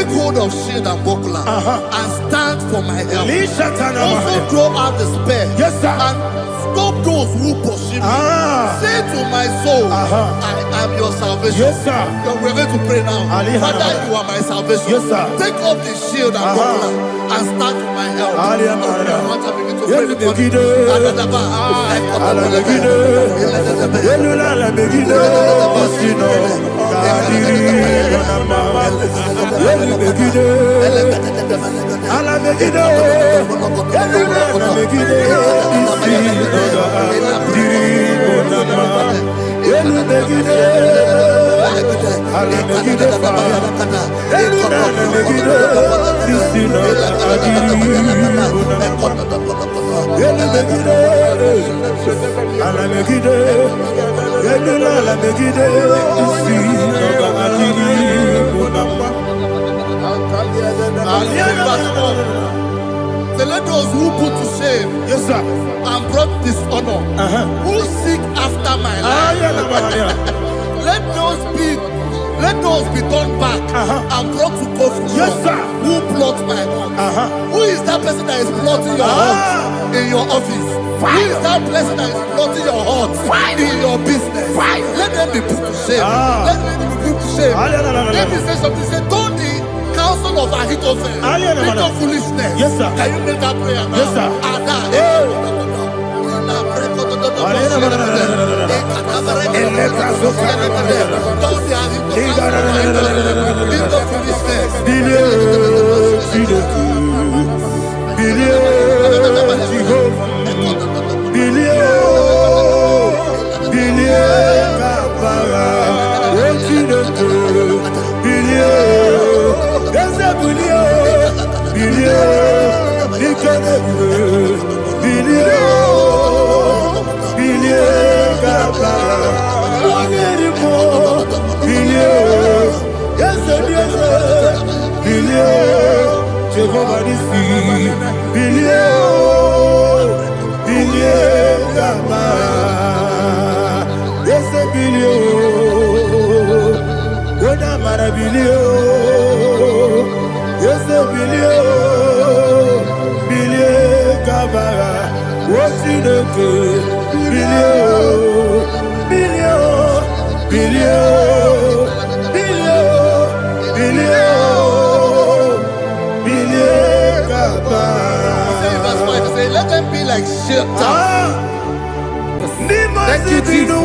take hold of shield and buckler and stand for my help. Also throw out despair and stop those who pursue me. Say to my soul, I am your salvation. We're going to pray now. Father, you are my salvation. Take off the shield and buckler and stand for my help. So let those who put to shame and brought dishonor, who seek after my life, let those be turned back and brought to confusion. Who plot my heart? Who is that person that is plotting your heart in your office? Who is that person that is plotting your heart in your business? Let them be put to shame. Let them be put to shame. Let me say something. Say, don't the counsel of Ahithophel think of foolishness. Can you make that prayer now? Let them be like shelter. Thank you, Jesus.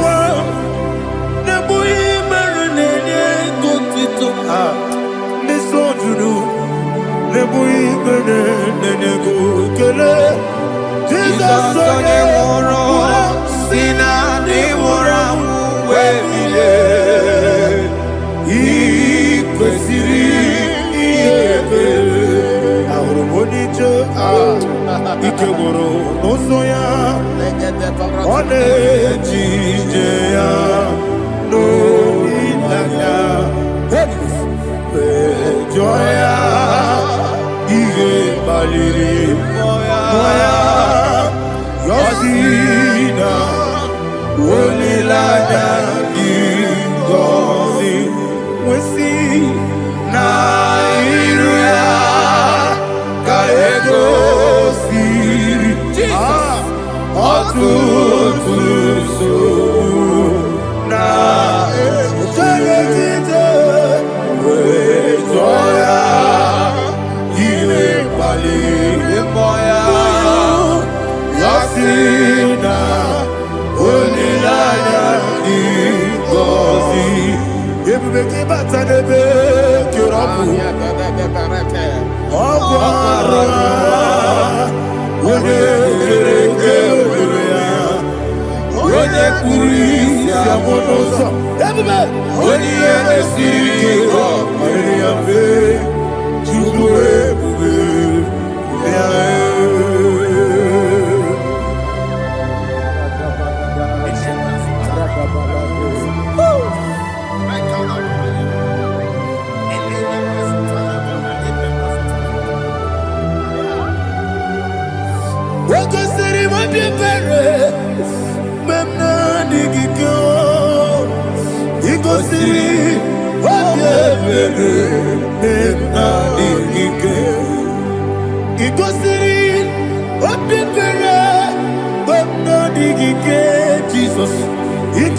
Iko siri,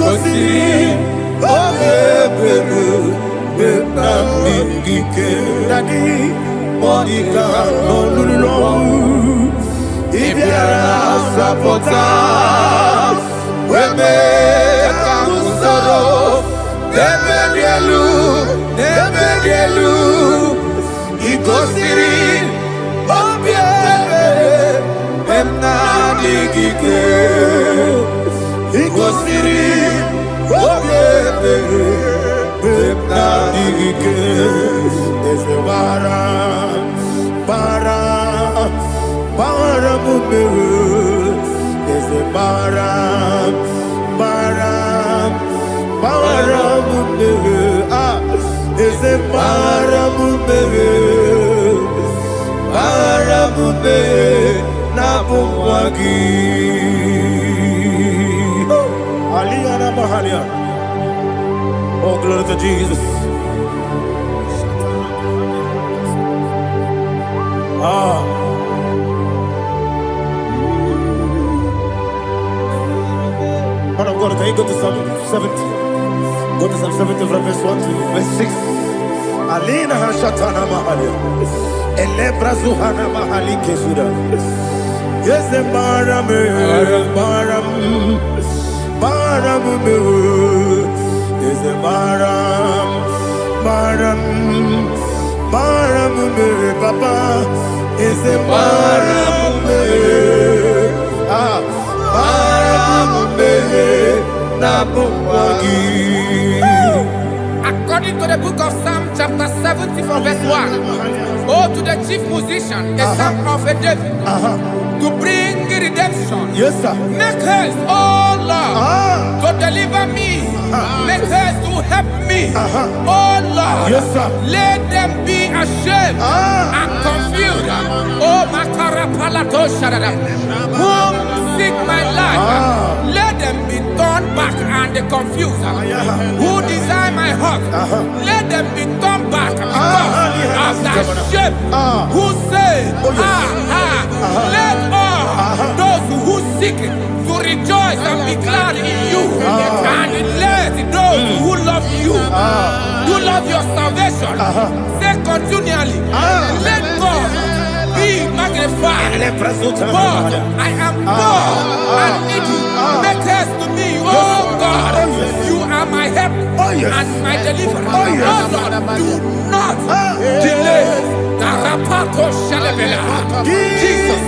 Igosiri Obebere Benamigike Dadi Monica Nolulu Ibiara Sapota Weme Kamusoro Nebedielu Igosiri Obebere Benamigike Igosiri Obebere Benamigike Ezebara Bara Mumere Ezebara Bara Mumere Ezebara Mumere Bara Mumere Nabumwagi Aliyana Mahalia. Oh, glory to Jesus. Man of God, can you go to Psalm 70? Go to Psalm 70 from verse 1 to verse 6. Alina Hashatana Mahalia. Elebra Zuhana Mahali Kesuda. Yes, the Baram. Is a Baram, Papa. Is a Baram, According to the book of Psalm chapter 70 from verse 1, oh, to the chief musician, a psalm of a David, to bring redemption. Yes, sir. Make haste, oh Lord, to deliver me. Make haste to help me. Oh Lord, yes, sir. Let them be ashamed and confused. Oh Makarapalato Shadada, whom seek my life, let them be turned back and confused. Who desire my heart, let them be turned back because of that shame. Who say, let all those who seek to rejoice and be glad in you, and let those who love you, who love your salvation, say continually, let God be magnified. God, I am poor and needy. Make haste to me, oh God. You are my help and my deliverer. Oh Lord, do not delay. Jesus.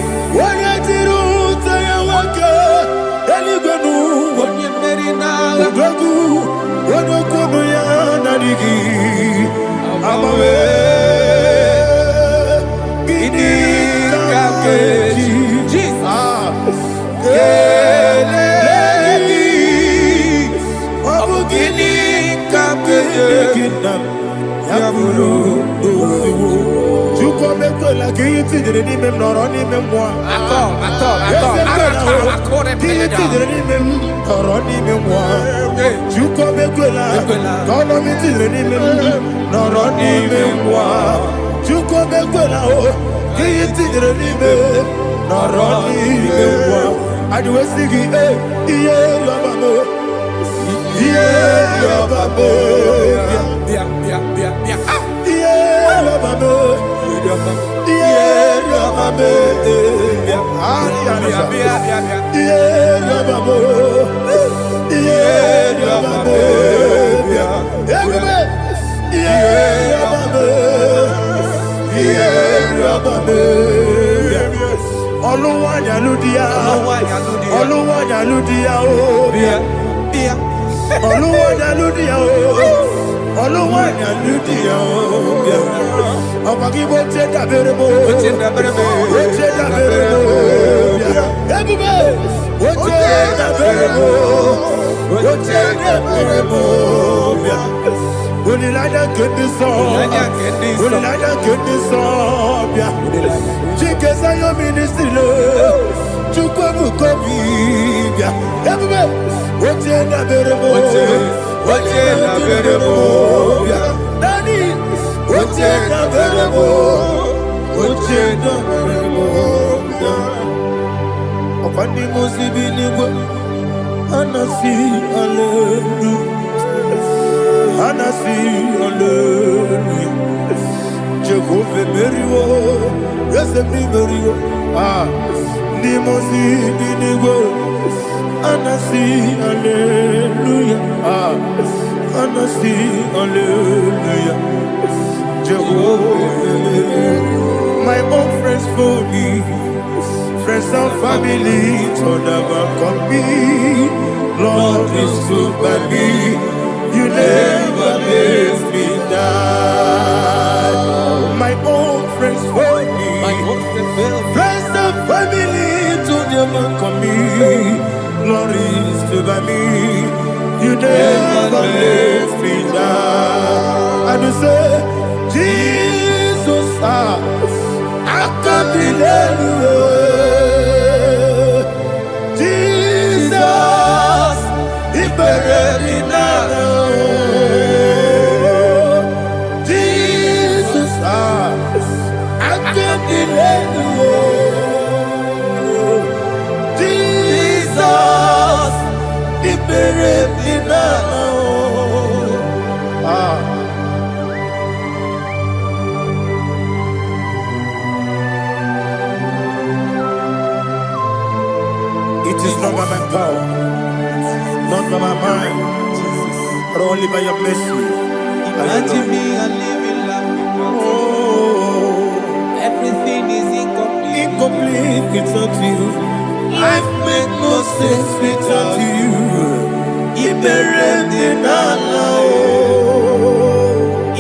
Anasi, hallelujah. Anasi, hallelujah. Jehovah Merio, yes, me Merio. Ah, Nimosi, Dinigo. Anasi, hallelujah. Ah, Anasi, hallelujah. Jehovah, my own friends for me, friends and family, told never come me. Lord is stood by me, you never let me die. My own friends for me, friends and family, told never come me. Lord is stood by me, you never let me die. And you say, Jesus, I can't believe you. Jesus, He buried me now. Jesus, I can't believe you. Jesus, He buried me now. It is not by my power, not by my mind, but only by your mercy. Imagine me and living life without you. Oh, Everything is incomplete. incomplete without you. Life makes no sense without you.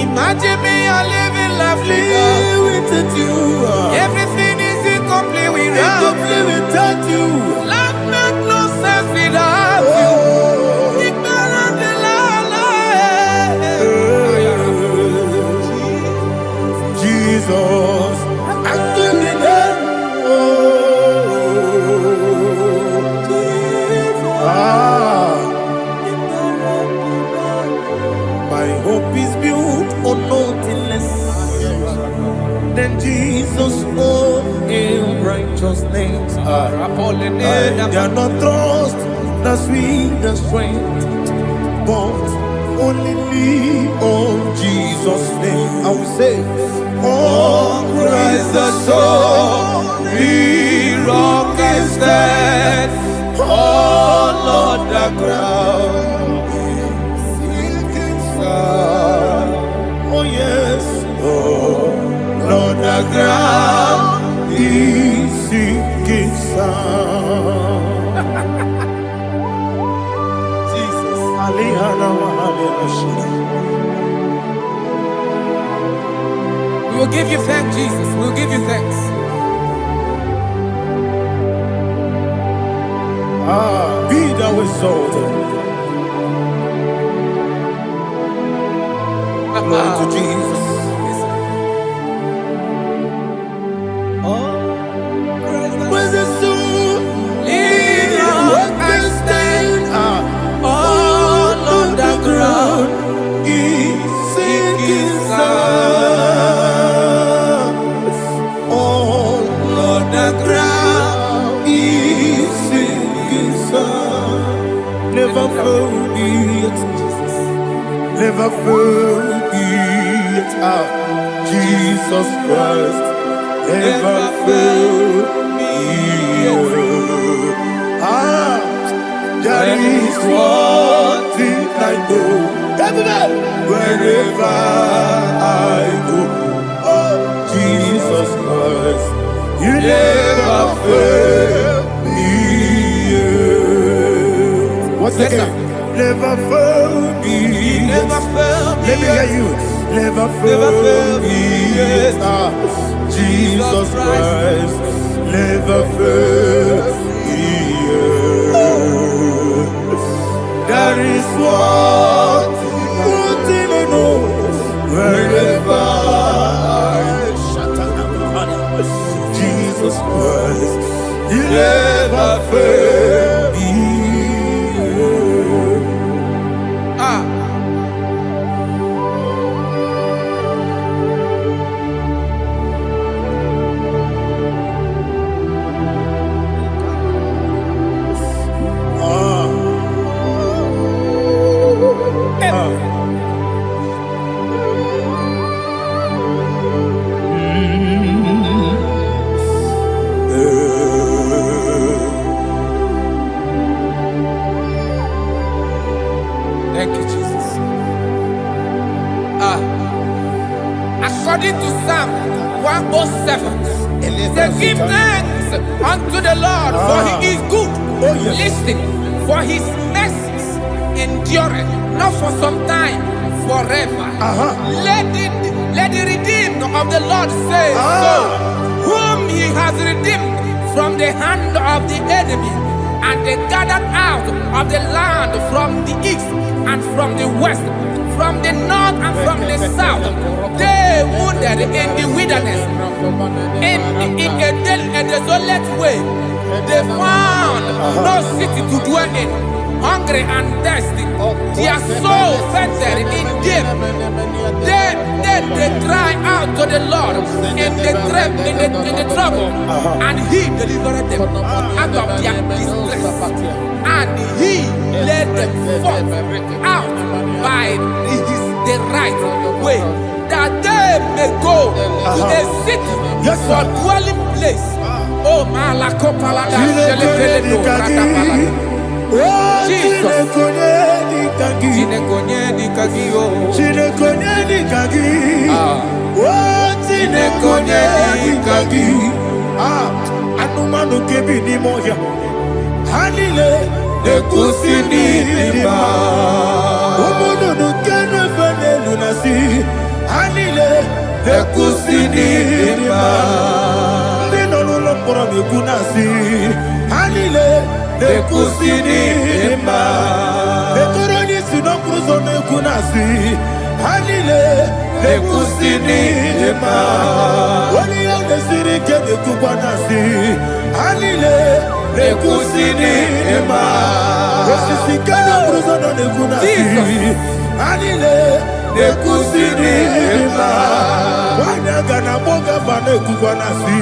Imagine me and living life without you. Everything is incomplete Without you. Life makes no sense without you. Jesus, I give you my hope is built on nothing less than Jesus' own righteousness. I cannot trust the sweetest strength, but only lean on Jesus' name. I will say, oh, Christ the solid rock is dead. Oh, Lord, the ground is sinking sand. Oh, yes, oh, Lord, the ground is sinking sand. Jesus, We will give you thanks, Jesus. We will give you thanks. Be thou exalted. Glory to Jesus. When the soul Lean on and stand all on the ground is sinking sand. All on the ground is sinking sand. Never forget, never forget Jesus Christ. Never fail me. There is one thing I know. Wherever I go, oh Jesus Christ, you never fail me. What's Yes, again? Never fail me. Never fail me. Let me hear you. Never fail me. Jesus Christ, never fail me. There is one thing I know. Wherever I Jesus Christ, you never fail me. According to Psalm 107, say, give thanks unto the Lord, for he is good. Oh, yes. Listen, for his mercies endureth, not for some time, forever. Let the redeemed of the Lord say so, whom he has redeemed from the hand of the enemy, and they gathered out of the land from the east and from the west, from the north and from the south. They wandered in the wilderness, in a desolate way. They found no city to dwell in, hungry and thirsty. Their soul fainted in deep. They cry out to the Lord in the trouble, and he delivered them out of their distress, and he led them forth out by the right way, that they may go to a city for dwelling place. Oh, Malakopalada, Jesus. Anumanu kebi ni moja Halile Ekusini lima Umudu nukene fene lunasi Halile Ekusini lima Nino lulambura mikunasi Halile Ekusini lima Ekoroni sinokruzo mekunasi Halile Ekusini lima Wali ya nesiri kede kubanasi Halile Ekusini lima Osisi kede bruzo no nekunasi Halile Ekusini lima Wanyaga na boga vane kubanasi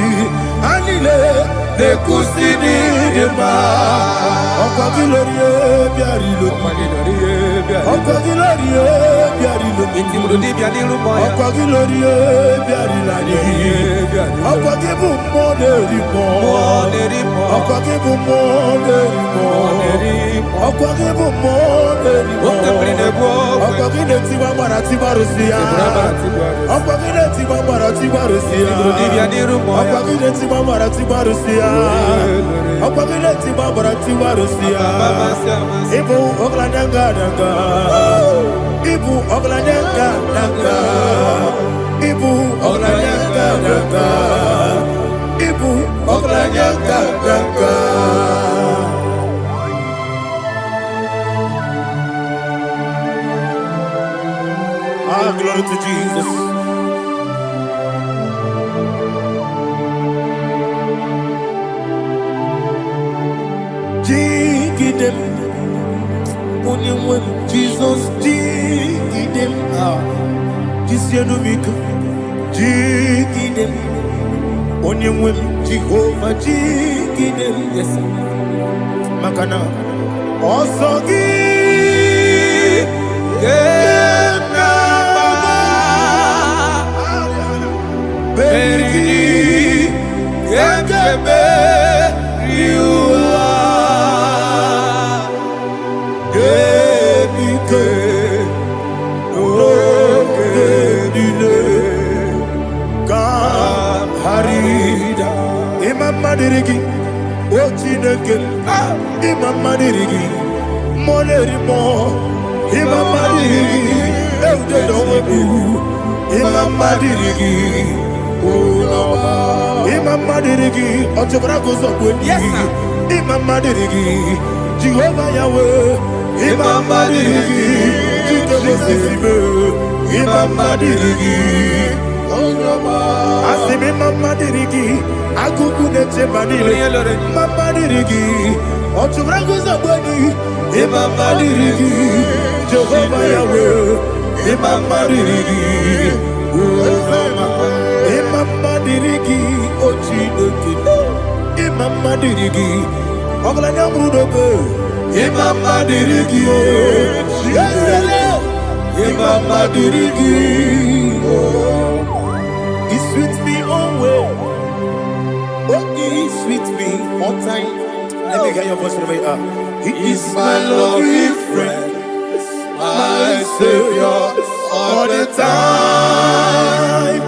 Halile Ekusini lima Okwa gilorie biarilo Okwa gilorie biarilo Okwa gilorie biarilani Okwa gibu monerimo Okwa gibu monerimo Okwa gibu monerimo Okwa gineti wa marati barusia Okwa gineti wa marati barusia Okwa gineti wa marati barusia Okwa gineti wa marati barusia Ibu oglanyanga danga Ibu oglanyanga danga Ibu oglanyanga danga Ibu oglanyanga danga Ah, glory to Jesus. Jigidem, only Jesus jigidem. Jisianumika, jigidem. Only Jehovah jigidem. Yes, Makana. Osogi, Berigi, Gekebe, Riua, Gebike, Ogedile, Harida, Imam Madirigi, Ochineke, Imam Madirigi, Molerimo, Imam Madirigi, Eudedowebu, Imam Madirigi. Imam Madirigi, Otobrago Zogweni. Yes, sir. Imam Madirigi, Jehovah Yahweh. Imam Madirigi, Imam Madirigi. Asim Imam Madirigi, Akuku Nete Manile. Imam Madirigi, Otobrago Zogweni. Imam Madirigi, Jehovah Yahweh. Imam Madirigi. Imam Madirigi, Ochineke. Imam Madirigi, Oglanya Brudobe. Imam Madirigi, Imam Madirigi. He sweet me always. Oh, he sweet me all time. Let me hear your voice wherever you are. He is my loving friend, my Savior all the time.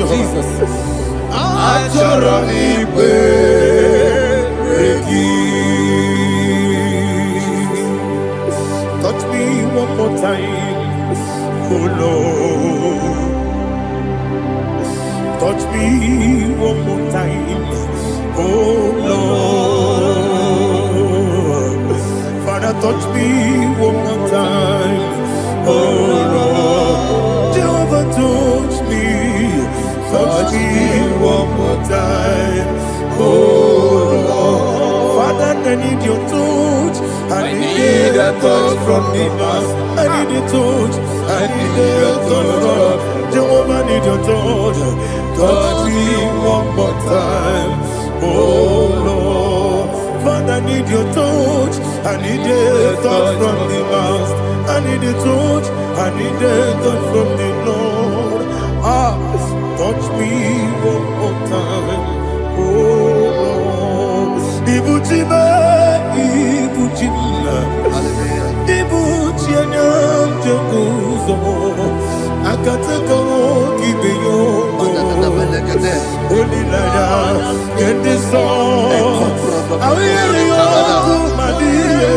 Jesus. Touch me one more time, oh Lord. Touch me one more time, oh Lord. Father, touch me one more time, oh Lord. Jehovah, touch me one more time, oh Lord. Father, I need your touch. I need a touch from the Master. I need a touch. I need a touch from Jehovah. I need your touch. Touch me one more time, oh Lord. Father, I need your touch. I need a touch from the Master. I need a touch. I need a touch from the Lord. Touch me one more time, oh Lord. Ibuchima, Ibuchima, Ibuchina, Jeguzo, Akatako, Gibeyo, Holy Lada, get this song. I will hear you, Madia,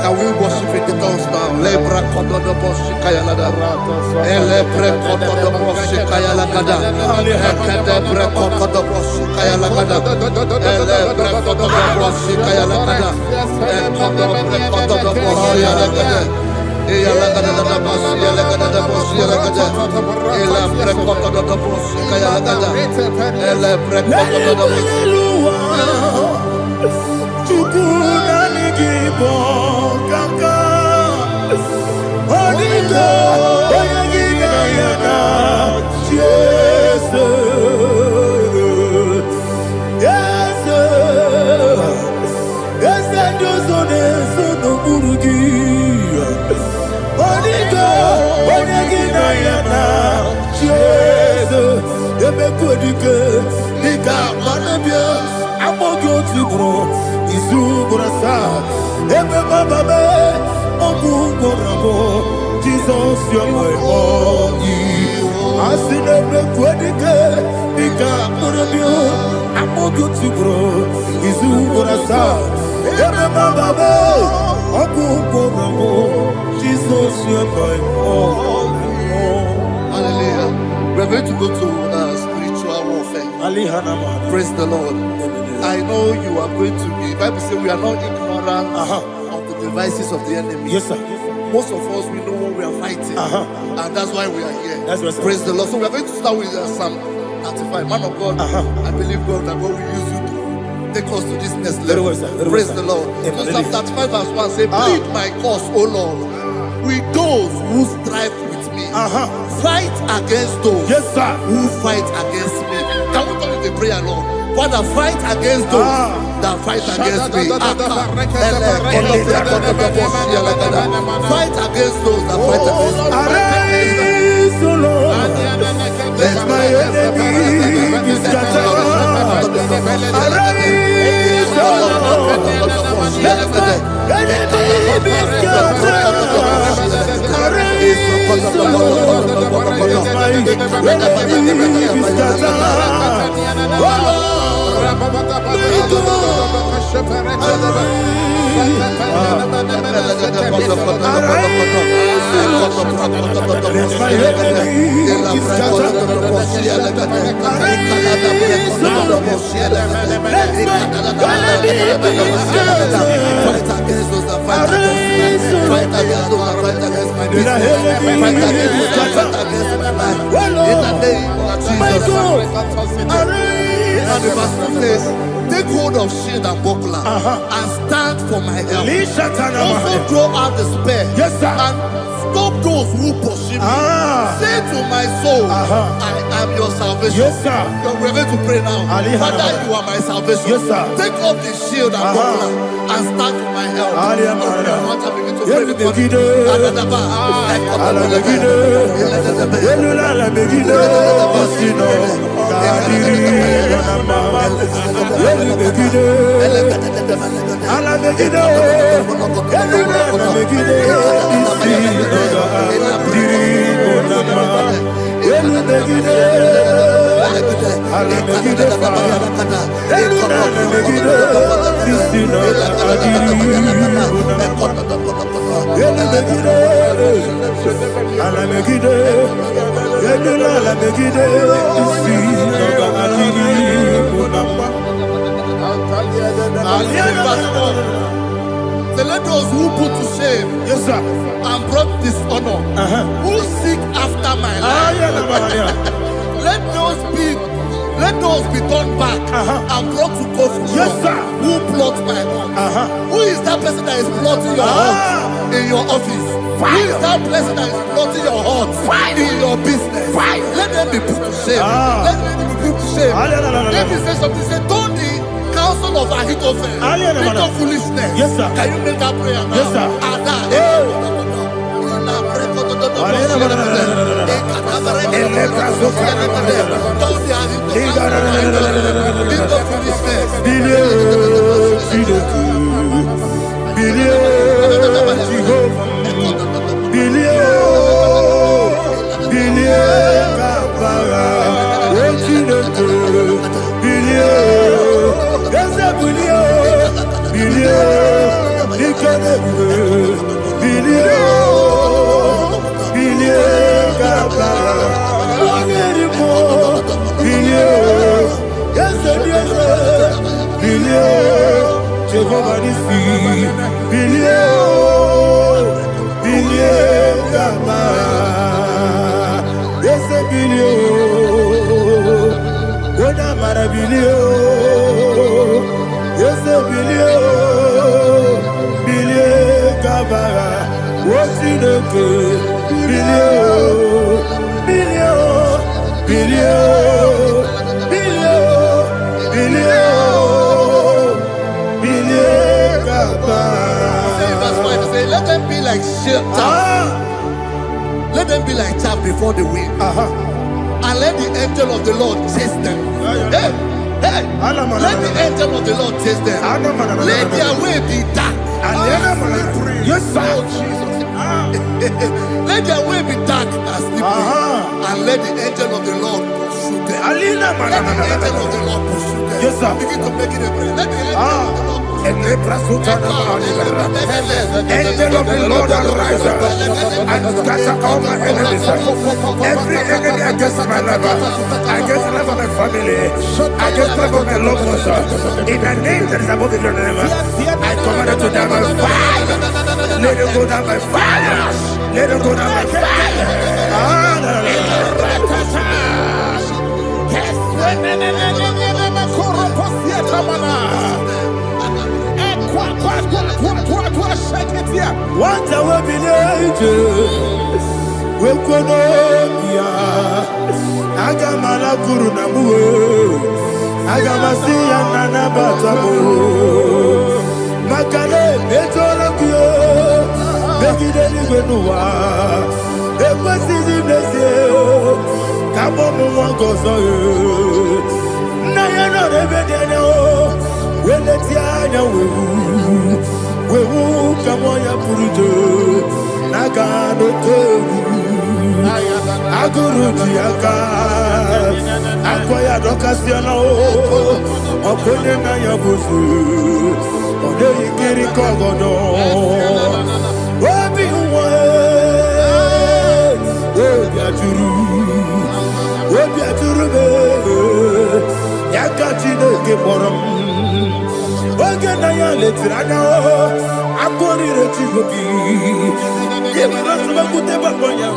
Can we worship in the tongues now? Lebra koto do boshi kaya lada. Elebre koto do boshi kaya lada. Elebre koto do boshi kaya lada. Elebre koto do boshi kaya lada. Elebre koto do boshi lada. Eya lada da boshi lada da boshi lada. Elebre koto do boshi kaya lada. Elebre koto do boshi. Igbo kaka Onigo Oyagina yana Jesus Yes Josone Sono Burugi Onigo Oyagina yana Jesus Ebekodike Nika Manabia Amogyo Tibro Izubrasa Ebe Bababe Ogungorabo Jesus you're my only Asinebe Kwedike Nika Murabio Amogu Tibro Izubrasa Ebe Bababe Ogungorabo Jesus you're my only. Hallelujah. We're going to go to spiritual warfare. Praise the Lord. I know you are going to be. The Bible says we are not ignorant of the devices of the enemy. Yes, sir. Most of us, we know what we are fighting. And that's why we are here. That's right, sir. Praise the Lord. So we are going to start with Psalm 35. Man of God, I believe God that God will use you to take us to this next level. Very well, sir. Praise the Lord. So Psalm 35 verse 1 says, plead my cause, O Lord, with those who strive with me. Fight against those who fight against me. Can we turn the prayer, Lord? Father, fight against those that fight against me. Fight against those that fight against me. Arise, O Lord, let my enemy be scattered. Arise, O Lord, let my enemy be scattered. Arise, O Lord, let my enemy be scattered. Oh Lord, Now the verse 2 says, take hold of shield and buckler and stand for my help. Also draw out the spear and stop those who pursue me. Say to my soul, I am your salvation. We're going to pray now. Father, you are my salvation. Take off the shield and buckler and stand for my help. So let those who put to shame and brought dishonor, who seek after my life, let those be turned back and brought to confusion. Who plot my heart? Who is that person that is plotting your heart in your office? Who is that person that is plotting your heart in your business? Let them be put to shame. Let them be put to shame. Let me say something. Say, don't the counsel of Ahithophel into foolishness. Can you make that prayer now? Let them be like let them be like chaff before the wind, and let the angel of the Lord chase them. Let the angel of the Lord chase them. Let their way be dark. Let their way be dark as slippery, and let the angel of the Lord pursue them. Let the angel of the Lord pursue them. Begin to make it a prayer. Let the angel of the Lord Angel of the Lord arise and scatter all my enemies. Every enemy against my life, against the life of my family, against the life of my loved ones, in the name that is above the name, I command it to die by fire. Let it go down by fire. Let it go down by fire. What I will be we Wekonomia Agamala Kurunamu Agamasiya Nana Batamu Makale Betonakio Begideli Benua Ekwasizi Blessio Kabomu Wankoso Nayano Rebedeno Weletianya Wewu Kamoya Purujo Nagano Togu Aguru Tiaka Akoya Dokasiano Okone Nayabusu Ode Ikiri Kogodo Obi Uwe Obi Aturu Yakachino Kemoram Oge Naya Letirana Akori Retigobi Yemana Bakonya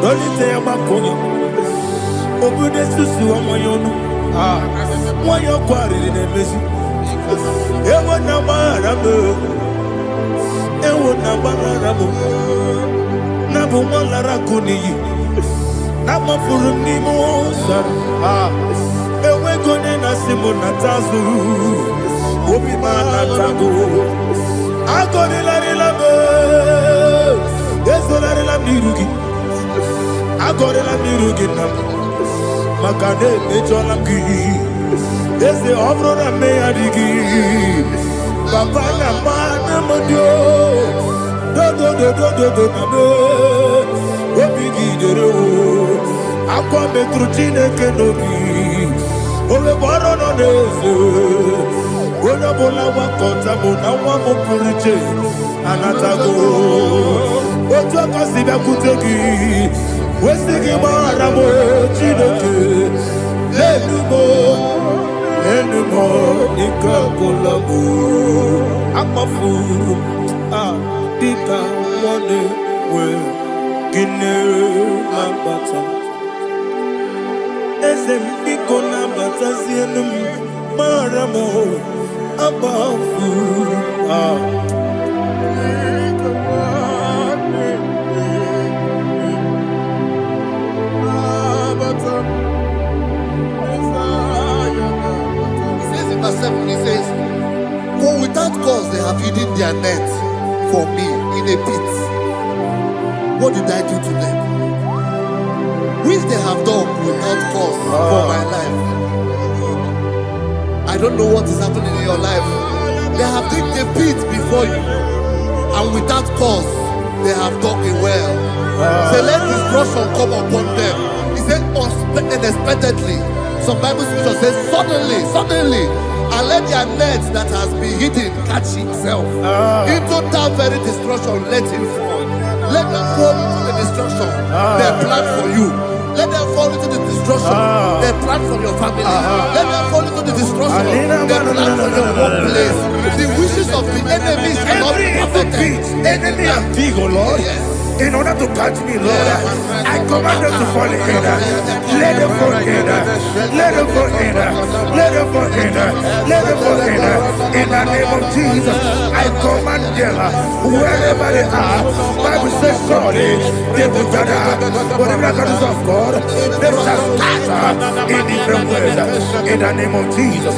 Dolite Yabakonya Obude Susu Amoyono Why you quarry in a messy? Ewo na marabu, ewo na marabu. Nabu malara kuni, nama furum ni mosa. Ewe kone na simu natazu, obi mana tago. Agone la relabe, ezo la relabe nirugi. Agone la nirugi nam, makane ejola ki. Ese obro na me adigi, papa na mana modio. Do na me, obigi dero. Akwa metrutine kenobi, ove baro no neze. Ona bola wakota mona wamo puriche, anatago. Ojo kasiba kutegi, wesigi maramo chineke. Enumo, nikakolamu. Amafuru, dika one we gine mabata. Ezem ikona bata zienum maramo abafuru. He says, for without cause they have hidden their net for me in a pit. What did I do to them? Which they have done without cause for my life. I don't know what is happening in your life. They have digged a pit before you, and without cause they have dug a well. Say, let destruction come upon them. He said, unexpectedly. Some Bible scripture says, suddenly, and let their net that has been hidden catch itself. Into that very destruction, let it fall. Let them fall into the destruction they plan for you. Let them fall into the destruction they plan for your family. Let them fall into the destruction they plan for your workplace. The wishes of the enemy shall not be perfected. Enemy and big, oh Lord. In order to catch me, Lord, I command them to fall in. Let them fall in. Let them fall in. Let them fall in. Let them fall in. In the name of Jesus, I command them wherever they are. Bible says, surely they will gather. Whatever that is of God, they shall scatter in different ways. In the name of Jesus.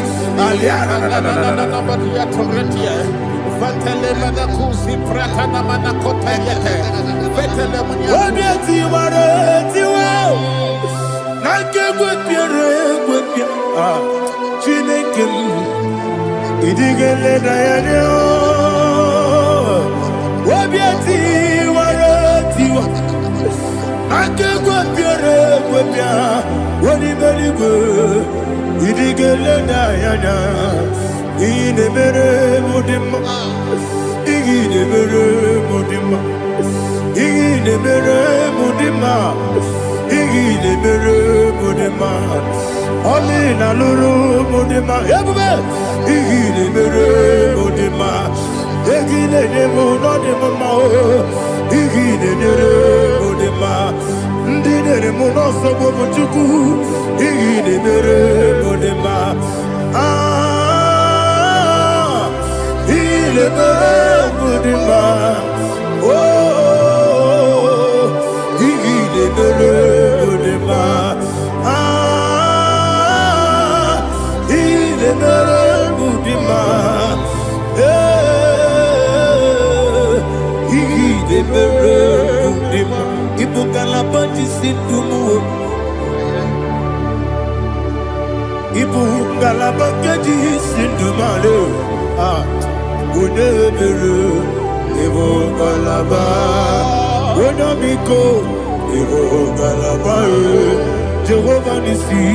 Jehovah Nissi,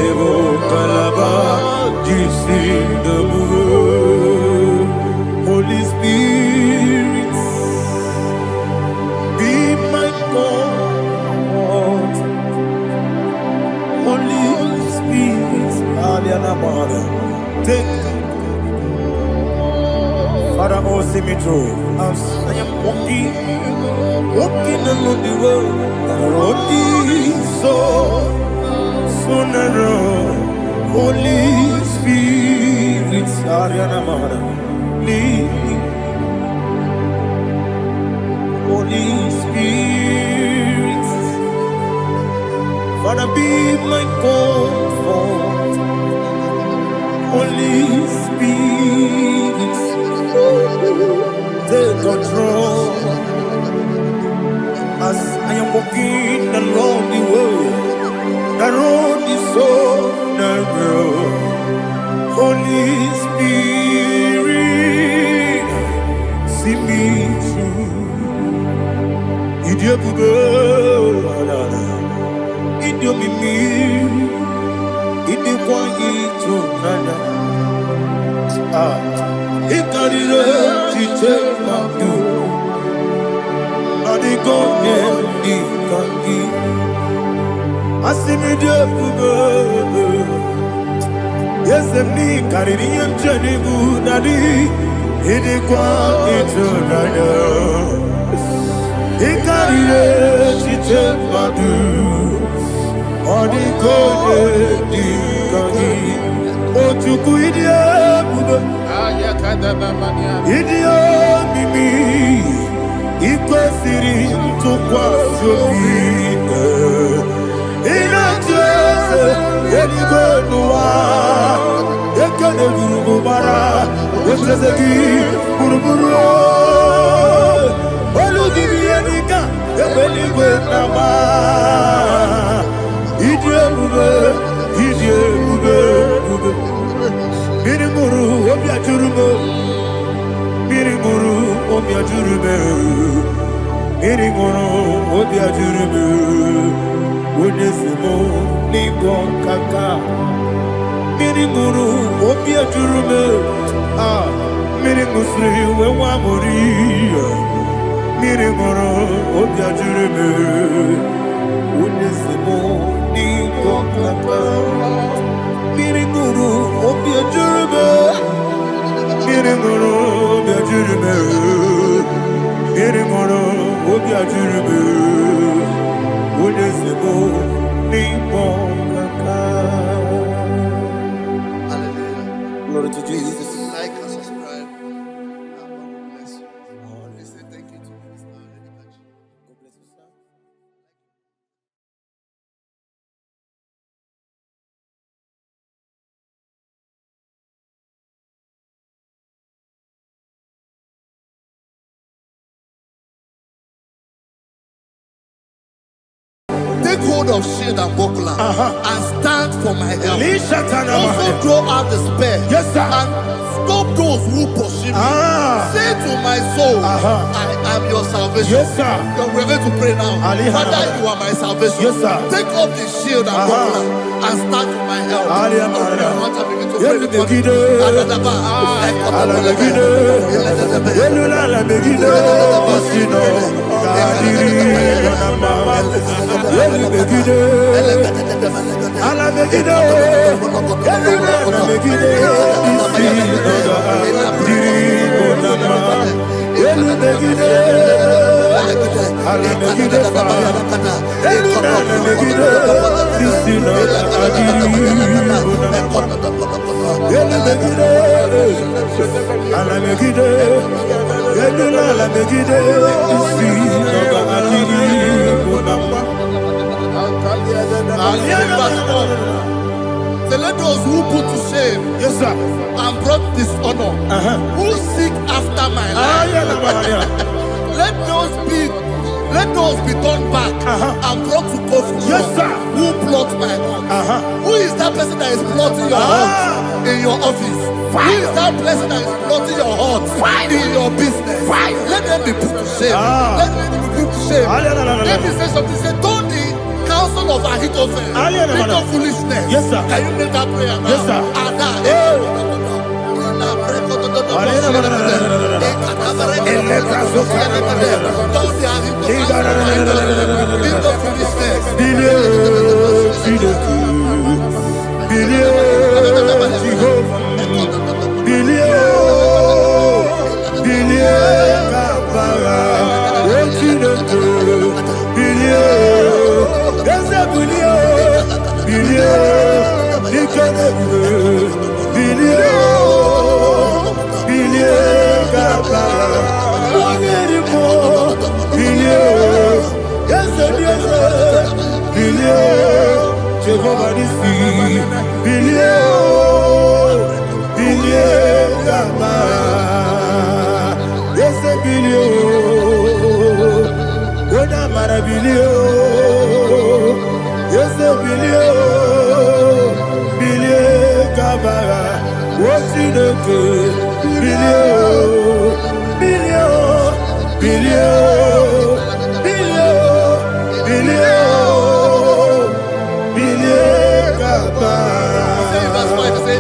Evo Kalaba, Jisi Damu. Holy Spirit, be my God. Holy Spirit, take Father, oh, see me through. I am walking on the road, so narrow. Holy Spirit, lead me. Holy Spirit, Father, be my comfort. Holy Spirit, take control as I am walking along the way. The road is so narrow. Holy Spirit, see me through. Idiobube, Idiomimi, Idikwa Itonada. Ikarire Chichema do. Adigonye Ikangi. Asimidiobu. Yes, me Caribbean Janibu Nadi. Idikwa Itonada. Ikarire Chichema do. Adigonye Ikangi. Otuku Idiobu. Idio mimi ikwesiri ntụkwasị ịna-echeze eluigwe n'ụwa ekele gburugburu echeze gị gburugburu olu gị ihe dịka ebe eluigwe na-agba ịdị ebube ịdị ebube ebube. Mmiri ṅụrụ obi ajụrụ m, mmiri ṅụrụ obi ajụrụ m, mmiri ṅụrụ obi ajụrụ m, onye si m n'ịgọ nkaka. Mmiri ṅụrụ obi ajụrụ m, mmiri ṅụsịrị wee nwa amụrụ. Mmiri ṅụrụ obi ajụrụ m, onye si m n'ịgọ nkaka. Mmiri ṅụrụ obi ajụrụ m, mmiri ṅụrụ obi ajụrụ m, mmiri ṅụrụ obi ajụrụ m, onye si m n'ịkpọ nkaka. Glory to Jesus. Like and subscribe. God bless you. Please say thank you to Minister Edikachi. God bless you, sir. Take hold of shield and buckler and stand for my help. Also throw out the spear. Yes, sir. And stop those who pursue me. Say to my soul, I am your salvation. Yes, sir. We're going to pray now. Father, you are my salvation. Yes, sir. Take up the shield and buckler and stand for my help. So let those who put to shame, Yes, sir. and brought dishonor, who seek after my life, let those be turned back and brought to confusion. Yes, sir. Who plot my hurt? Who is that person that is plotting your hurt in your office? Who is that person that is plotting your hurt in your business? Let them be put to shame. Let them be put to shame. Let me say something. Say, don't the counsel of Ahithophel think of foolishness. Yes, sir. Can you make that prayer now? Yes, sir.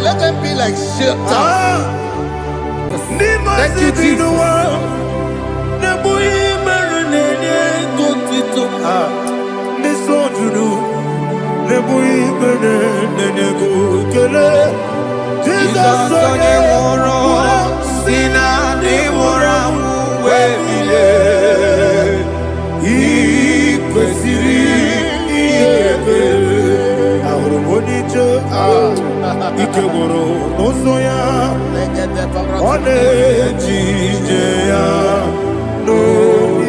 Let them be like shelter. Thank you, Ikeboro nosoya one jijeya no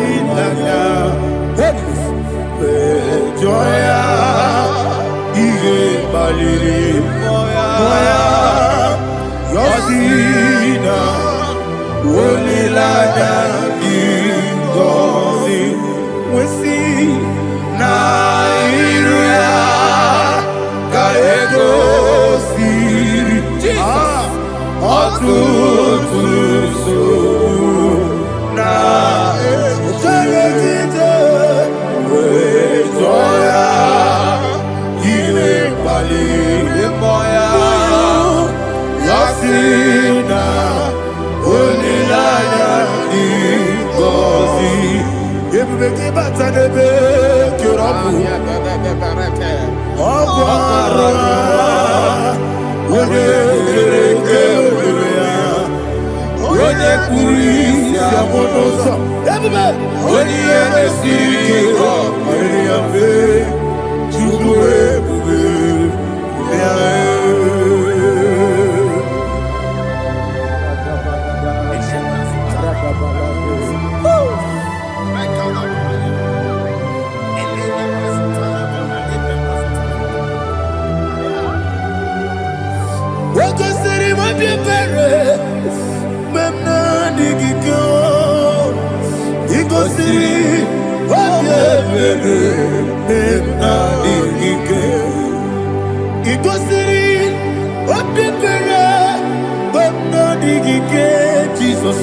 ilaya joya ige baliri moya yosina olilaya igozi wesi na iruya kaego Jesus,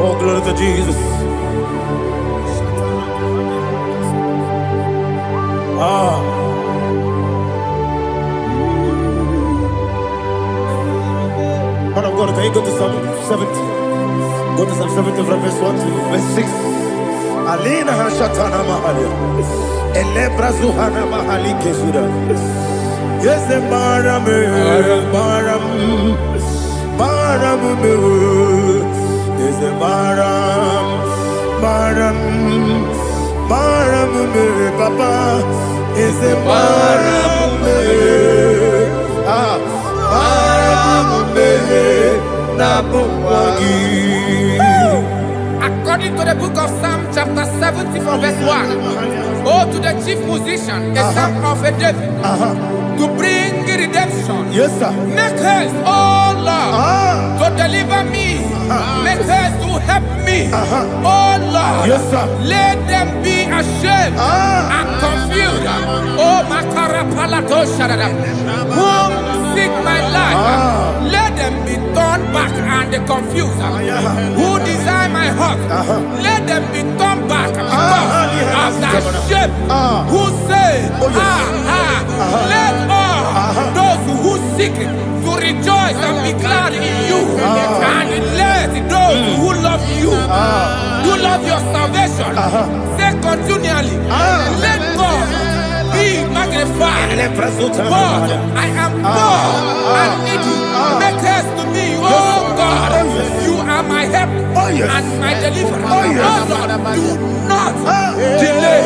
oh, glory to Jesus. Man of God, can you go to Psalm 70? Go to Psalm 70 from verse 1 to verse 6. Alina Hashatana Mahalia. Elebra Zuhana Mahali Kesuda. Yes, the Baram, is the Baram, Papa, is the Baram, According to the book of Psalm chapter 70 from verse 1, oh, to the chief musician, a son of a David, to bring redemption. Yes, sir. Make haste, oh Lord, to deliver me. Make haste to help me. Oh Lord, yes, sir. Let them be ashamed and confused. Oh, Makara Palato Shadada, whom seek my life. Let them be turned back and confused. Who design my heart, let them be turned back because of that shape. Who say, let all those who seek to rejoice and be glad in you, and let those who love you, who love your salvation, say continually, let God be magnified. God, I am poor and needy. Make haste to me, oh God. You are my help and my deliverer. Oh Lord, do not delay.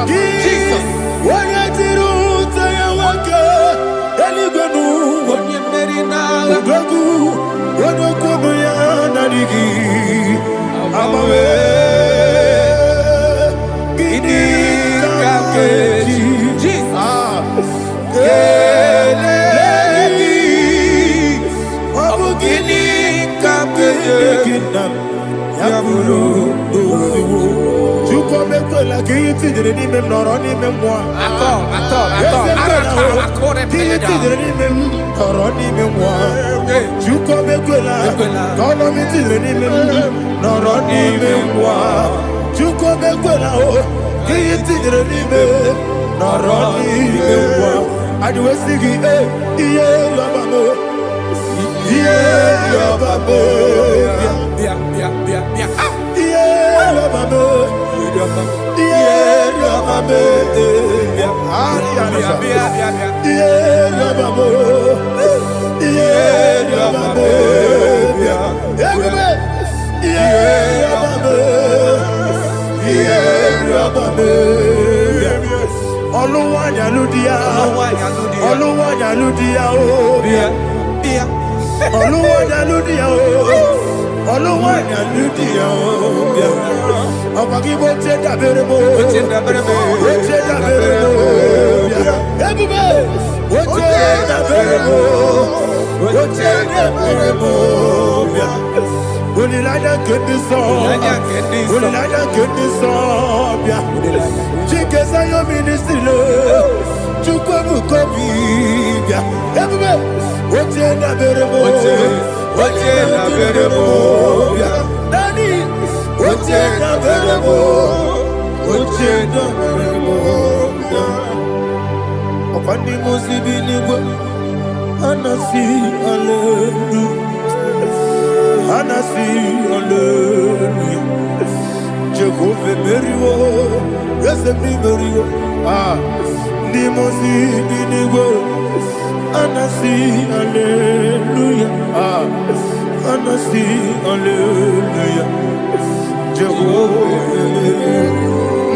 Jesus.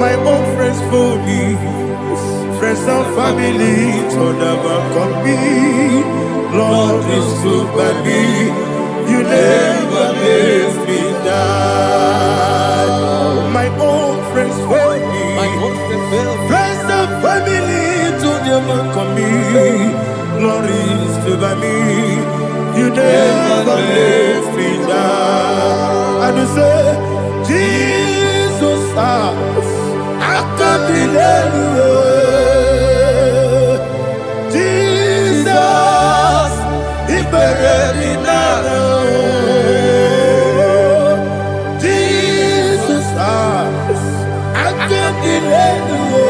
My own friends for me, friends and family, told never come me. Lord is stood by me, you never let me die. My own friends for me, friends and family, told never come me. Lord is stood by me, you never let me die. And you say, Jesus, I can't believe you. Jesus, He buried me now. Jesus, I can't believe you.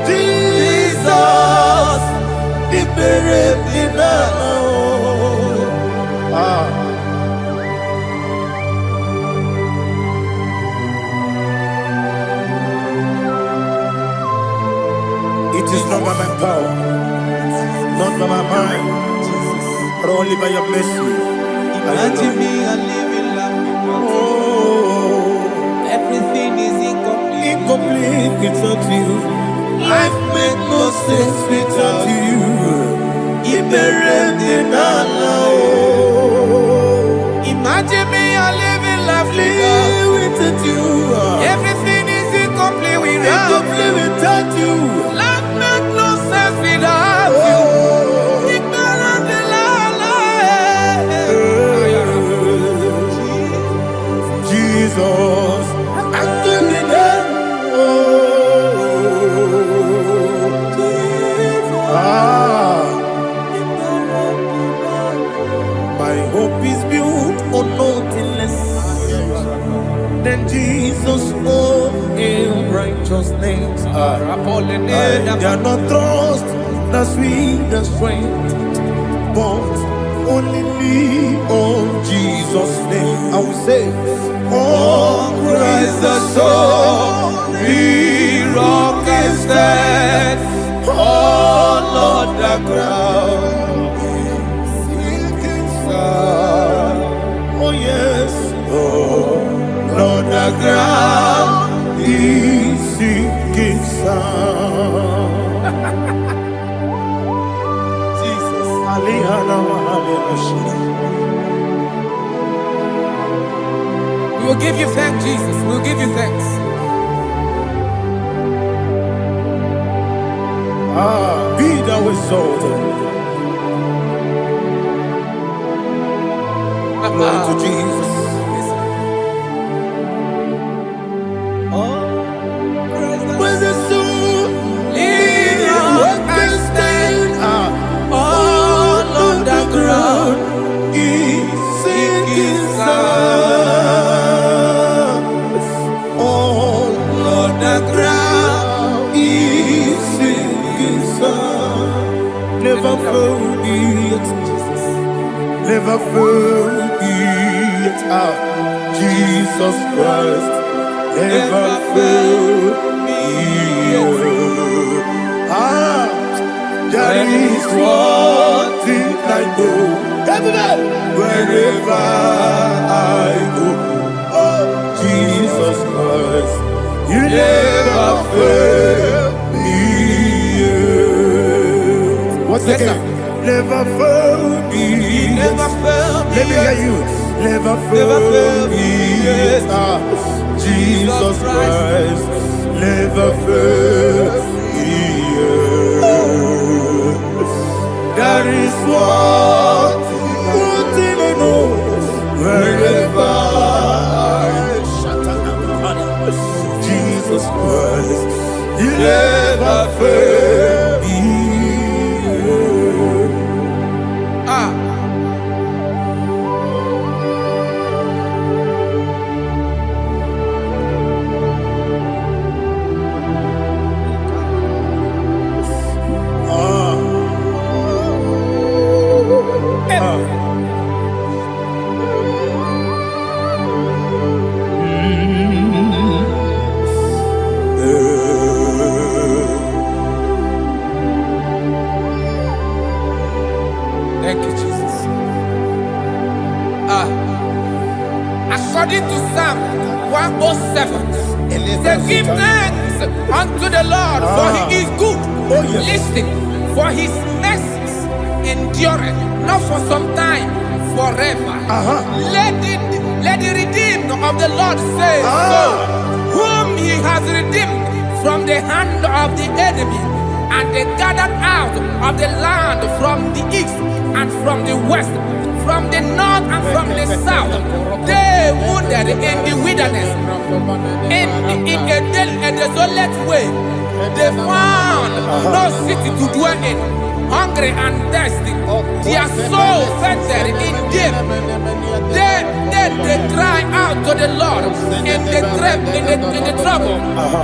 Jesus, He buried me now. It is not by my power, not by my mind, but only by your mercy. Imagine me and living life without you. Everything is incomplete. Incomplete without you. Life makes no sense without you. Imagine me and living life without you. Everything is incomplete without you. Life makes no sense without you. Jesus, I give me that. They are not trust the sweet the strength, but only lean on Jesus' name. I will say, oh, Christ the soul, we rock and stand. Oh, Lord, the ground is sinking sand. Oh, yes, oh, Lord, the ground is sinking sand. Jesus, we will give you thanks, Jesus. We will give you thanks. Be thou exalted. Glory to Jesus. When the soul in your can stand, all on the ground is sinking sand. All on the ground is sinking sand. Never forget, never forget, Jesus Christ. Never fail me. There is one thing I know. Wherever I go, oh, Jesus Christ, you never fail me. Once again, never fail me. Never fail me. Let me hear you. Never fail me. Jesus Christ never fails me. There is one thing I know. Wherever Jesus Christ, He never fails me. Thank you, Jesus. According to Psalm 107, say, give thanks unto the Lord, for He is good. Oh, yes. Listen, for His mercies endureth, not for some time, forever. Let the redeemed of the Lord say so, whom He has redeemed from the hand of the enemy, and they gathered out of the land from the east and from the west, from the north and from the south. They wandered in the wilderness, in a desolate way. They found no city to dwell in, hungry and thirsty. Their soul fainted in them. They cry out to the Lord in the trouble,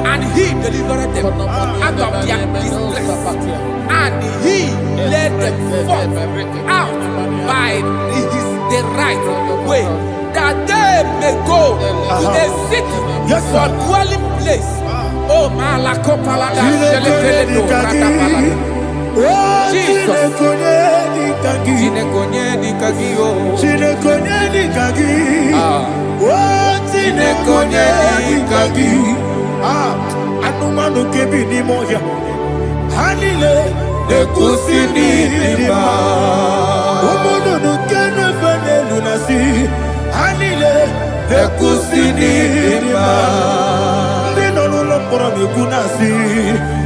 and He delivered them out of their distress, and He led them forth out by the right way, that they may go to a city for dwelling place. Oh, Malakopalada, Jesus. Anumanu kebi ni moja Hanile Nekusini nima Umudu nukene fene lunasi Hanile Nekusini nima Ndino lulopora mikunasi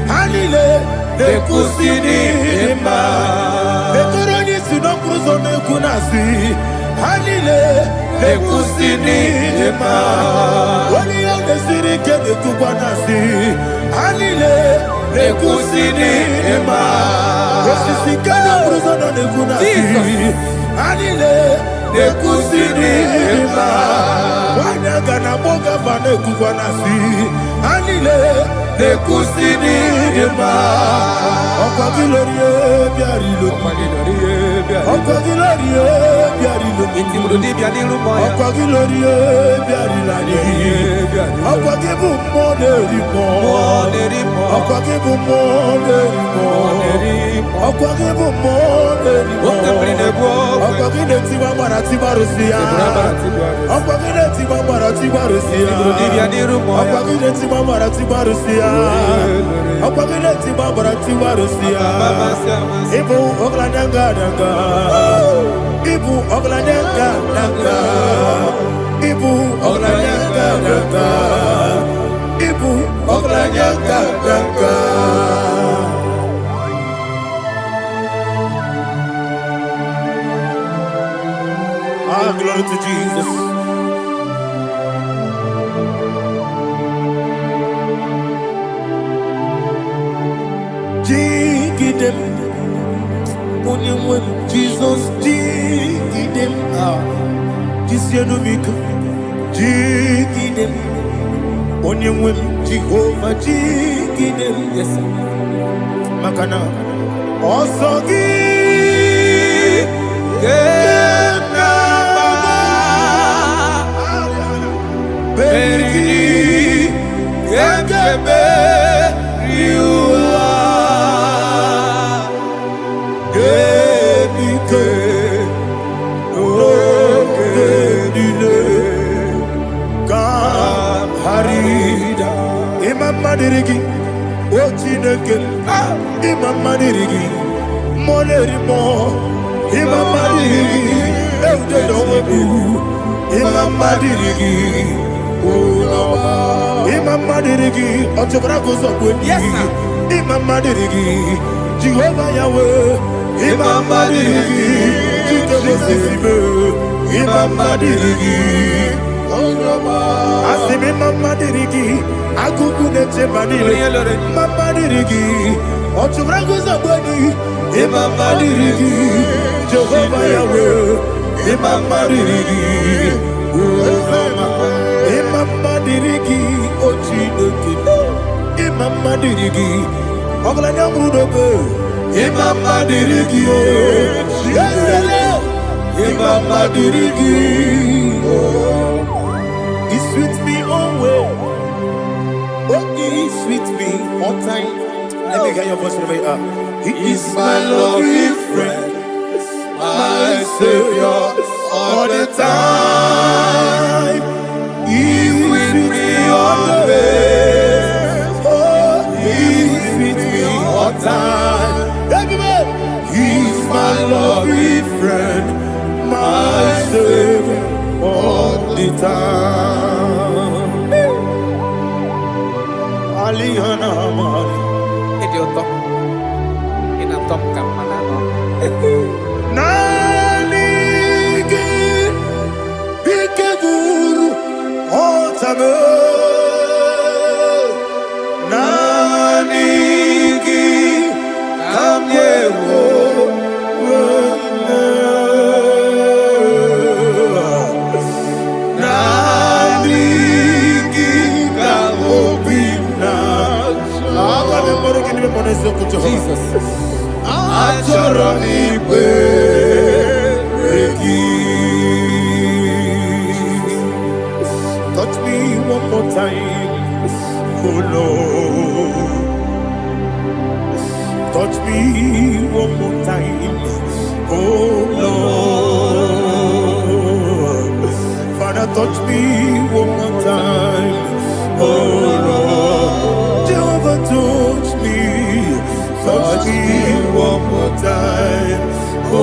Hanile Nekusini nima Nekoroni sinokruzo mekunasi Hanile Nekusini nima Wani yande sirike nekukwanasi Hanile Nekusini nima Wasisikana mruzono nekunasi Hanile Nekusini nima Wanyaga na boga vane kukwanasi Hanile Nekusini dema. Okwagilorie biarilo. Okwagilorie biarilo. Intimudi biadilu moya. Okwagilorie biarilani. Okwagibu moderimo. Okwagibu moderimo. Okwagibu moderimo. Okwagile tiwa marati barusia. Okwagile tiwa marati barusia. Okwagile tiwa marati barusia. Okwagile tiwa marati barusia. Ibu ogladanga danga. Ibu ogladanga danga. Ibu ogladanga danga. Ibu ogladanga danga. Ah, glory to Jesus. Jigidem, Jesus, jigidem. Ah, Jisianomika, jigidem. Onyemwem, Jehovah, jigidem. Yes, sir. Makana, Osogi, Beri, Gekebe, Riua, Genike, Genile, Kam Harida, Imam Madirigi, Ochineke, Imam Madirigi, Molerimo, Imam Madirigi, Eudedowebu, Imam Madirigi. Imam Madirigi, yes, sir. Imam Madirigi, Jehovah Yahweh, Imam Madirigi, Imam Madirigi, Asim Imam Madirigi, Akukunete Manile, Imam Madirigi, Imam Madirigi, Jehovah Yahweh, Imam Madirigi, Imam Madirigi, Ochineke, Imam Madirigi, Oglanya Mudobe, Imam Madirigi, Imam Madirigi, he sweet me always, oh he sweet me all time. Let me hear your voice wherever you are. He is my loving friend, my Savior all the time. He's with me always. Oh, he's with me all time. He's my loving friend, my Savior all the time. Alihana Mari. Idioto. Inatom kamana no. Nanigi Ikeguru Otame Nanigi Kamyewo Nanigi Kamobina Jesus Achoronipe touch me one more time, oh Lord. Touch me one more time, oh Lord. Father, touch me one more time, oh Lord. Jehovah, touch me one more time, oh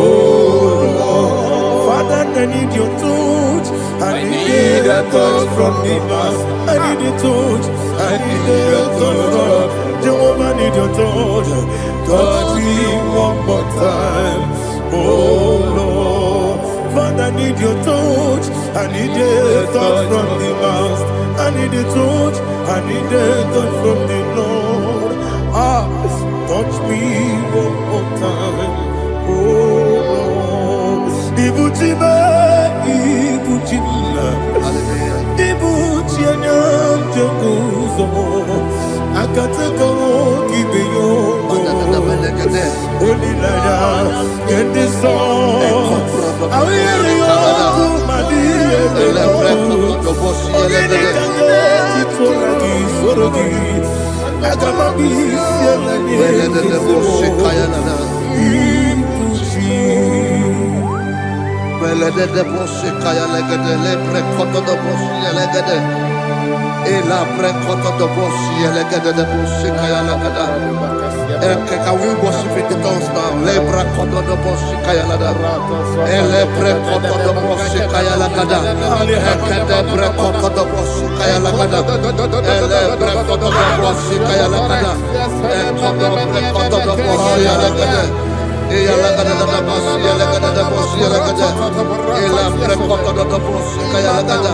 Lord. Father, I need your touch. I need a touch from the Master. I need a touch. I need a touch from Jehovah. I need your touch. Touch me one more time, oh Lord. Father, I need your touch. I need a touch from the Master. I need a touch. I need a touch from the Lord. Ah, touch me one more time, oh Lord. Ibuchime, Ibuchime, Ibuchianyam Jeguzo. I got Ela prekoto do boshi elegede de boshi kaya lagada. Can we worship in the tongues now? Le prekoto do boshi kaya lagada. Ele prekoto do boshi kaya lagada. Ekede prekoto do boshi kaya lagada. Ele prekoto do boshi kaya lagada. Ekodo prekoto do boshi lagada. Ela lagada da boshi lagada da boshi lagada. Ela prekoto do boshi kaya lagada.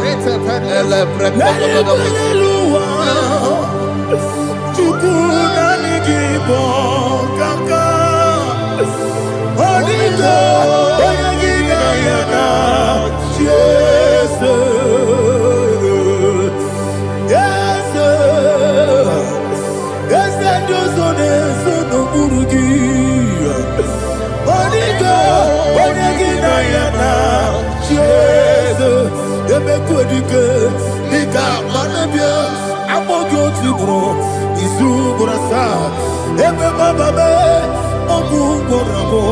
Ele prekoto do boshi. Chukuna nigibo kaka Onito oyagina yana Jesus Yes Dozone sono burugi Onito oyagina yana Jesus Ebekodike Nika manabia Amogo tibro Izubrasa Ebe bababe Ogu gorabo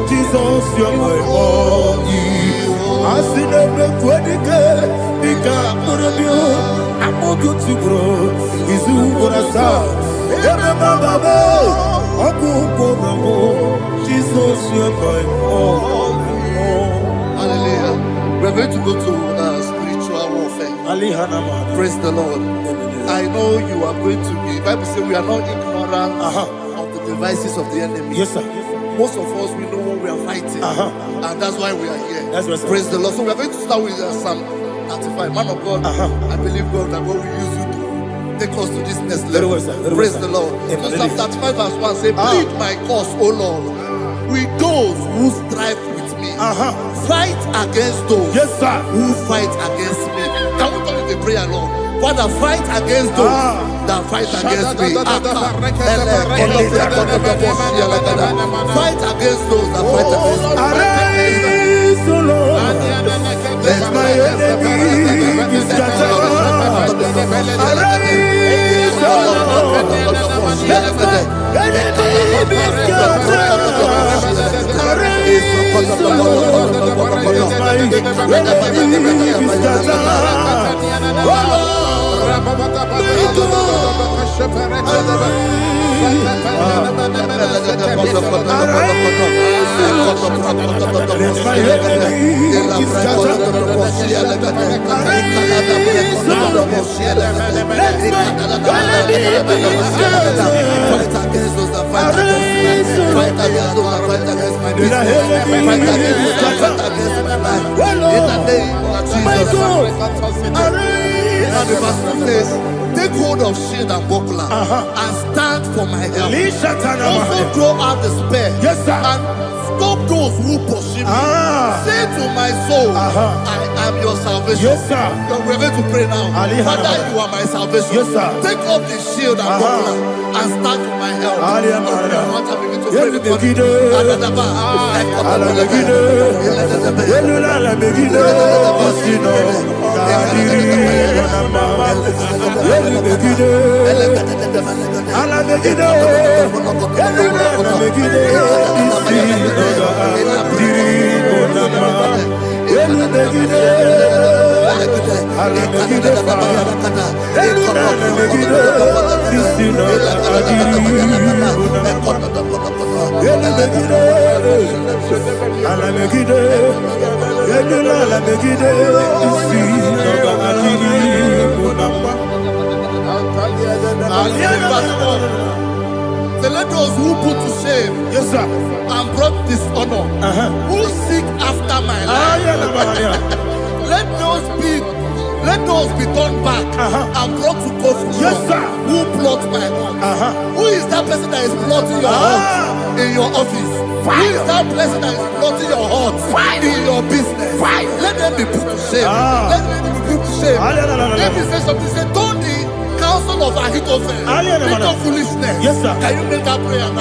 Jesus you're my body Asine bekwedike Nika manabia Amogo tibro Izubrasa Ebe bababe Ogu gorabo Jesus you're my body. Hallelujah. We're going to go to spiritual warfare. Praise the Lord. I know you are going to be. The Bible says we are not ignorant of the devices of the enemy. Yes, sir. Most of us, we know what we are fighting. And that's why we are here. That's right, sir. Praise the Lord. So we are going to start with Psalm 35. Man of God, I believe God that God will use you to take us to this next level. Well, sir. Praise the Lord. So Psalm 35 verse 1 says, plead my cause, O Lord, with those who strive with me. Fight against those who fight against me. Can we turn the prayer, Lord? Father, fight against those that fight against me. Fight against those that fight against me. Arise, O Lord. Let my enemy be scattered. Arise, O Lord. Let my enemy be scattered. Arise, O Lord. Let my enemy be scattered. Oh Lord. Now the verse 2 says, take hold of shield and buckler and stand for my help. Also throw out the spear and stop those who pursue me. Say to my soul, I am your salvation. We're going to pray now. Father, you are my salvation. Take up the shield and buckler and stand for my help. So let those who put to shame and brought dishonor, who seek after my life, let those be turned back and brought to confusion. Who plot my heart? Who is that person that is plotting your heart in your office? Who is that person that is plotting your heart in your business? Let them be put to shame. Let them be put to shame. Let me say something. Say, don't the counsel of Ahithophel into foolishness. Can you make that prayer now?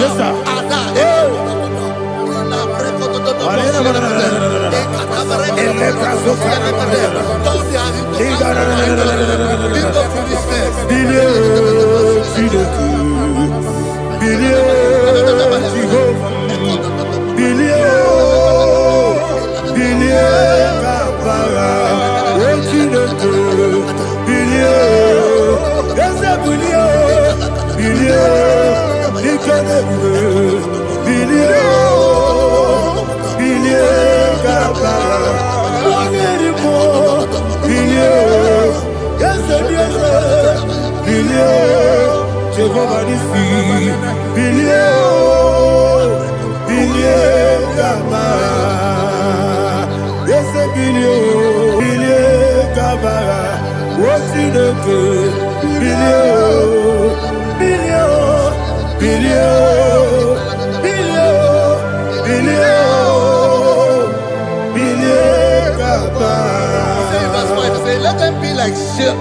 Let them be like chaff.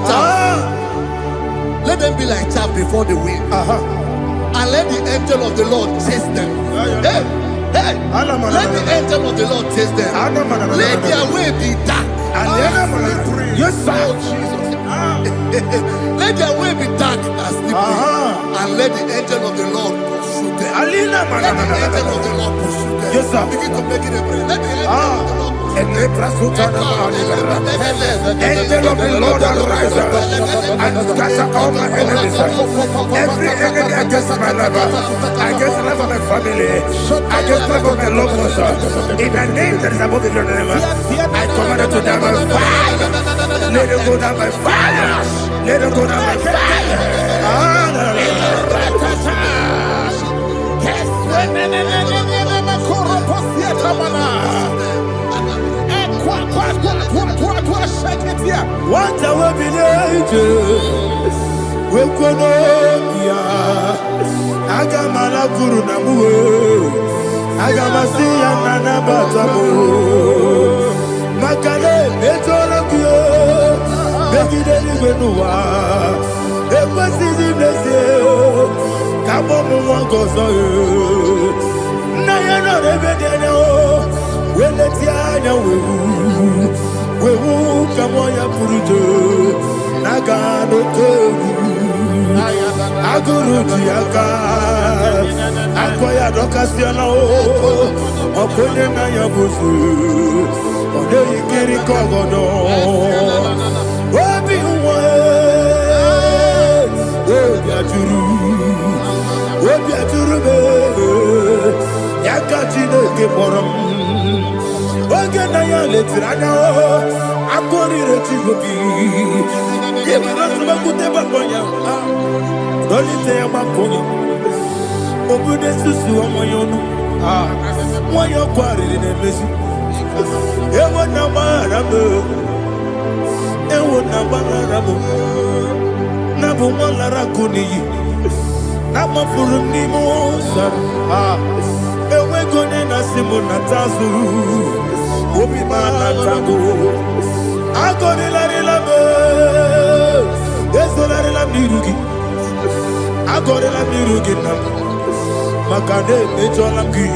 Let them be like chaff before the wind. And let the angel of the Lord chase them. Hey, hey. Let the angel of the Lord chase them. Let their way be dark. Yes, sir. Let their way be dark as the wind. And let the angel of the Lord pursue them. Let the angel of the Lord pursue them. Yes, sir. Begin to make it a prayer. Let the angel of the Lord. Angel of the Lord arise and scatter all my enemies. Every enemy against my life, against the life of my family, against the life of my loved ones. In the name that is above the name, I command it to them by fire. Let it go down by fire. Let it go down by fire. What I will be ages, we could not Agamala Guru Namu, Agamasi and Nanabatamu, Makale, Betonakio, Begideli Benua, Equasi Blessio, Kabomu Gozo, Nayana Rebedeno, when the Tiana will come on your Purujo, Nagano Kogu, Aguru Tiaka, Akoya Docasiano, Okoyena Yabusu, Odei Kiri Kogodo, Obi Obiaturu, Yakatino Keporum. Ogenaya letirana akori retigobi yebara suba kuteba konya dolite ya makonya obude susu omoyonu moyo kwari ne mezi ewo na marabu na bu molara kuni na mafuru ni mosa ewe gone na simu na tazu Obi mana tago, agori la me, esolari la mirugi, agori la mirugi nam, makane mejola gi,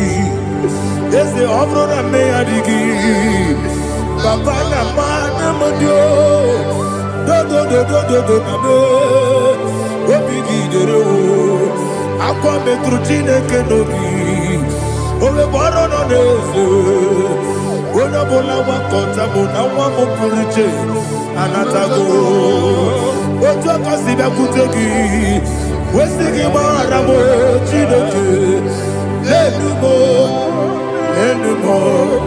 ese ofro na me adigi, papa na mana modio, do na me, obi gidero, akwa metrutine kenobi, obe baro no nese. Bona bona wakota bona wamo puriche anatago ojo kasiba kutegi wesigi maramo chidoke enumo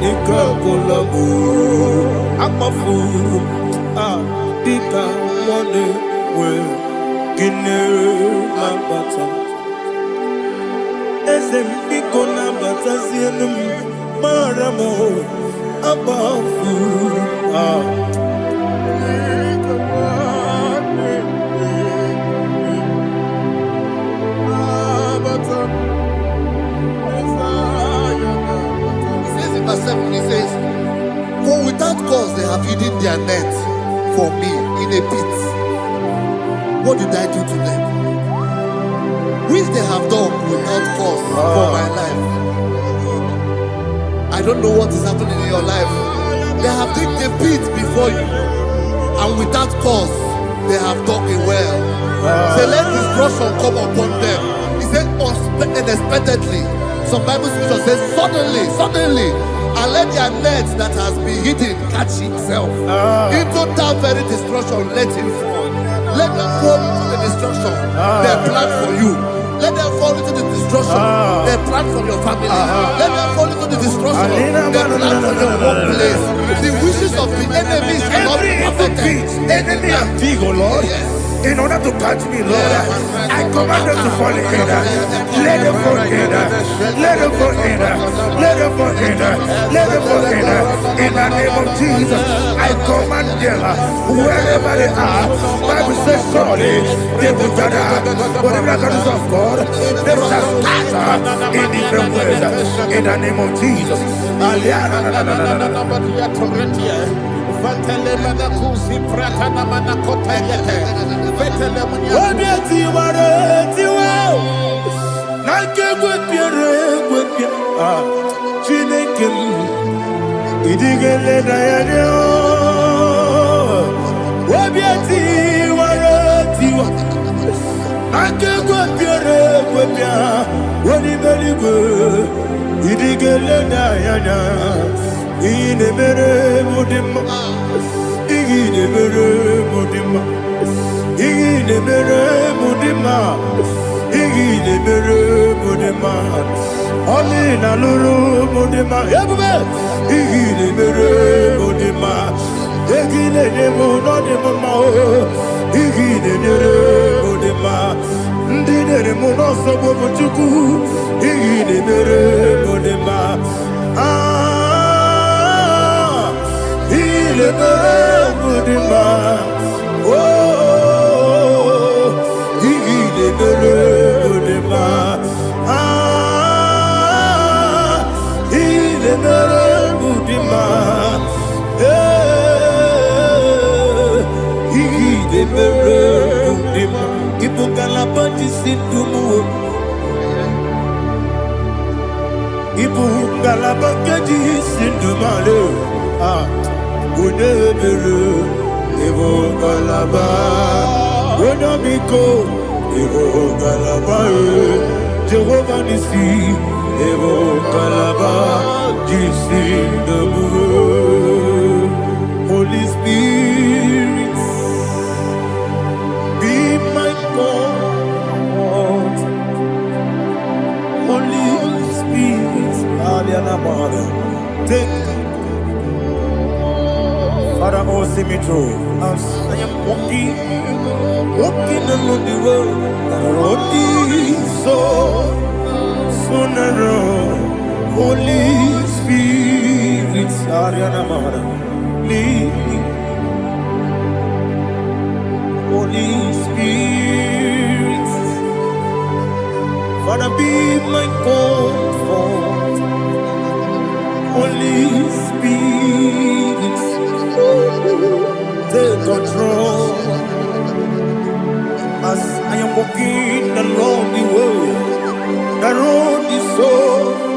ikakolabu amafu dika mone we gine mabata ezem ikona batasienum maramo above He says, for without cause they have hidden their net for me in a pit. What did I do to them? Which they have done without cause for my life. I I don't know what is happening in your life. They have digged a pit before you, and without cause, they have dug a well. Say, let destruction come upon them. He said, unexpectedly. Some Bible scripture says, suddenly, and let their net that has been hidden catch himself. Into that very destruction, let him fall. Let them fall into the destruction they plan for you. Let them fall into the destruction they plan for your family. Let them fall into the destruction they plan for your workplace. The wishes of the enemy shall not be perfected. Enemy and dig, oh Lord. Yes. In order to catch me, Lord, I command them to fall in. Let them fall in. Let them fall in. Let them fall in. Let them fall in. In the name of Jesus, I command them wherever they are. Bible says surely they will gather. But the miracles of God, they shall scatter in different ways. In the name of Jesus. Jehovah Nissi, Evo Kalaba, Jisi Debu. Holy Spirit, be my God. Holy Spirit, take Father, oh, see me through. As I am walking along the road, the road is so narrow. Holy Spirit, lead me. Holy Spirit, Father, be my comfort. Holy Spirit, take control. As I am walking along the way, the road is so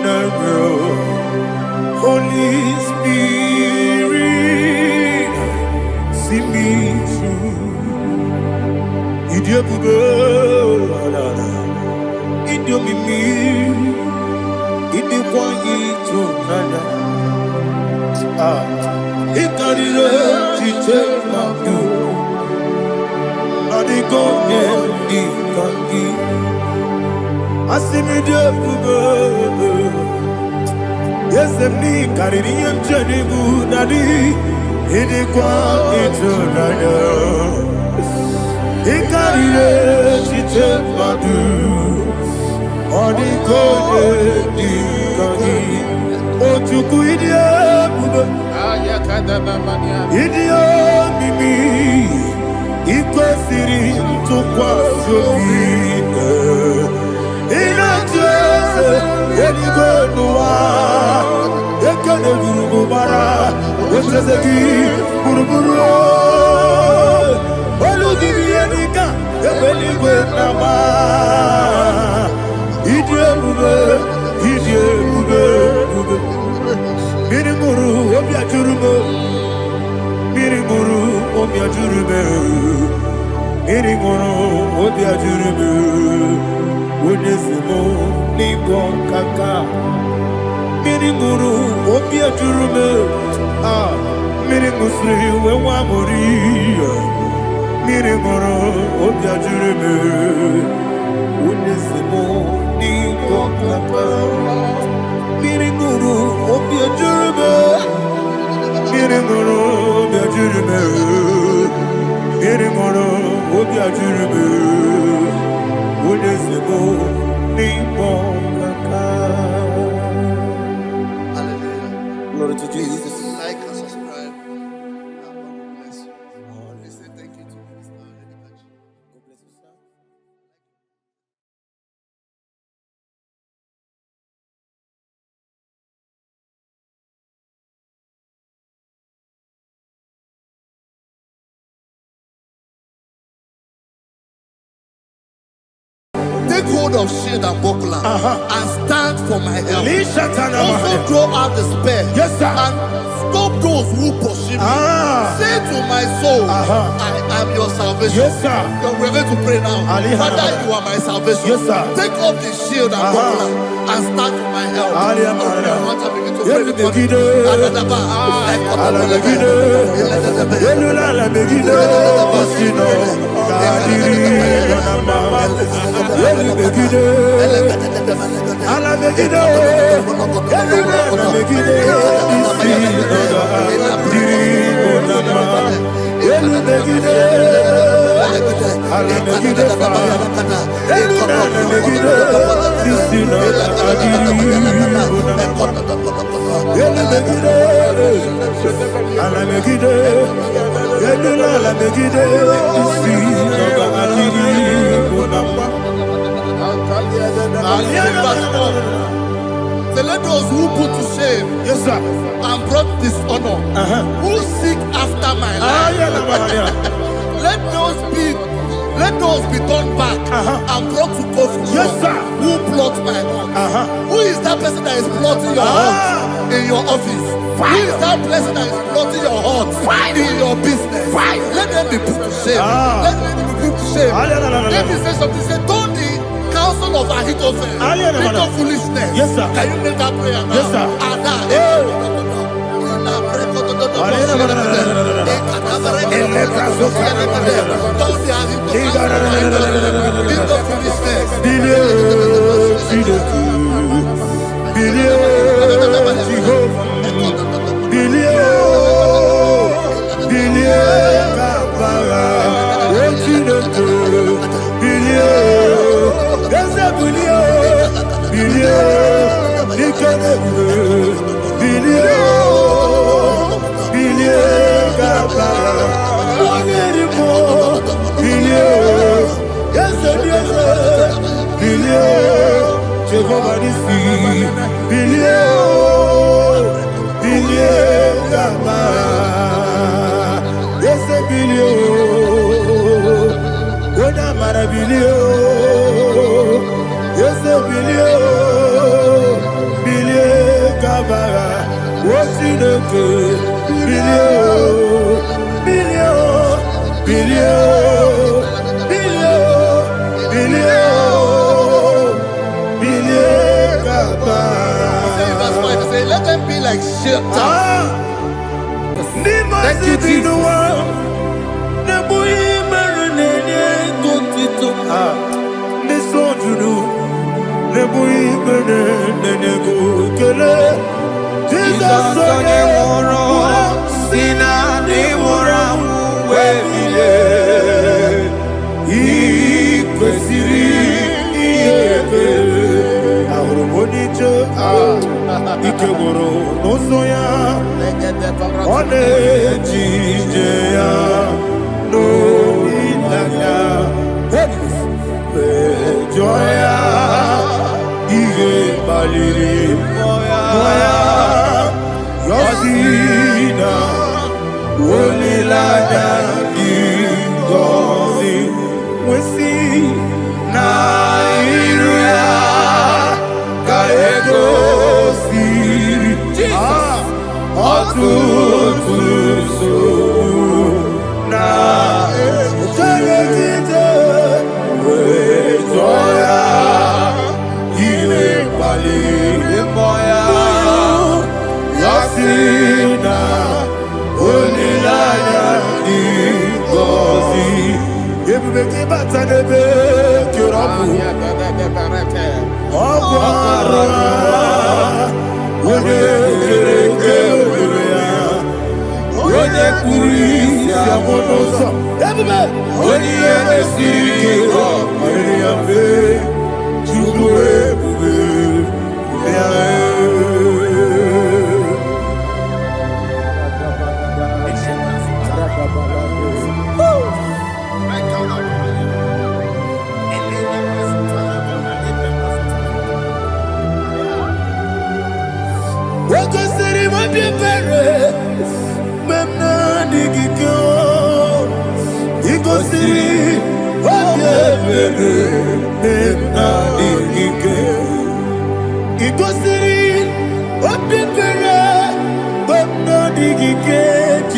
narrow. Holy Spirit, see me through. Idiopube, Idiomimi, Idikwaito Nana. Ikarire Chiche Madu. Yes, me carrying him Jenibu Nadi. He did quite eternal. He carried it, she took my do. Or the code, oh, to Idiot, Mimi. Ikwesiri tukwasofika inatese yeligwenua ekene gurugubara wetezeki buruburu olugiri yenika ebeligwenama idiebube Mirimuru obia jurume. Mirimuru obia jurume. Mirimuru obia jurume. Onesimo nibo kaka. Mirimuru obia jurume. Mirimusri wewa mori. Mirimuru obia jurume. Onesimo nibo kaka. Mirimuru obia jurume. Mirimuru obia jurume. Mirimuru obia jurume. Onesimo nibo kaka. Hallelujah. Glory to Please Jesus. like and subscribe. God bless you. Please say thank you to Minister Lady Kachi. God bless you, sir. Take hold of shield and buckler and stand for my help. Also throw out despair. Yes, sir. And stop those who pursue me. Say to my soul, I am your salvation. Yes, sir. We're going to pray now. Father, you are my salvation. Yes, sir. Take off the shield and buckler and stand for my help. I want to begin to pray before Say, let those who put to shame, Yes, sir. and brought dishonor, who seek after my life, let those be turned back and brought to court from Yes, God. sir. Who plot my heart? Who is that person that is plotting your heart in your office? Who is that person that is plotting your heart in your business? Let them be put to shame. Let them be put to shame. Let me say something. Say, don't the counsel of Ahithophel think of foolishness. Yes, sir. Can you make that prayer now? Yes, sir. Let them be like shelter. Thank you, Jesus. Ikegoro n'ụzọ ọ na-ejije ya n'olileanya jụọ ya ihe kpaliri mmụọ ya yọzi na olileanya dị ngọzi nwesị na iru ya ka ego siri mali moya yasina onilaya ngozi ebube batanebe kirabu ogwara onye kuri siamonoso ebube onye esiri ko ya fe chukwu ebube ya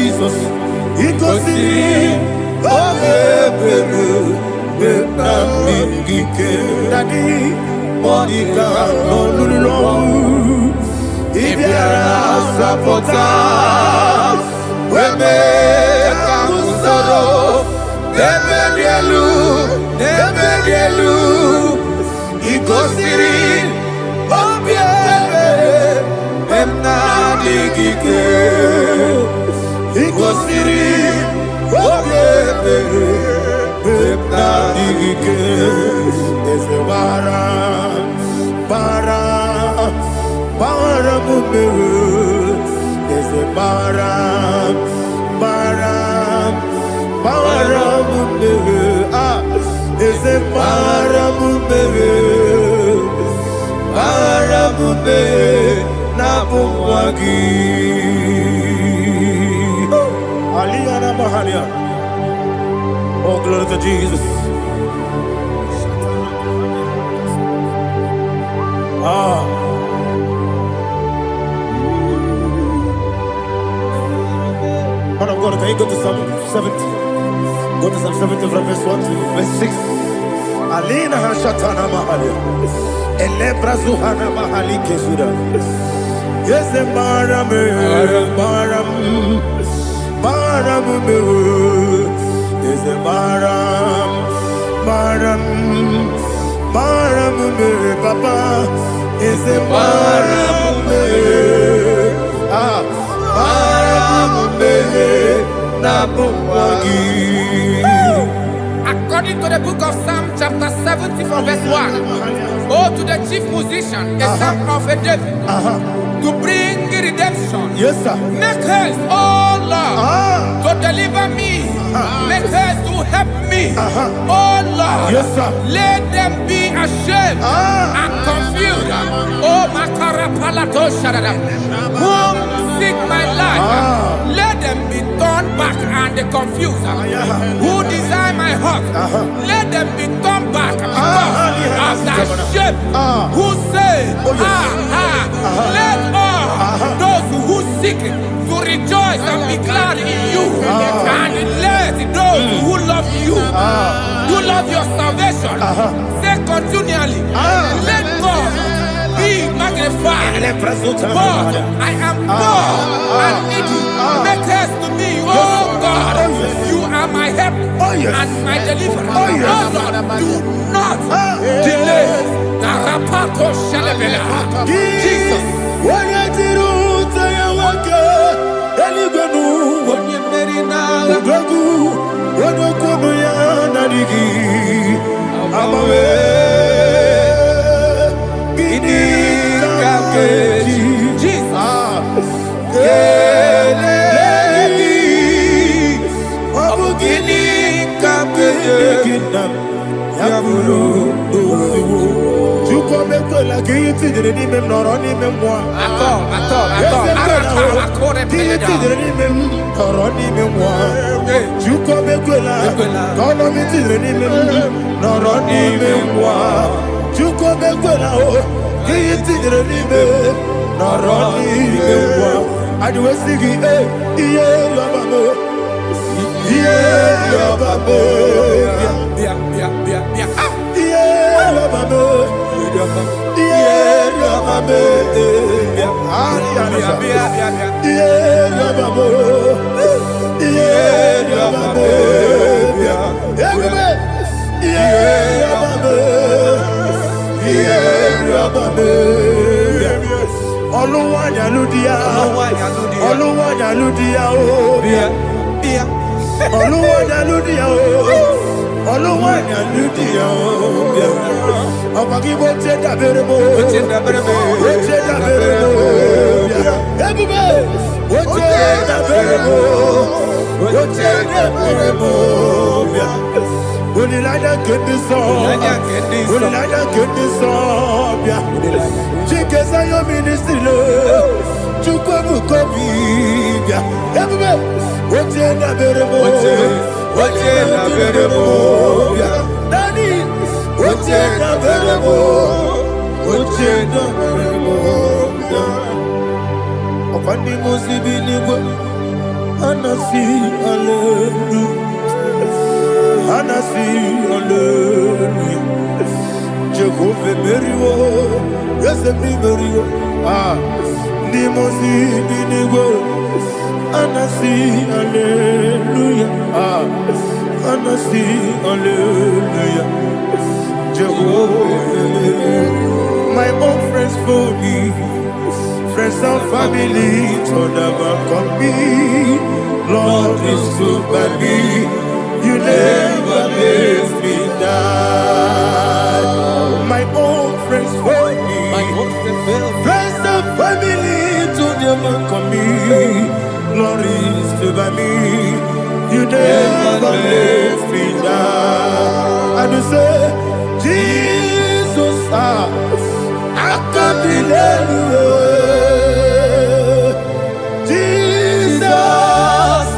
Jesus, oh, glory to Jesus. Man of God, can you go to Psalm 70? Go to Psalm 70 from verse 1 to verse 6. Alina Hashatana Mahalia. Elebra Zuhana Mahali Kesuda. Yes, the Baram, is the Baram, Papa, is the Baram, According to the book of Psalm chapter 70 from verse 1, oh, to the chief musician, a son of a David, to bring redemption. Yes, sir. Make haste, oh Lord, to deliver me. Make haste to help me. Oh Lord, yes, sir. Let them be ashamed and confused. Oh Makara Palato Shadada, whom seek my life, let them be turned back and confused. Who desire my heart, let them be turned back because of that shame. Who say, let all those who seek to rejoice and be glad in you, and let those who love you, who love your salvation, say continually, let God be magnified. God, I am poor and needy. Make haste to me, oh God. You are my help and my deliverer. Oh Lord, do not delay. Jesus. My own friends for me, friends and family, told never come me. Lord is good by me, you never let me die. My own friends for me, friends and family, told never come me. Lord is good by me, you never let me die. And you say, Jesus, I can't believe you. Jesus,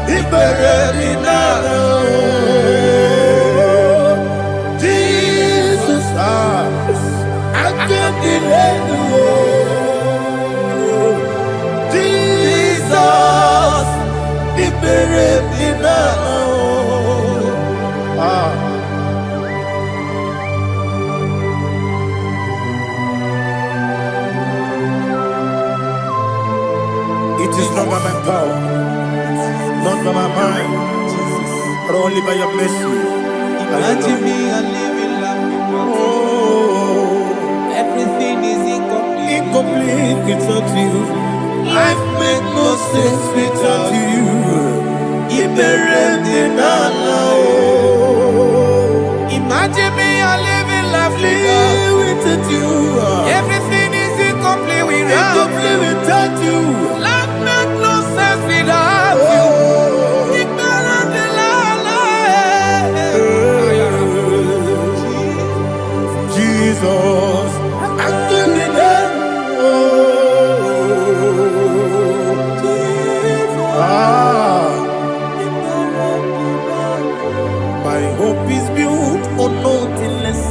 He buried me now. Jesus, I can't believe you. Jesus, He buried me now. It is not by my power, not by my mind, but only by your mercy. Imagine me a living life without you. Everything is incomplete. Incomplete without you. Life makes no sense without you. Imagine me a living life without you. Everything is incomplete without you. Life makes no sense without you. Ignorant the Jesus, I can't be there. My hope is built on nothing less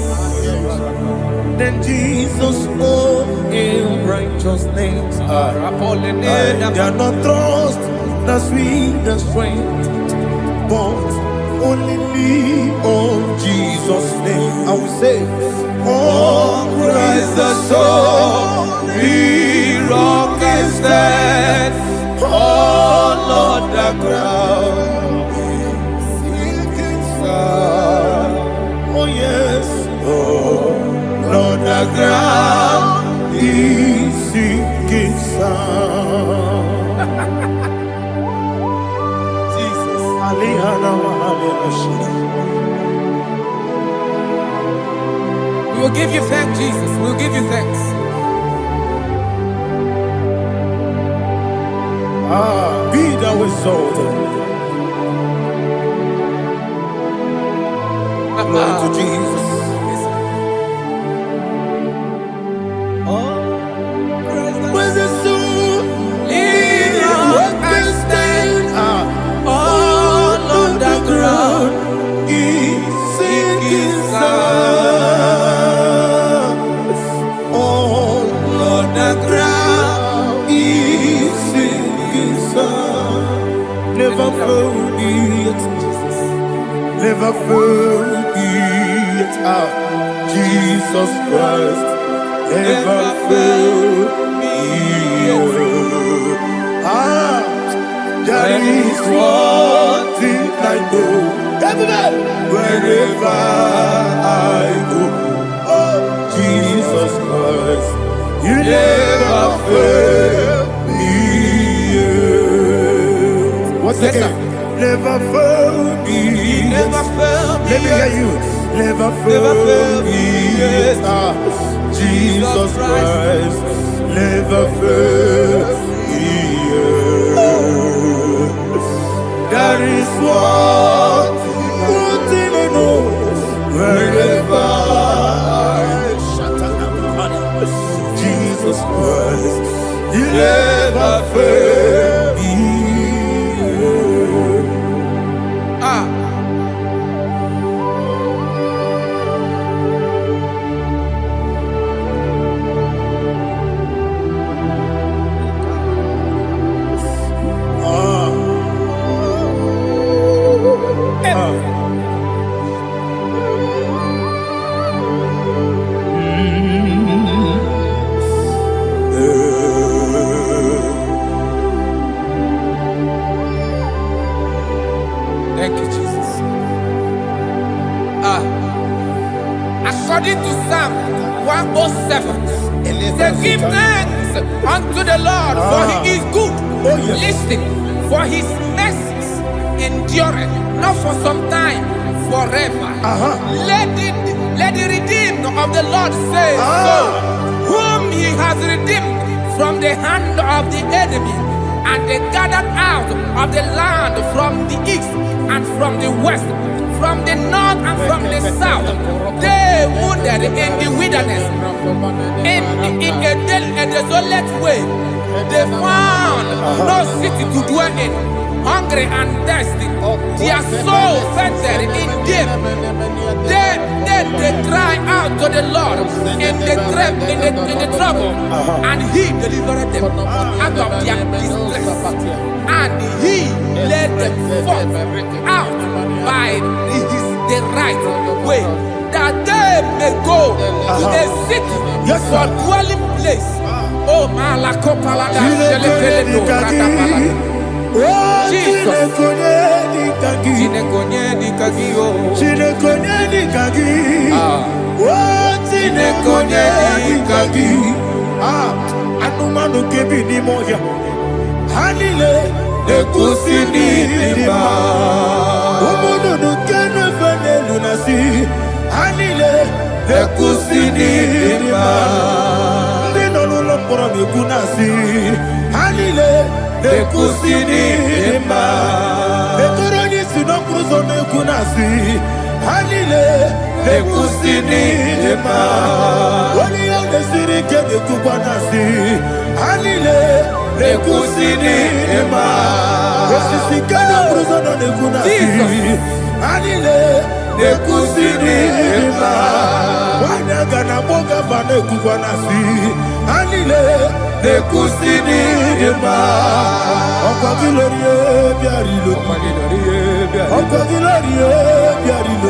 than Jesus' own righteousness. They are not trust, the sweet, the strength, but only me on Jesus' name. I will say, oh, Christ the soul, He rock and stand. Oh, Lord, the ground is sinking sun. Oh, yes, oh, Lord, the ground is sinking sun. Jesus, We will give you thanks, Jesus. We will give you thanks. Be thou exalted. Glory to Jesus. Where's the soul? What can stand? All on the ground is sinking sun. All on the ground is sinking sun. Never forget, never forget, Jesus Christ never fail me. There is one thing I know. Wherever I go, oh Jesus Christ, you never fail me. What's again? Never fail me. Never fail me. Let me hear you. Never fail me. Jesus Christ, never fail me. There is one thing I know. Wherever Jesus Christ, you never fail me. Thank you, Jesus. According to Psalm 107, say, give thanks unto the Lord, for he is good. Listen, for his mercies endureth, not for some time, forever. Let the redeemed of the Lord say so, whom he has redeemed from the hand of the enemy, and they gathered out of the land from the east and from the west, from the north and from the south. They wandered in the wilderness, in a desolate way. They found no city to dwell in, hungry and thirsty. Their soul fainted in them. They cry out to the Lord in the trouble, and he delivered them out of their distress, and he led them forth out by the right way, that they may go to a city for dwelling place. Oh, Malakopalada, Jesus. Anumanu kebi ni moja Hanile Nekusini nima Umudu nukene fene lunasi Hanile Nekusini nima Nino lulopora mikunasi Hanile Nekusini nima Netoroni sinokruzo mekunasi Hanile Nekusini nima Wali yone sirike nekukwanasi Hanile Nekusini nima Wesisikana bruzono nekunasi Hanile Nekusini nima Wanyaga na boga vane kukwanasi Hanile Nekusini nima Okwa gilorie biarilo Okwa gilorie biarilo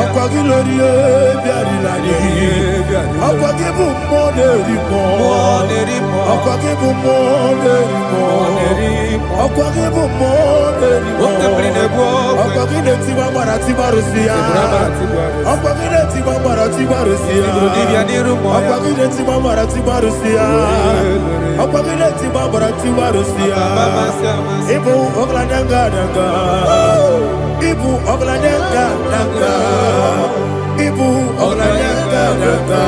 Okwa gilorie biarilani Okwa gibu monerimo Okwa gibu monerimo Okwa gibu monerimo Okwa gine tiba mara tiba rusia Okwa gine tiba mara tiba rusia Okwa gine tiba mara tiba rusia Okwa gine tiba mara tiba rusia Ibu oglananga nanga Ibu oglananga nanga Ibu oglananga nanga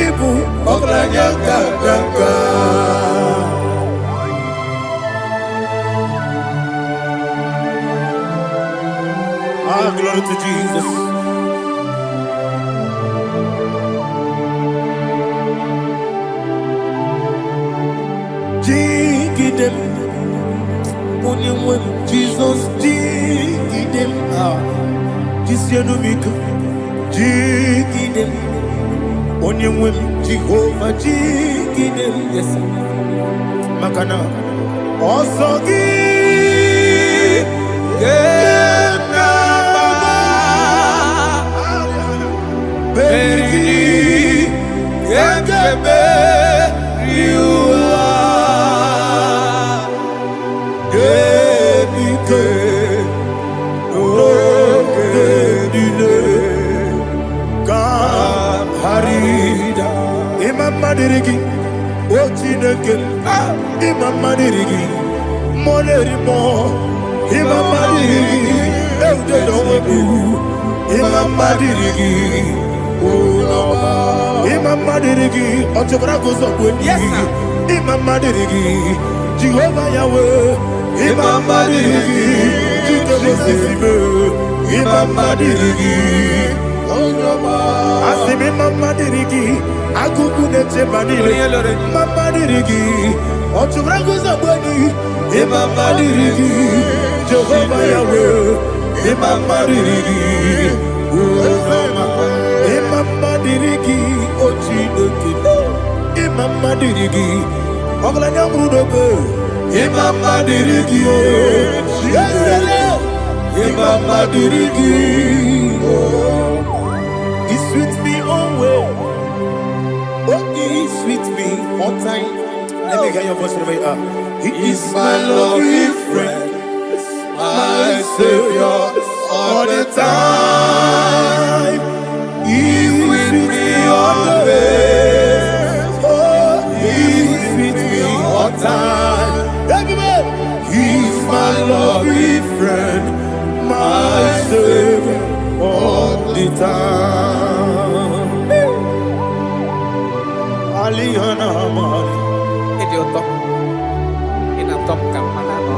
Ibu oglananga nanga Glory to Jesus. Jigidem, Jesus, jigidem, Jisianumika, jigidem, Onyemwem, Jehovah, jigidem, yes, Makana, Osogi, Kenaba, Beri. you are. Dirigi, Ochineke, Imama Dirigi, Molerimo, Imama Dirigi, Eudedobu, Imama Dirigi, Imama Dirigi, Otobragos of Winnie, Imama Dirigi, Jehovah Yahweh, Imama Dirigi, Jitobosibe, Imama Dirigi, Asimi Mama Dirigi. Akuku nete manile, Mama dirigi, Otubrago zabani, Mama dirigi, Jehovah Yahweh, Mama dirigi, Mama dirigi, Ochinoki, Mama dirigi, Oglanya Brudobe, Mama dirigi, Mama dirigi, He sweet me always. Oh, he is with me all time. Let me hear your voice wherever you are. He is my lovely friend, my Savior all the time. He is with me always. Oh, he is with me all time. Everybody, he is my lovely friend, my Savior all the time. Aliana Mari. Idiota. Ina top kamana no.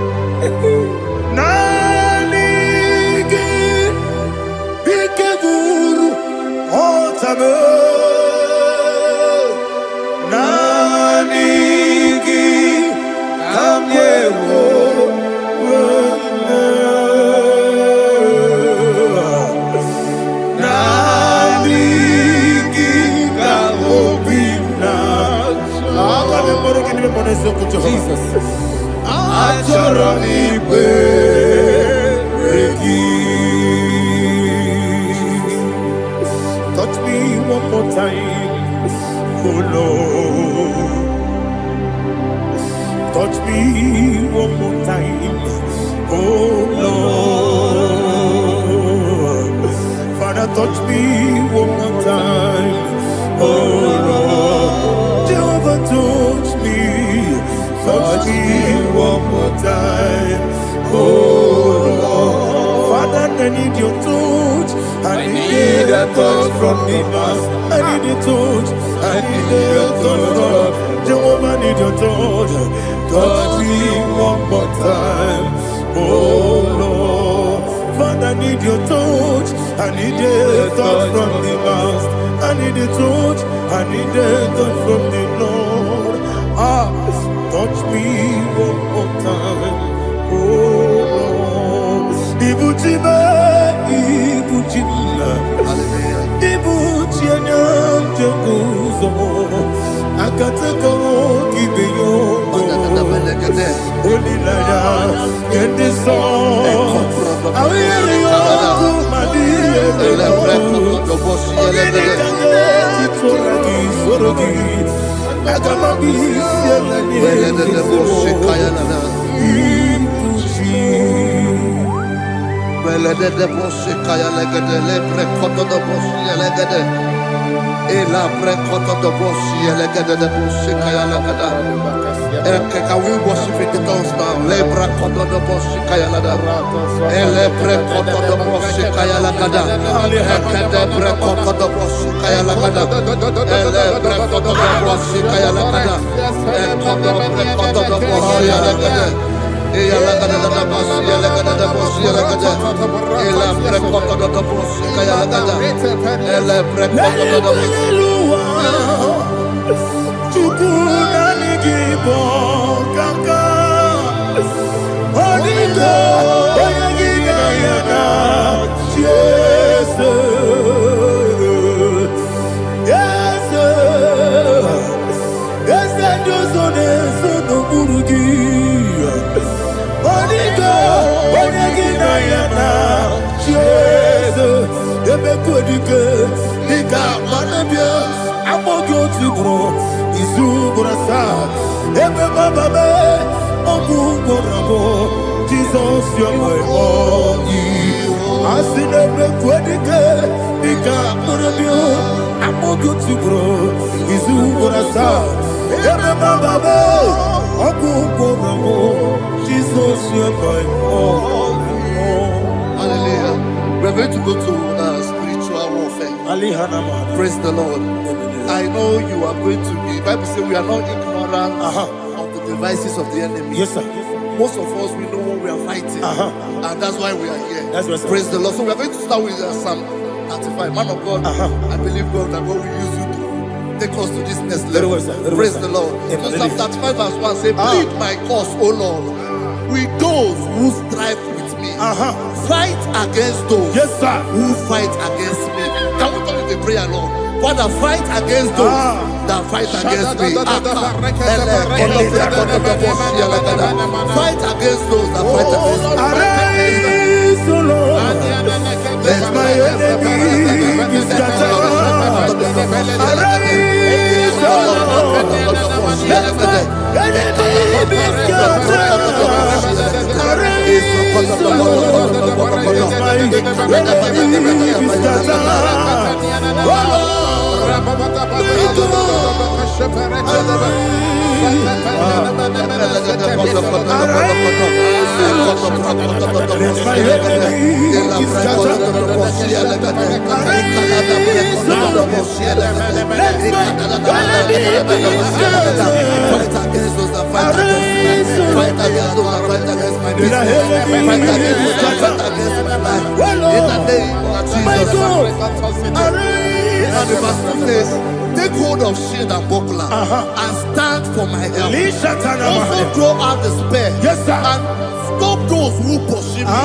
Nanigi Ikeguru Otame. Nanigi Kamyewo. Jesus. Touch me one more time, oh Lord. Touch me one more time, oh Lord. Father, touch me one more time, oh Lord. Jehovah, touch me. Touch me one more time, oh Lord. Father, I need your touch. I need a touch from the Master. I need a touch. I need a touch from Jehovah. I need your touch. Touch me one more time, oh Lord. Father, I need your touch. I need a touch from the Master. I need a touch. I need a touch from the Lord. Touch me one more time, oh Lord. Ibuchima, Ibuchima, Ibuchina, Jaguzo. Akataka, Gibeyo, Holy Lada, get this song. I will you, my dear. Can we worship in the tongues now? Lebra koto do boshi kaya lada. Elebre koto do boshi kaya lada. Ekede bre koto do boshi kaya lada. Elebre koto do boshi kaya lada. Ekodo bre koto do boshi lada. Eya lada da boshi lada da boshi lada. Elebre koto do boshi kaya lada. Elebre koto do boshi. Igbo kaka Onigo Oyagina yana Jesus Yes Josone Sono Burugi Onigo Oyagina yana Jesus Ebe Kodike Nika Manabia Amogo to grow. Izubrasa. Ebe baba be. Ogu gorabo. Jesus, you're my all. Asinebe kwedike. Ika kurabio. Amogu to grow. Izubrasa. Ebe baba be. Ogu gorabo. Jesus, you're my all. Hallelujah. We're going to go to spiritual warfare. Praise the Lord. I know you are going to be. Bible says we are not ignorant of the devices of the enemy. Yes, sir. Most of us, we know what we are fighting. And that's why we are here. That's right, sir. Praise the Lord. So we are going to start with Psalm 35. Man of God, I believe God that God will use you to take us to this next level. Very well, sir. Very Praise well, the sir. Lord. Amen. So Psalm 35 verse 1 says, plead my cause, O Lord, with those who strive with me. Fight against those who fight against me. Can we turn the prayer, Lord? Father, fight against those that fight against me. Fight against those that fight against me. Arise, O Lord. Let my enemy be scattered. Arise, O Lord. Let my enemy be scattered. Arise, O Lord. Let my enemy be scattered. Oh And the verse 2 says, take hold of shield and buckler and stand for my help. Also throw out the spear and stop those who pursue me.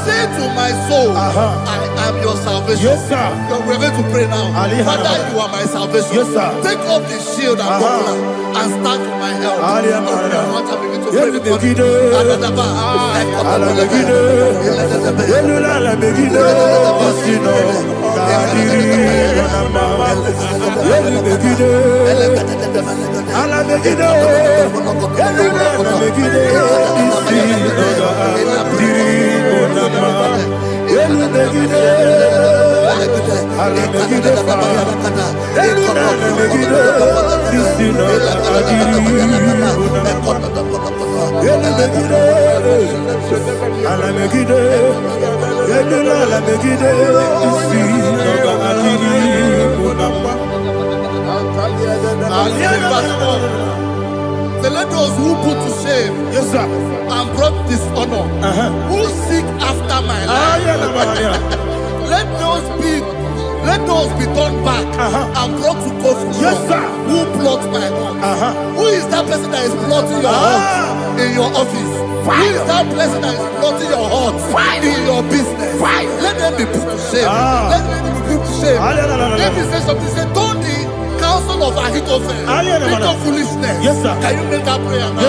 Say to my soul, I am your salvation. We're going to pray now. Father, you are my salvation. Take up the shield and buckler and stand for my help. So let those who put to shame and brought dishonor, who seek after my life, let those be turned back and brought to confusion. Who plot my heart? Who is that person that is plotting your heart in your office? Who is that person that is plotting your heart in your business? Let them be put to shame. Let them be put to shame. Let me say something. Say, don't the counsel of Ahithophel into foolishness. Can you make that prayer now?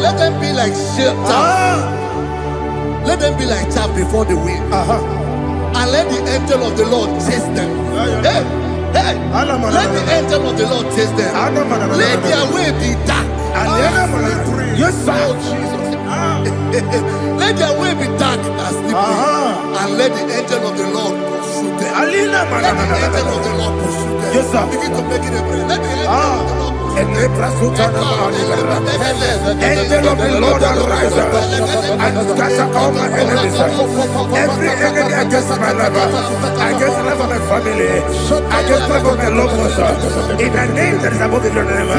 Let them be like let them be like chaff before the wind, and let the angel of the Lord chase them. Hey, Hey, let the angel of the Lord chase them. Let their way be dark. Yes, sir. Oh, Jesus. Let their way be dark as sleeping. And let the angel of the Lord pursue them. Let the angel of the Lord pursue them. Yes, sir. Begin to make it a prayer. Let the angel of the Lord Angel of the Lord arise and scatter all my enemies. Every enemy against my life, against the life of my family, against the life of my loved ones. In the name that is above the name,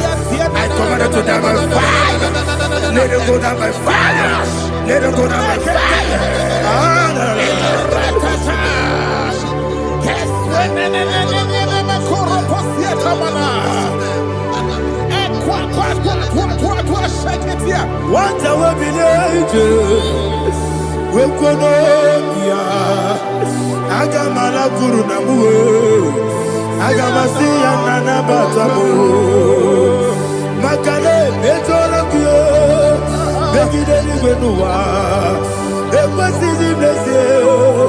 I command it to die by fire. Let it go down by fire. Let it go down by fire. What I will be angels, we could not be. I got my Guru Namu, I got my Sia Nana Batamu, Makale, Betolakio, Begidani Benua, it was easy, bless you,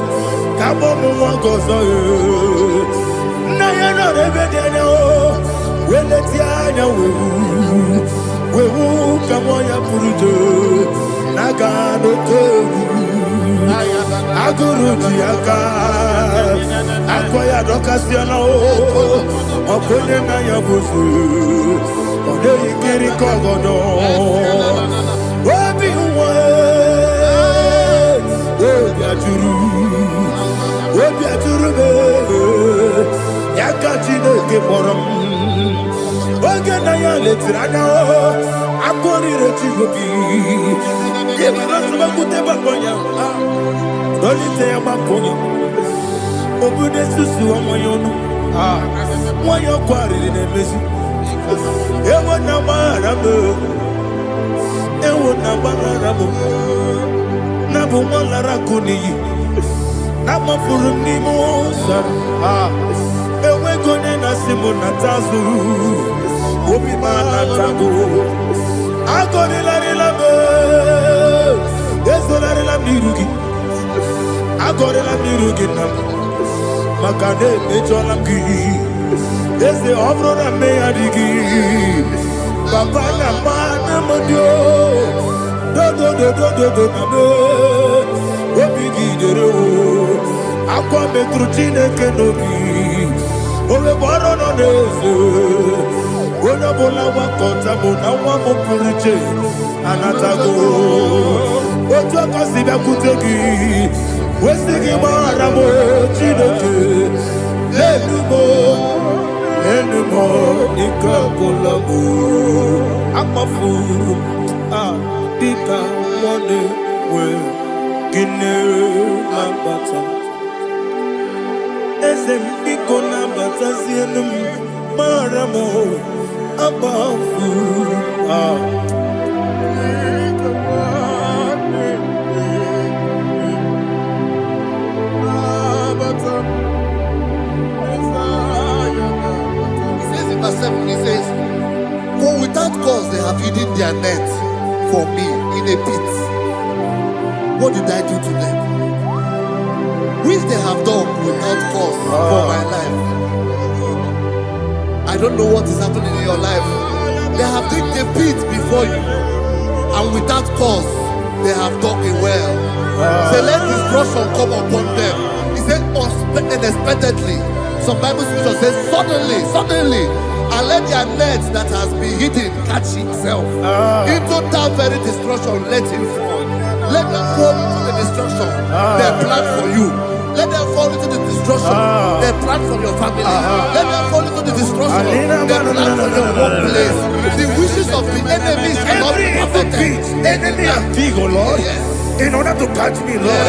Kabomu Wankoso, Nayana Rebedano, when the Tiana we will come on your Purujo, Nagano Togu, Aguru Tiaka, Aquaya Docasiano, Okonena Yabusu, Ode Kiri Kogodo, Wabi Wabiaturu, Yakachino Kiporum. Oganaya letrana akori retigobi yebara subakute bakonya dolite yamakonya obude susu omoyono moyo kwari nemezi ewo na marabo na bu molara kuni na mafuru ni mosa ewe gone na simona tazu Obi mana tago, agoni la rilame, yeso la rilame nirugi, agoni la nirugi nam, makane mejolam gi, yese obro na me adigi, papa na mana modio, do na me, obi gi dero, akwa metrutine kenobi, obe boro no nezo. Bona bola wakota bona wamo puriche anatago ojo kasiba kutegi wesigi maramo chideke lenumo ikakolamu amafu dika one we gine lambata ese iko lambata sienum maramo above He says in verse 7, he says, for without cause they have hidden their net for me in a pit. What did I do to them? Which they have done without cause for my life. I don't know what is happening in your life. They have digged a pit before you, and without cause, they have dug a well. Say, let destruction come upon them. He said, unexpectedly. Some Bible scripture says, suddenly, and let their nets that has been hidden catch itself. Into that very destruction, let him fall. Let them fall into the destruction they plan for you. Let them fall into the destruction they plan for your family. Let them fall into the destruction they plan for your workplace. The wishes of the enemies are not perfected. Enemy and big, oh Lord. Yes. In order to catch me, Lord,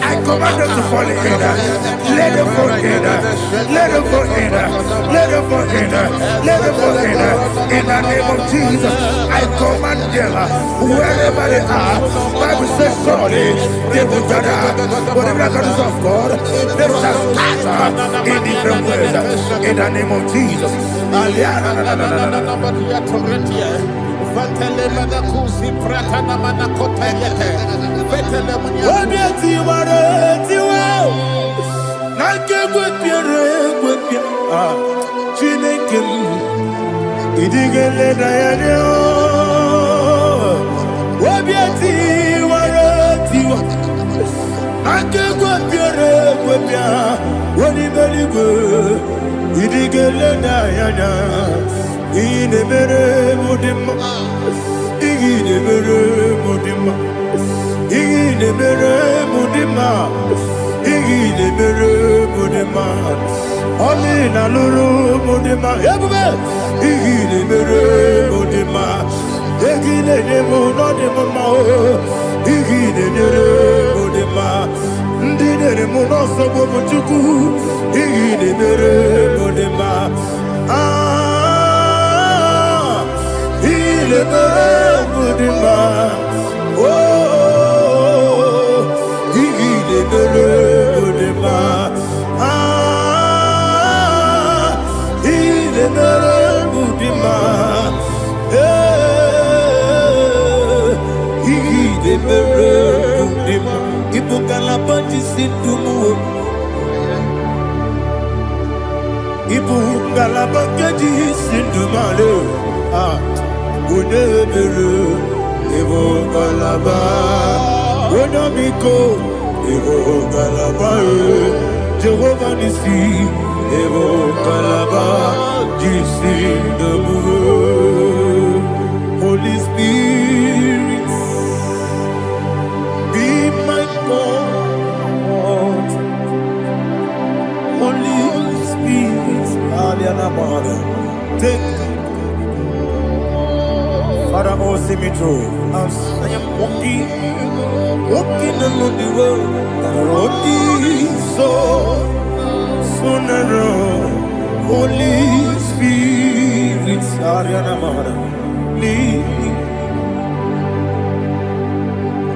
I command them to fall in. Let them fall in. Let them fall in. Let them fall in. Let them fall in. In the name of Jesus, I command them wherever they are. Bible says surely they will gather. Whatever the is of God, they shall scatter in different ways. In the name of Jesus. Nake gwepia Chineke idigele dayane Wabiati waratiwa Nake gwepia Wanibeligwe idigele dayane Ine mere mudima Ine mere mudima Ine mere mudima Ine mere mudima Oli na luru mudima Yabube Ine mere mudima Ine nemo no dema mao Ine nere mudima Ndine nemo no sobo mchuku Ine mere mudima Ine mere mudima Ibu kalabati sindumu Ibu kalabati sindumale Unebere Ibu kalaba Unamiko Ibu kalaba Jehovah Nisi Ibu kalaba Jisindumu Holy Spirit Be my God, Holy Spirit, take Father, oh, see me through. As I am walking along the road, the road is so narrow. Holy Spirit, lead me.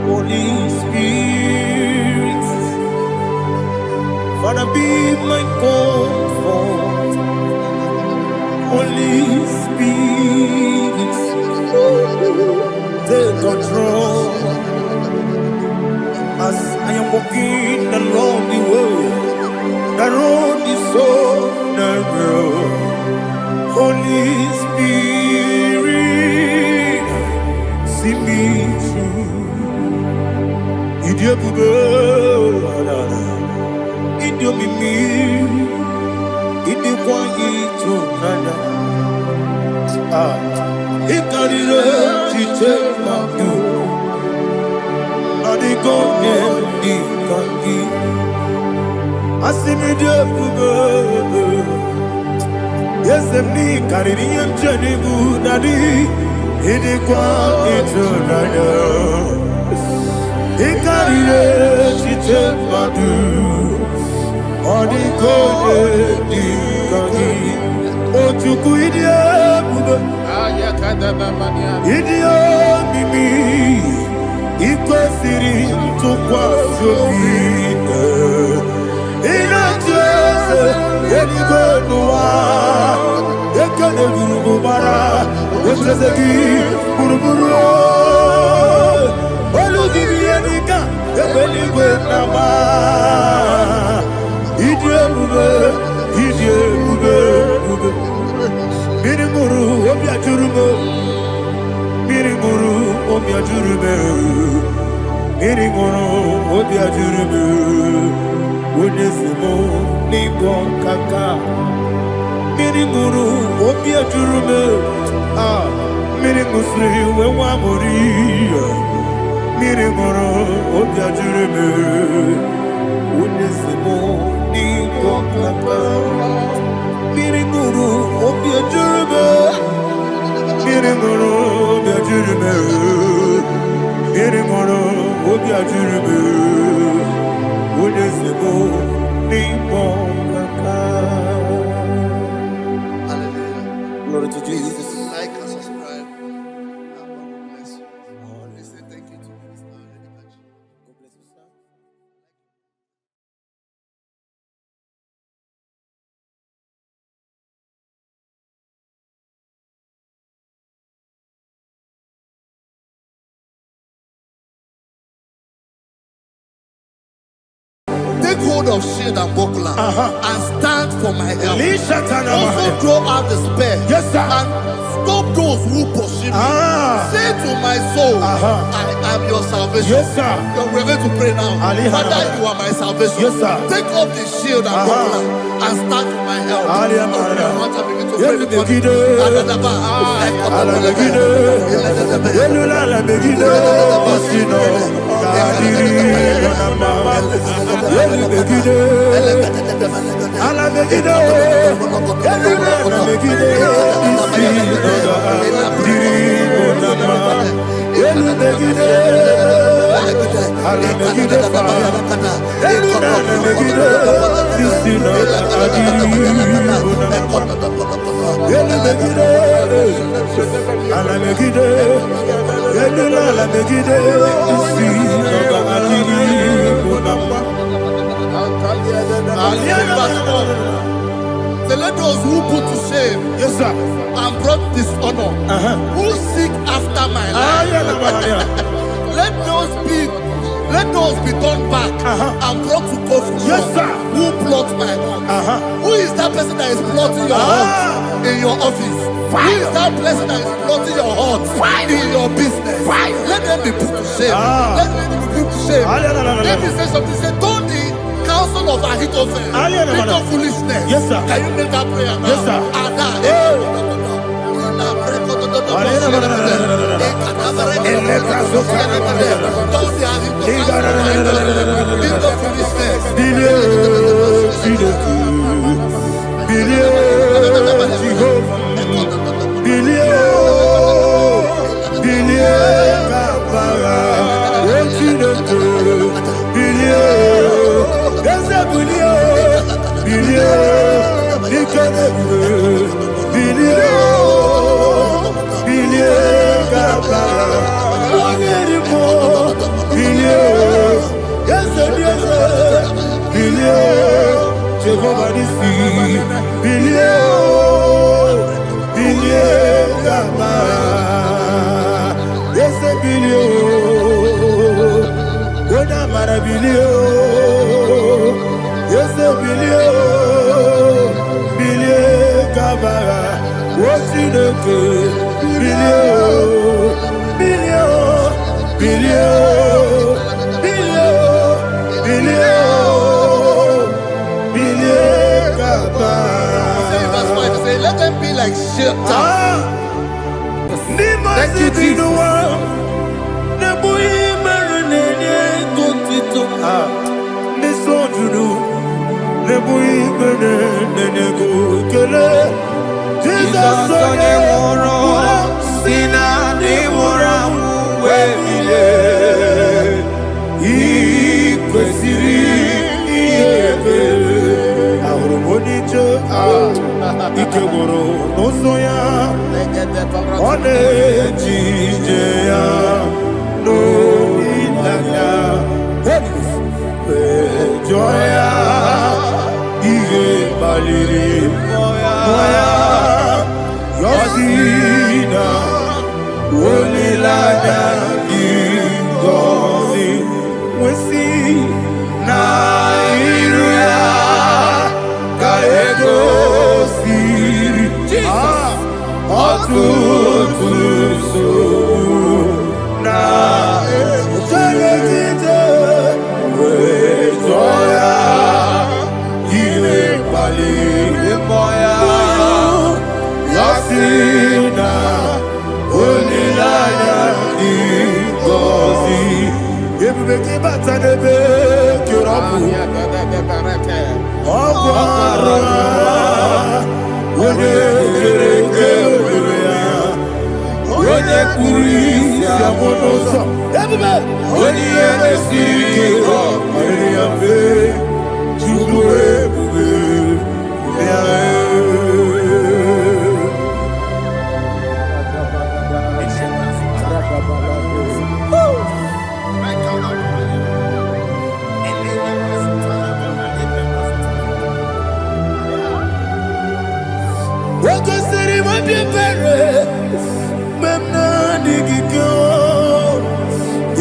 Holy Spirit, Father, be my comfort. Holy Spirit, take control as I am walking along the way. The road is so narrow. Holy Spirit, see me through. Idiabube, Idiomimi, Idikwani to Nana. Ikarire, Chichemaku, Adigone, Ikangi, Asimidiabube. Yes, me, Caribbean Jenibu, Nadi, Idikwani to Nana. Ikarire chitemadu Odikode dikagi Otuku idie bube Idie mimi Iko siri tukwa sofine Inatese Edige nuwa Ekene gurugu bara Oteseki buruburu Oludibiyenika Ebeligwe nama Idiebube Mirimuru obiajurume Mirimuru obiajurume Mirimuru obiajurume Unesimo nigo kaka Mirimuru obiajurume Mirimusri wewa moriya Mirimuru obiajurume Unesimo nigo kaka Mirimuru obiajurume Mirimuru obiajurume Mirimuru obiajurume Unesimo nigo kaka. Hallelujah. Glory to Jesus. Like and subscribe. And God will bless you. Let's say thank you to Minister Edikachi. God bless you, sir. take hold of shield and buckler and stand for my help. Also draw out the spear and stop those who pursue me. Say to my soul, I am your salvation. We're going to pray now. Father, you are my salvation. Take off the shield and buckler and stand for my help. Let those who put to shame and brought dishonor, who seek after my life, let those be turned back and brought to confusion. Who plot my hurt? Who is that person that is plotting your hurt in your office? Who is that person that is plotting your hurt in your business? Let them be put to shame. Let them be put to shame. If he says something, say, don't the counsel of Ahithophel, think of foolishness. Can you make that prayer now? Let them be like shelter. Thank you, Jesus.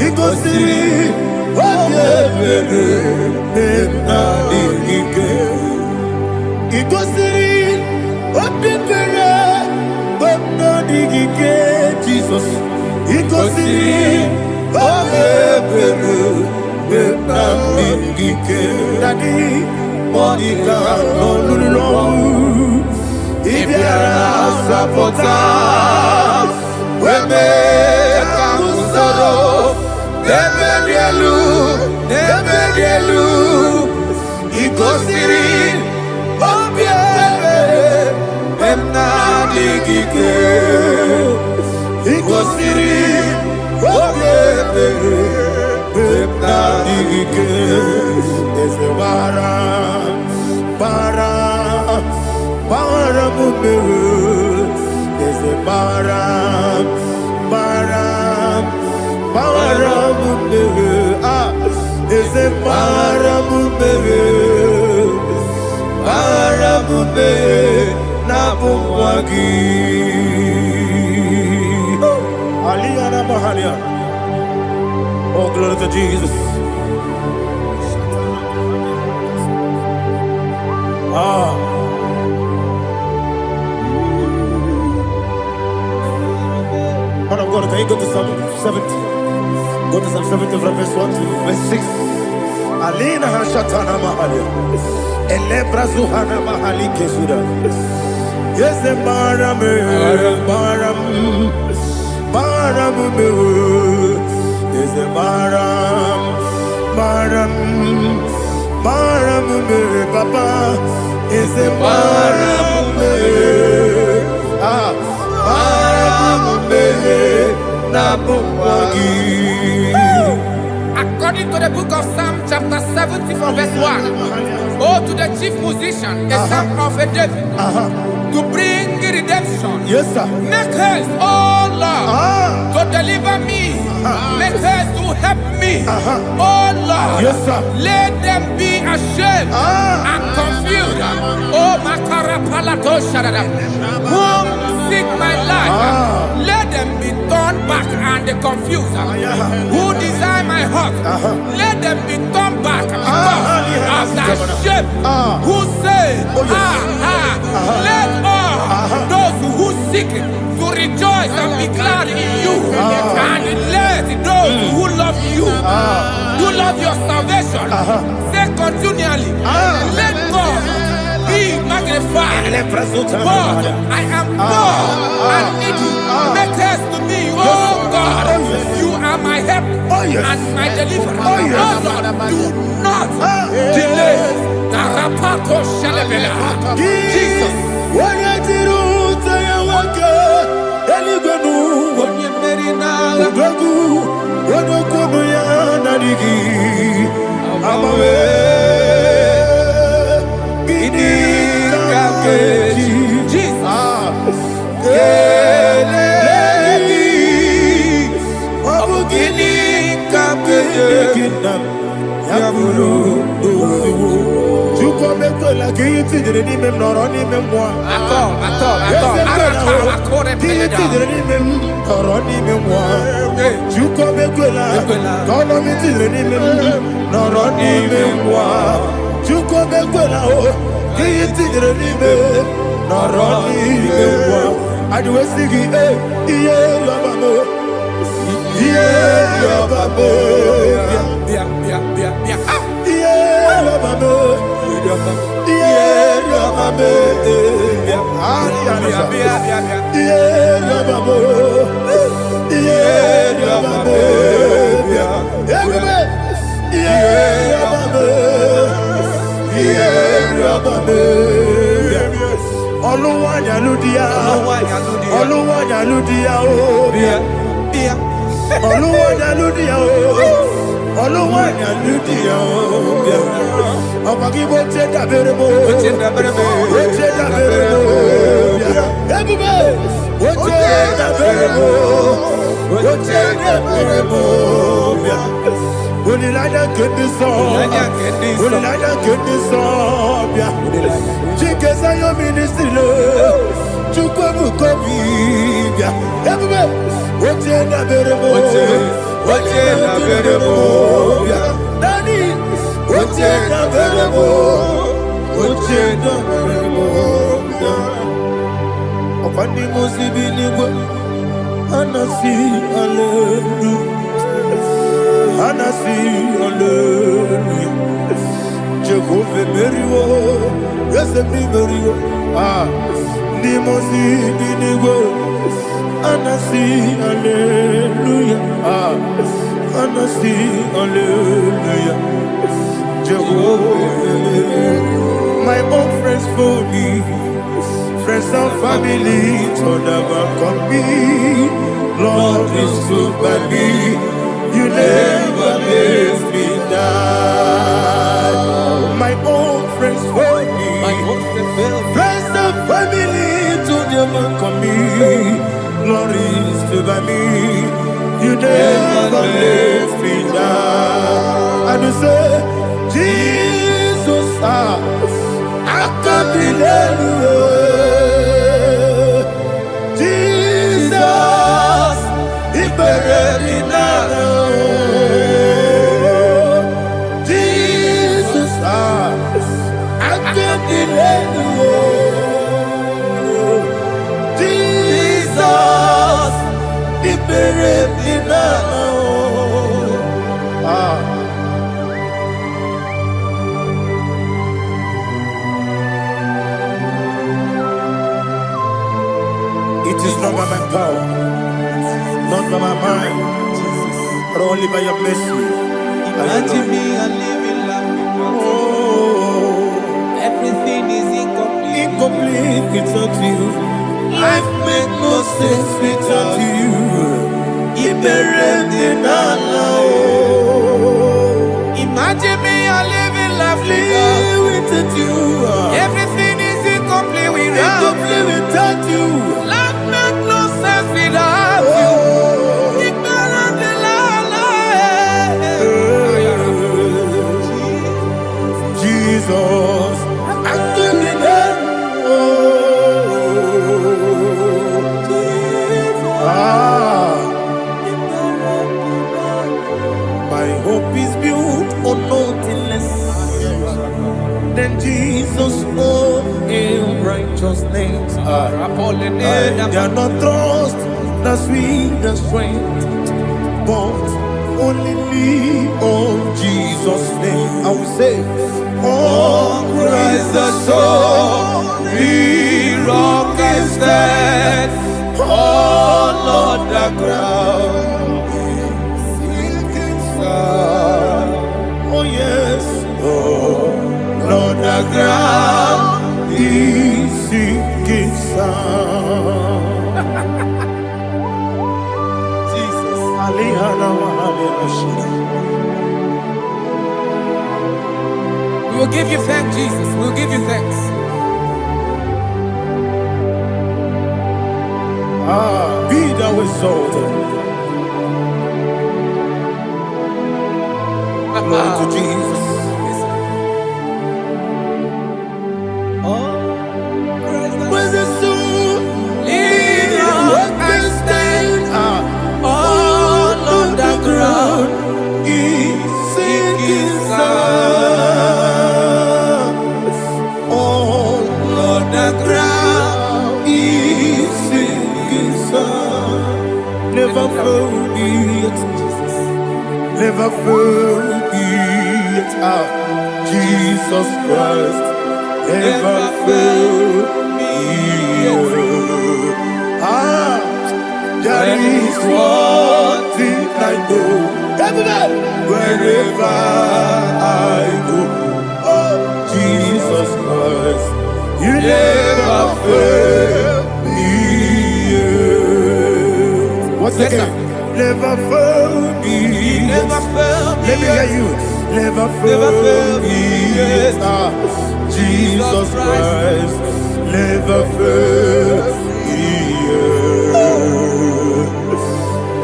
Iko siri, digike Jesus ikosiri obebere na digike dadi monika nolulu ibiara sapota weme kamusoro debedielu ikosiri obebere na digike ikosiri obebere na digike ezebara para mumere ezebara para mumere ezebara mumere para mumere na bumwagi Aliyah na mahalia. Oh, glory to Jesus. Man of God, can you go to Psalm 70? Go to Psalm 70 from verse 1 to verse 6. Alina hashatana mahalia. Elebra zuhana mahali kesuda. Yes, the baram. Is a baram, papa. Is a baram, According to the book of Psalm chapter 70 from verse 1, oh, to the chief musician, a psalm of a David, to bring redemption. Yes, sir. Make haste, oh Lord, to deliver me. Make haste to help me. Oh Lord, yes, sir. Let them be ashamed and confused. Oh Makarapalato Shadada, whom seek my life, let them be turned back and confused. Who desire my heart, let them be turned back because of that shame. Who say, let all those who seek to rejoice and be glad in you, and let those who love you, who love your salvation, say continually, let God be magnified. God, I am poor and needy. Make haste to me, oh God. You are my help and my deliverer. Oh Lord, do not delay. Tarapato Shalabela. Jesus. Kwani musibinigwe anasi hallelujah anasi hallelujah Jehovah meriwo yese mi meriwo ni musibinigwe anasi hallelujah anasi hallelujah Jehovah my own friends for me friends and family to never come me. Lord is good by me. You never let me die. My own friends for me. Friends and family to never come me. Lord is good by me. You never let me die. And you say, Jesus, I can't believe you. Jesus, I can't delay you. Jesus, the buried in It is not by my power, not by my mind, but only by your mercy. Imagine me and living life. Oh, Everything is incomplete. incomplete without you. Life makes no sense without you. Imagine me and living life without you. Everything is incomplete without you. Life makes no sense without you. Jesus, I give you my hope is built on nothing less than Jesus' own righteousness. I cannot trust the sweetest strength, but only lean on Jesus' name. I will say, oh, Christ the solid rock is dead. Oh, Lord, the ground is sinking sun. Oh, yes. Oh, Lord, the ground is sinking sun. Jesus. We will give you thanks, Jesus. We will give you thanks. Be thou exalted. Glory to Jesus. Where's the soul? What can stand? All on the ground is sinking sun. All on the ground is sinking sun. Never forget, never forget Jesus Christ. Never forget. There is one thing I know. Everybody, wherever I go, oh Jesus Christ, you never fail me. What's the name? Never fail me. Never fail me. Let me hear you. Never fail me. Jesus Christ, never fail me.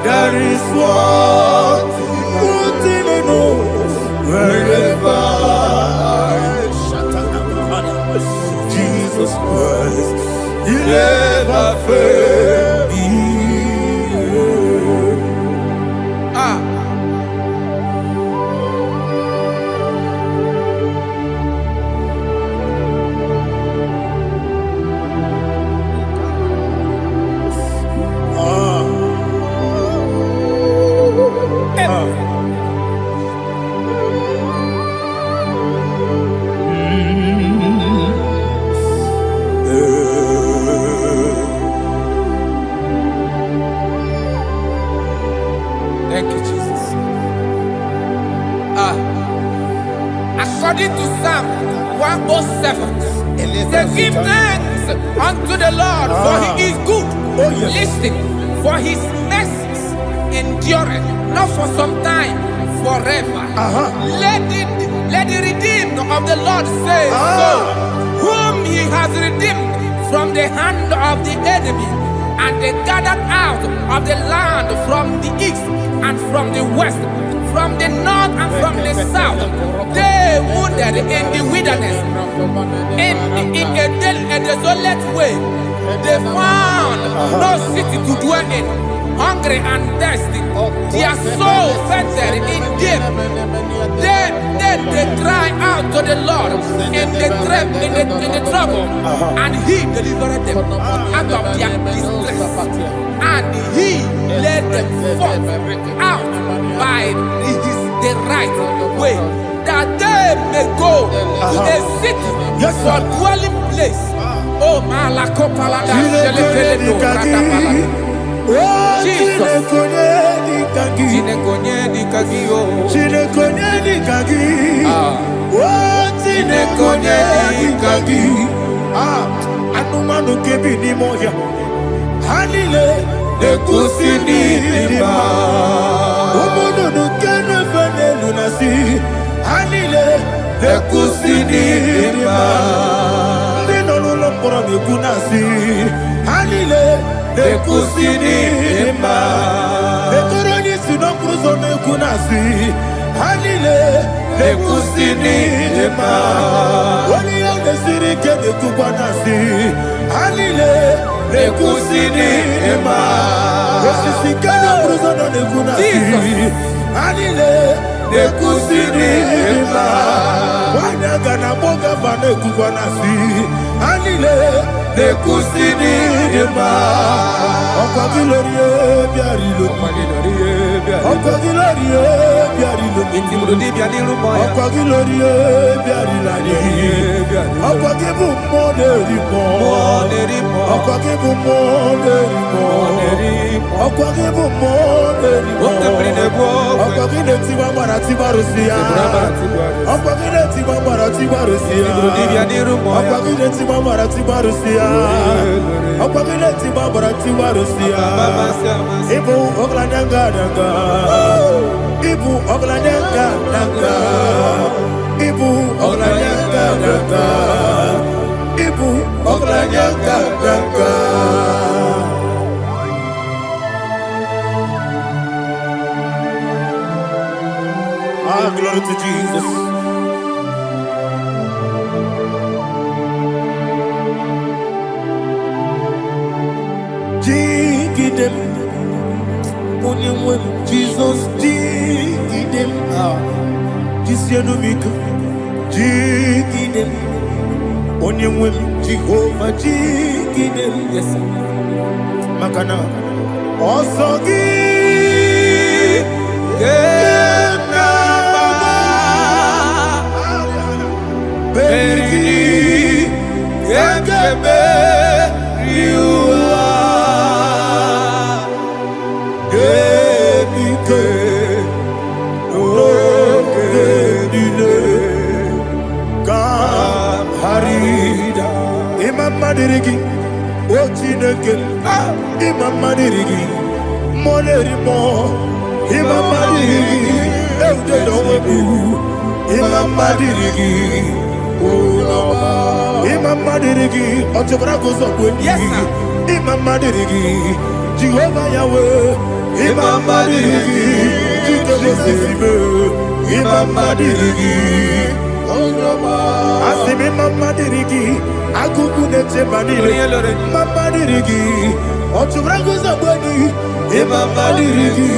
There is one thing I know. Wherever Jesus Christ, you never fail me. According to Psalm 107, say, give thanks unto the Lord, for he is good. Oh, yes. Listen, for his mercies endureth, not for some time, forever. Let the redeemed of the Lord say so, whom he has redeemed from the hand of the enemy, and they gathered out of the land from the east and from the west, from the north and from the south. They wandered in the wilderness, in a desolate way. They found no city to dwell in, hungry and thirsty. Their soul fainted in deep. They cry out to the Lord in the trouble, and he delivered them out of their distress, and he led them forth out by the right way, that they may go to a city for dwelling place. Oh, Malakopalada, Jesus. Anumanu kebi ni moja Halile Nekusini lima Umudu nukene fene lunasi Halile Nekusini lima Nino lulopora mikunasi Halile Nekusini lima Netoroni sinokruzo nekunasi Halile Nekusini lima Wali yonde sirike nekukwanasi Halile Nekusini lima Wesisikana bruzo nekunasi Halile Nekusini lima Wanyaga na boga vane kukwanasi Halile Nekusini lima Okwa gilorie biarilo Okwa gilorie biarilo Okwa gilorie biarilani Okwa gibu moderimo Okwa gibu moderimo Okwa gibu moderimo Okwa gileti wa marati barusia Okwa gileti wa marati barusia Okwa gileti wa marati barusia Okwa gileti wa marati barusia Ibu oglanyanga danga Ibu oglanyanga danga Ibu oglanyanga danga Ibu oglanyanga danga Ah, glory to Jesus. Jigidem, Onyemwem, Jesus, Jigidem, Jisianomika, Jigidem, Onyemwem, Jehovah, Jigidem, yes, Makana, Osogi, Berigi, Yakebe, Riua, Gebike, Nokedile, Kamharida, Imam Madirigi, Ochineke, Imam Madirigi, Monerimo, Imam Madirigi, Eudedowebu, Imam Madirigi, Imam Madirigi, Otobrago Zokweni, Yes, sir. Imam Madirigi, Jehovah Yahweh, Imam Madirigi, Jehovah Imam Madirigi, Asim Imam Madirigi, Akuku Neche Manile, Imam Madirigi, Otobrago Zokweni, Imam Madirigi,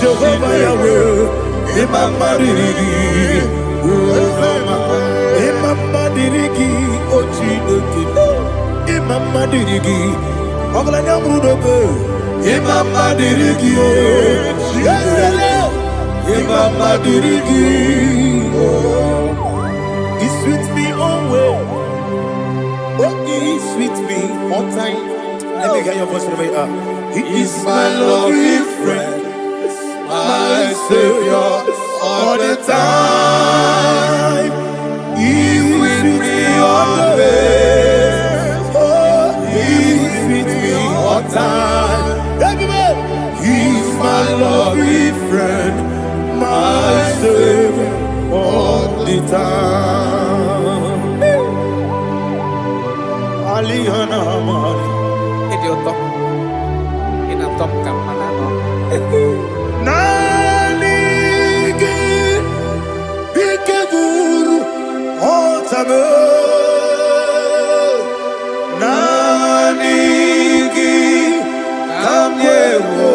Jehovah Yahweh, Imam Madirigi, Imam Madirigi, Ochineke, Imam Madirigi, Oglanya Brudobe, Imam Madirigi, Yesele, Imam Madirigi, He sweet me always, oh He sweet me all time. Let me hear your voice from here. He is my loving friend, my Savior all the time. He's my loving friend, my Savior all the time. Aliyana Mari. Idiota. Inatom kamanano. Nanigi Bikeguru Otame. Nanigi Kamyewo.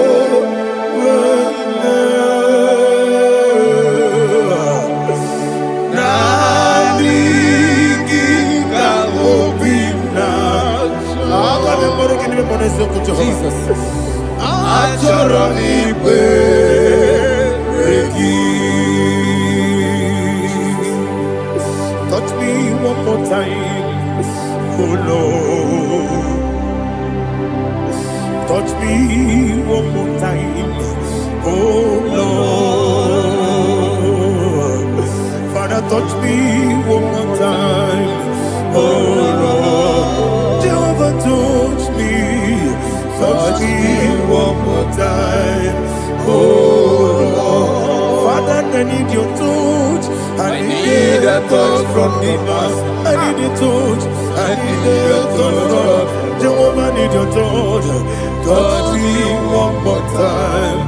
Jesus. Touch me one more time, oh Lord. Touch me one more time, oh Lord. Father, touch me one more time, oh Lord. Jehovah, touch me. Touch me one more time, oh Lord. Father, I need your touch. I need a touch from the past. I need a touch. I need a touch from Jehovah. I need your touch. Touch me one more time,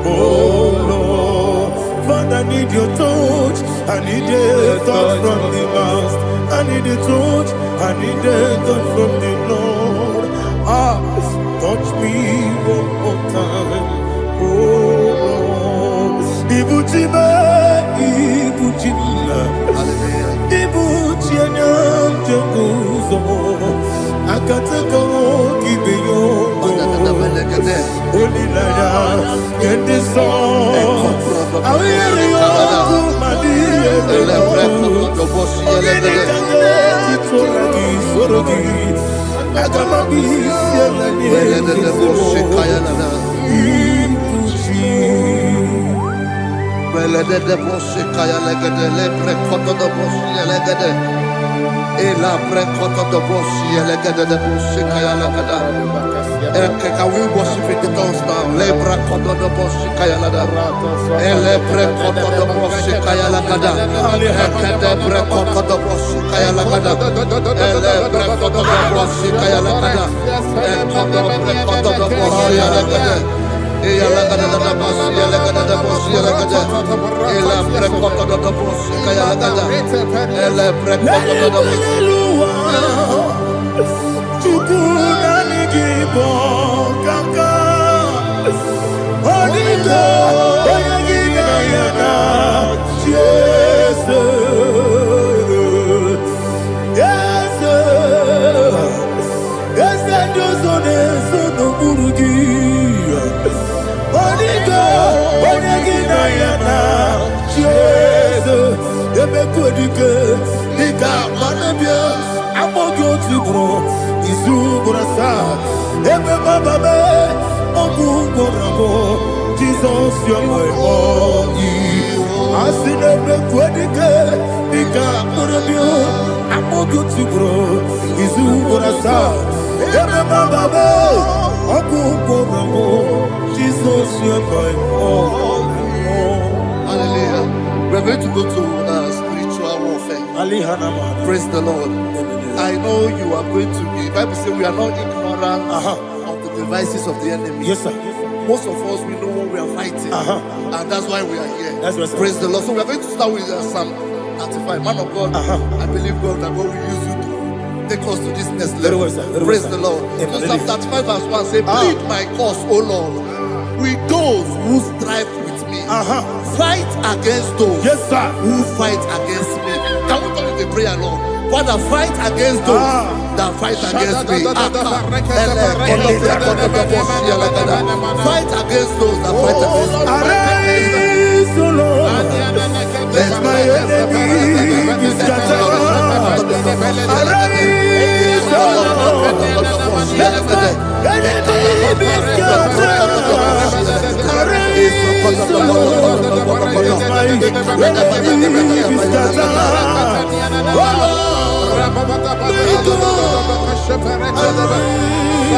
oh Lord. Father, I need your touch. I need a touch from the past. I need a touch. I need a touch from the Lord. Touch me one more time, oh Lord. Ibuchima, Ibuchima, Ibuchina, Jaguzo, Akatako, Gibeyo, Holy Lada, get this song. I hear you, Madia, Can we worship in the tongues now? Lebra kodo do boshi kaya lada. Elebre kodo do boshi kaya lada. Ekede bre kodo do boshi kaya lada. Elebre kodo do boshi kaya lada. Ekodo bre kodo do boshi lada. Eya lada da boshi lada da boshi lada. Elebre kodo do boshi kaya lada. Elebre kodo do boshi. Igbo kaka Onigo Oyagina yana Jesus Yes Dozone Sono Burugi Onigo Oyagina yana Jesus Ebekodike Nika Manabia Amogo Tibro Izubrasa Ebe Bababe Ogugorabo Jesus you're my all Asinebe Kwedike Nika Murabio Amogo Tibro Izubrasa Ebe Bababe Ogugorabo Jesus you're my all. Hallelujah. We're going to go to spiritual warfare. Praise the Lord. I know you are going to be. The Bible says we are not ignorant of the devices of the enemy. Yes, sir. Most of us, we know what we are fighting. And that's why we are here. That's right, sir. Praise the Lord. So we are going to start with Psalm 35. Man of God, I believe God that God will use you to take us to this next level. Very well, sir. Very Praise well, the sir. Lord. Amen. So Psalm 35 verse 1 say, plead my cause, O Lord, with those who strive with me. Fight against those who fight against me. Can we call it a prayer, Lord? Father, fight against those that fight against me. Fight against those that fight against me. Arise, O Lord, let my enemy be scattered. Arise, O Lord, let my enemy be scattered. Arise, O Lord, let my enemy be scattered. Oh Lord, may God arise.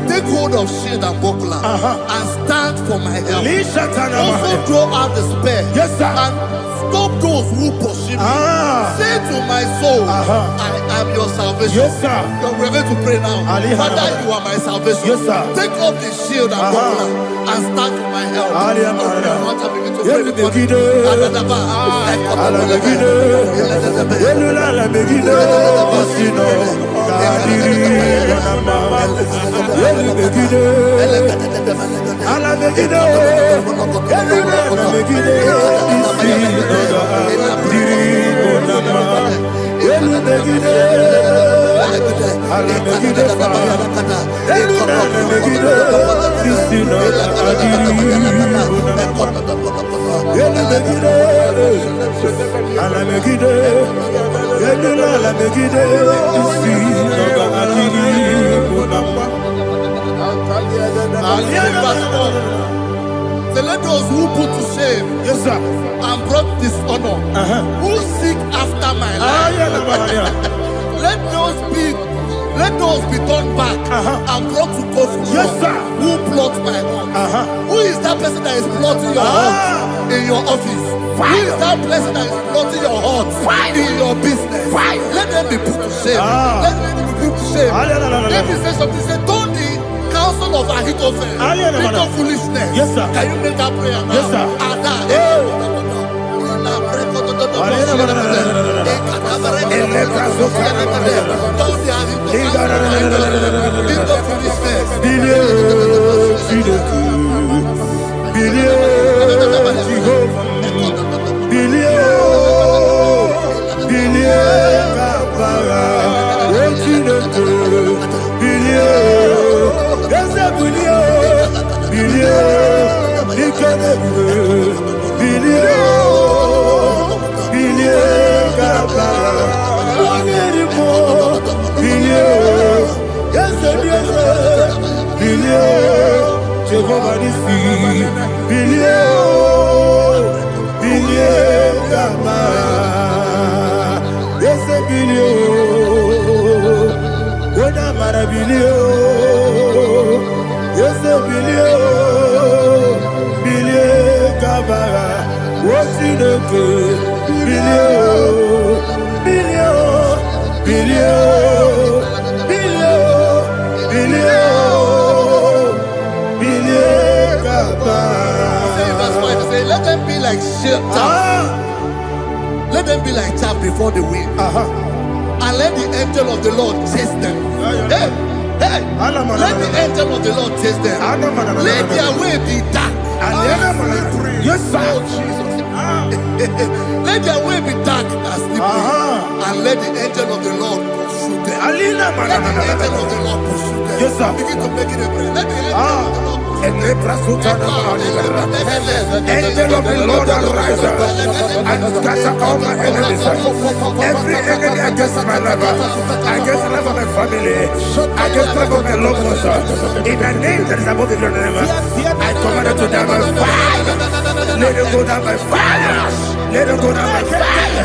Take hold of shield and buckler and stand for my help. Also draw out the spear and stop those who pursue me. Say to my soul, I am your salvation. You're ready to pray now. Father, you are my salvation. Take up the shield and buckler and stand for my help. So let those who put to shame and brought dishonor, who seek after my life, let those be turned back and brought to confusion. Who plot my heart? Who is that person that is plotting your heart in your office? Who is that person that is plotting your heart in your business? Let them be put to shame. Let them be put to shame. Let me say something. Say, don't the counsel of Ahithophel think of foolishness. Can you make that prayer now? Don't let them be like chaff. Let them be like chaff before the wind. And let the angel of the Lord chase them. Hey, let the angel of the Lord chase them. Let their way be dark. Yes, sir. Let their way be dark and slippery. And let the angel of the Lord pursue them. Let the angel of the Lord pursue them. Yes, sir. Begin to make it a prayer. Let the angel of the Lord Angel of the Lord arise and scatter all my enemies. Every enemy against my life, against the life of my family, against the life of my loved ones, in the name that is above the name, I command it to die by fire. Let it go down by fire. Let it go down by fire.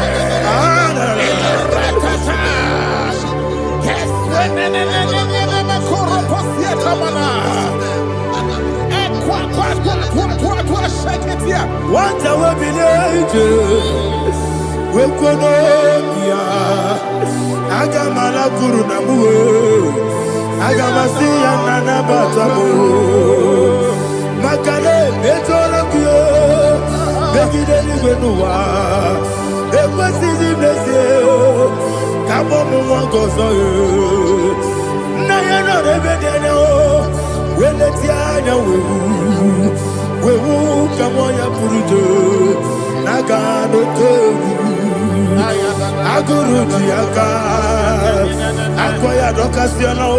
What I will be we could Agamala Kurunamu Agamasia Nana Batamu Makale Betolakio Begideni Benua Equasi Blessio Kabomu Wangozo Nayana Rebedeno Weletia we will come on your Purujo Nagano Agurujiaka Akoya Docasiano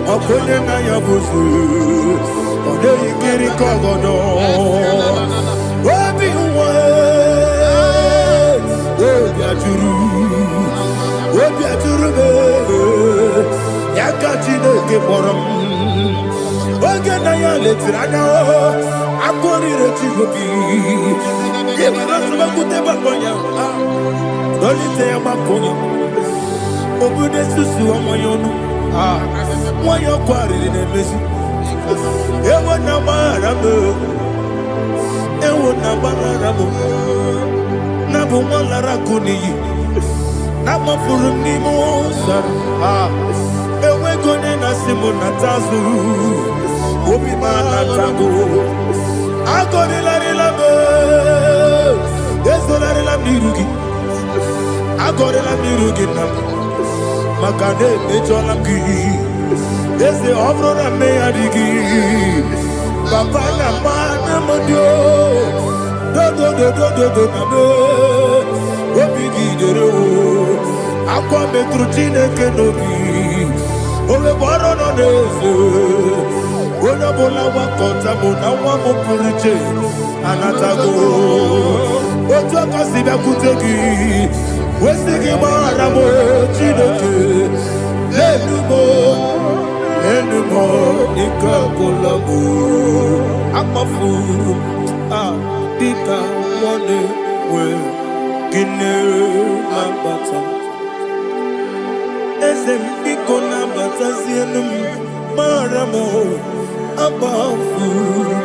Okonena Yabusu Ode ikiri kogodo. Obi uwe. Obi ajuru. Obi ajuru be. Yaka Chineke kpọrọ m. Oge na ya letiri anya o. Akwọrịrị Chigobi. Ịbara sọgbakute gbakọ ya. Dolite ya gbakọ ya. Obodo susu ọmọ ya ọnụ. Nwa ya ọkwarịrị na-emezi. Ewo na gbara m. Ewo na gbara m. Na bụ nwa lara kụ n'iyi. Na gbafuru m n'ime ụzọ. Enwego onye na-asị m nata azụ. Obi m anatago. Agọrịlarịla m. Ezorarịla m n'iru gị. Agọrịla m n'iru gị na m. Maka na emejọla m gị. Eze ọ bụrụ na mmegharị gị. Papa na mma na m dị o. Dodododododo na m. Obi gị dere o. Akwa metụrụ Chineke n'obi. Owe gbọrọ nọ n'eze. Onye ọbụla gbakọta mụ na nwa m pụrụ iche anatago. Otu aka si bịakwute gị. Wesị gị gbaghara m Chineke. Enumo dịka ọbụla m. Akpafuru dịka nwanne nwee gịnị na-abata. Eze m biko na-abatazienu m. Mara m akpafuru.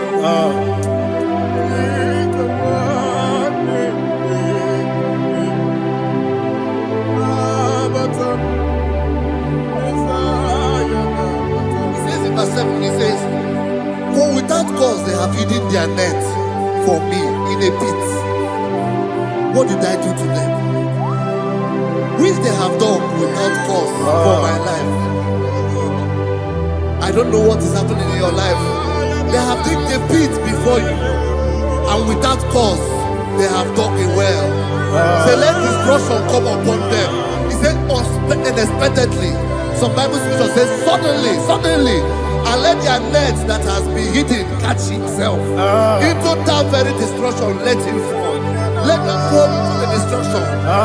He says, for without cause they have hidden their net for me in a pit. What did I do to them? Which they have done without cause for my life. I don't know what is happening in your life. They have digged a pit before you, and without cause they have dug a well. Say, let destruction come upon them. He said, unexpectedly. Some Bible scripture says, suddenly, and let their net that has been hidden catch itself. Into that very destruction, let him fall. Let them fall into the destruction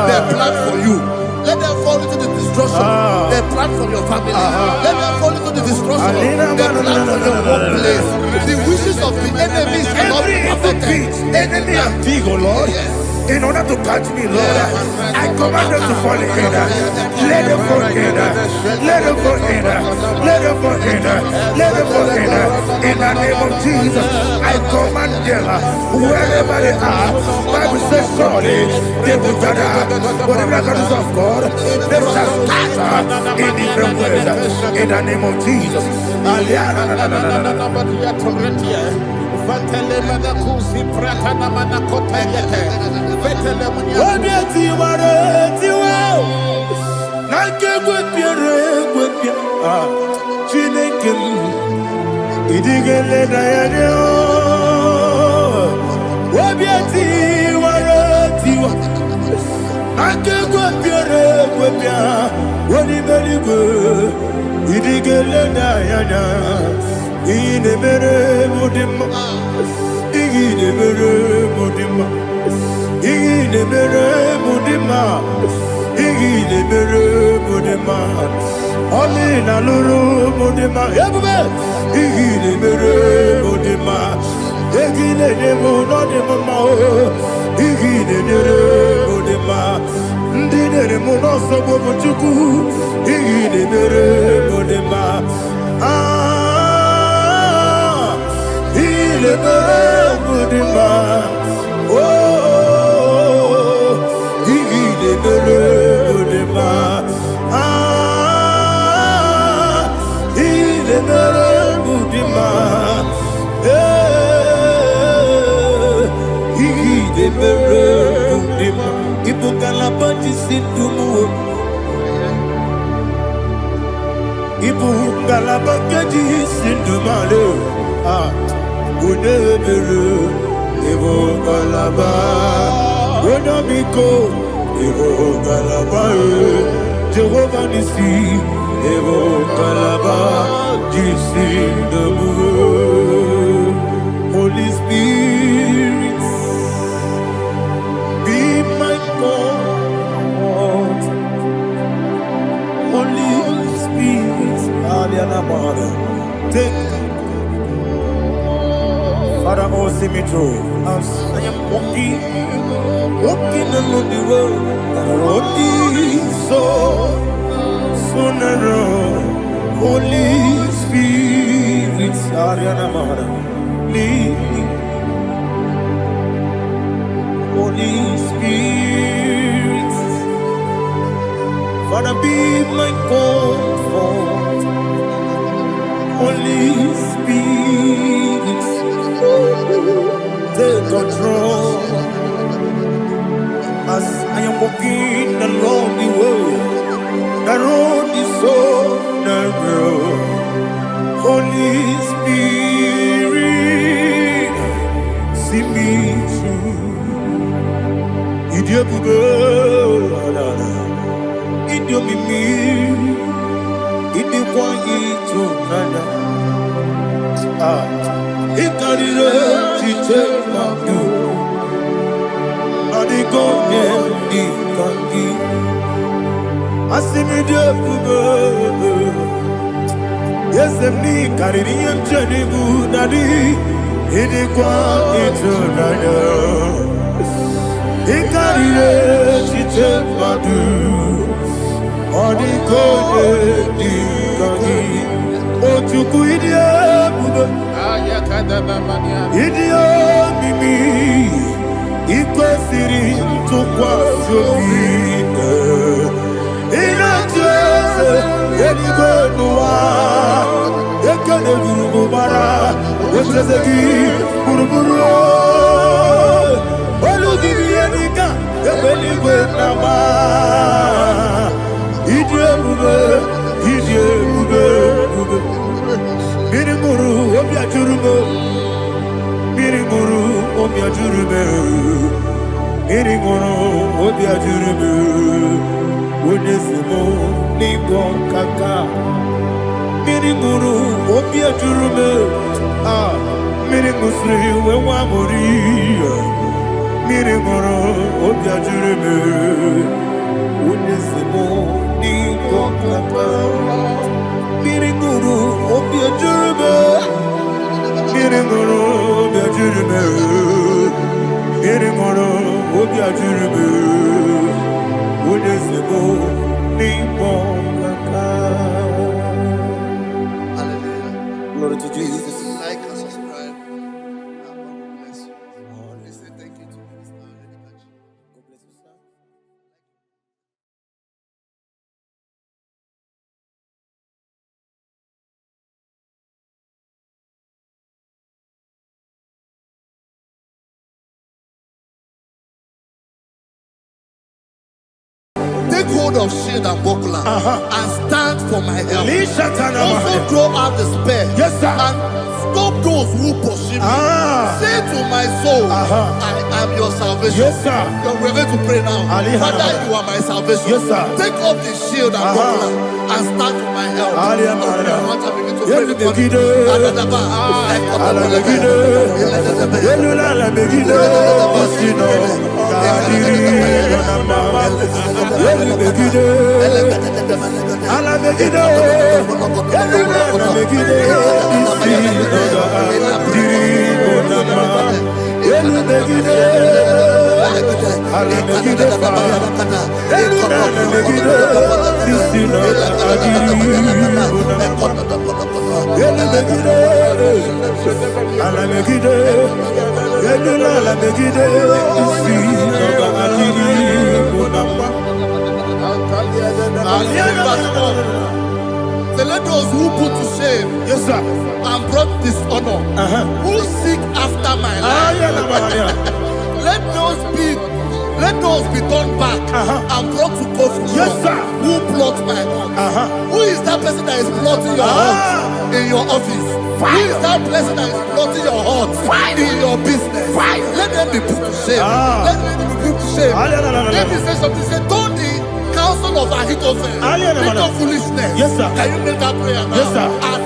they plan for you. Let them fall into the destruction they plan for your family. Let them fall into the destruction they plan for your workplace. The wishes of the enemies cannot be perfected. Enemy and dig, oh Lord. Yes. In order to catch me, Lord, I command them to fall in. Let them fall in. Let them fall in. Let them fall in. Let them fall in. In the name of Jesus, I command them wherever they are. Bible says surely they will gather. Whatever the gods of God, they shall scatter in different ways. In the name of Jesus. Chineke idigele dayane obiati waratiwa akegwe piere gwepia woni meligwe idigele dayane ine mere mudima ine mere mudima ine mere mudima ine mere mudima Oli na luru mudima ebube ine mere mudima egine nemo no demo ma o ine mere mudima ndine mo no so bo chuku ine mere mudima ine mere mudima oh ine mere mudima Ibu kalabati situmu Ibu kalabati sintumale Unebere Ibu kalaba Unamiko Ibu kalaba Jehovah Nisi Ibu kalaba Jisindamu Spirit, be my God. Holy Spirit, take Father, oh, see me through as I am walking along the road. The road is so narrow. Holy Spirit, lead me. Holy Spirit, Father, be my comfort. Holy Spirit, take control as I am walking along the road. The road is so narrow. Holy Spirit, see me through. Idiobugo, idiomimi, idikwa itonada. Ikarire chitema du, adigonye ikangi. Asimidiobugo. Yes, me carry him journey good daddy. He did quite into nada. He carried it, she took my do. Or the code, oh, to quit idiot, mimi. It was sitting to quite so in a chest, any good one. You can't do bara. What's the key? Buruburu. Oh, look at me, Anika. You belly with Nama. Idiot, Mirimuru, Obia Jurubo. Mirimuru, Obia Jurubo. Mirimuru, Obia Jurubo. Wonesimo, Nigo Kaka. Mirimuru, Obia Jurubo. Mirimuru, Wewamori. Mirimuru, Obia Jurubo. Wonesimo, Nigo Kaka. Mirimuru, Obia Jurubo. Mirimuru, Obia Jurubo. Mirimuru, Obia Jurubo. Wonesimo, Nigo Kaka. Glory to Jesus. Like and subscribe. And God bless you. Please say thank you to Minister Lady Kachi. God bless you, sir. Take hold of shield and buckler and stand for my help. Also throw out the spear. Yes, sir. And stop those who pursue me. Say to my soul, I am your salvation. Yes, sir. We're going to pray now. Father, you are my salvation. Yes, sir. Take up the shield and buckler and stand for my help. Let those who put to shame, Yes, sir. and brought dishonor, who seek after my life, let those be turned back and brought to confusion. Yes, sir. Who plot my heart? Who is that person that is plotting your heart in your office? Who is that person that is plotting your heart in your business? Let them be put to shame. Let them be put to shame. Let me say something. Say, don't the counsel of Ahithophel into foolishness. Yes, sir. Can you make that prayer now? Yes, sir. And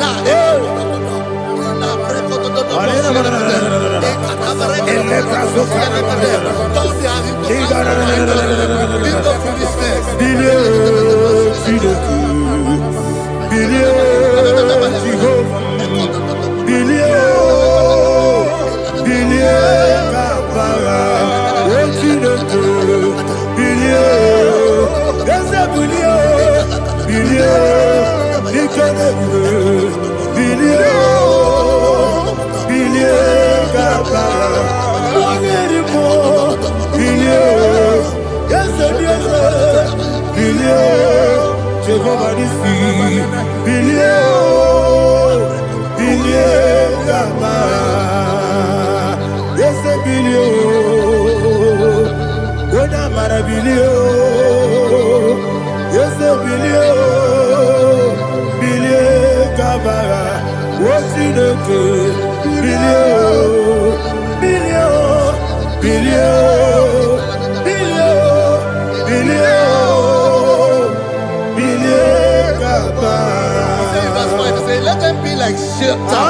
Let them be like shelter.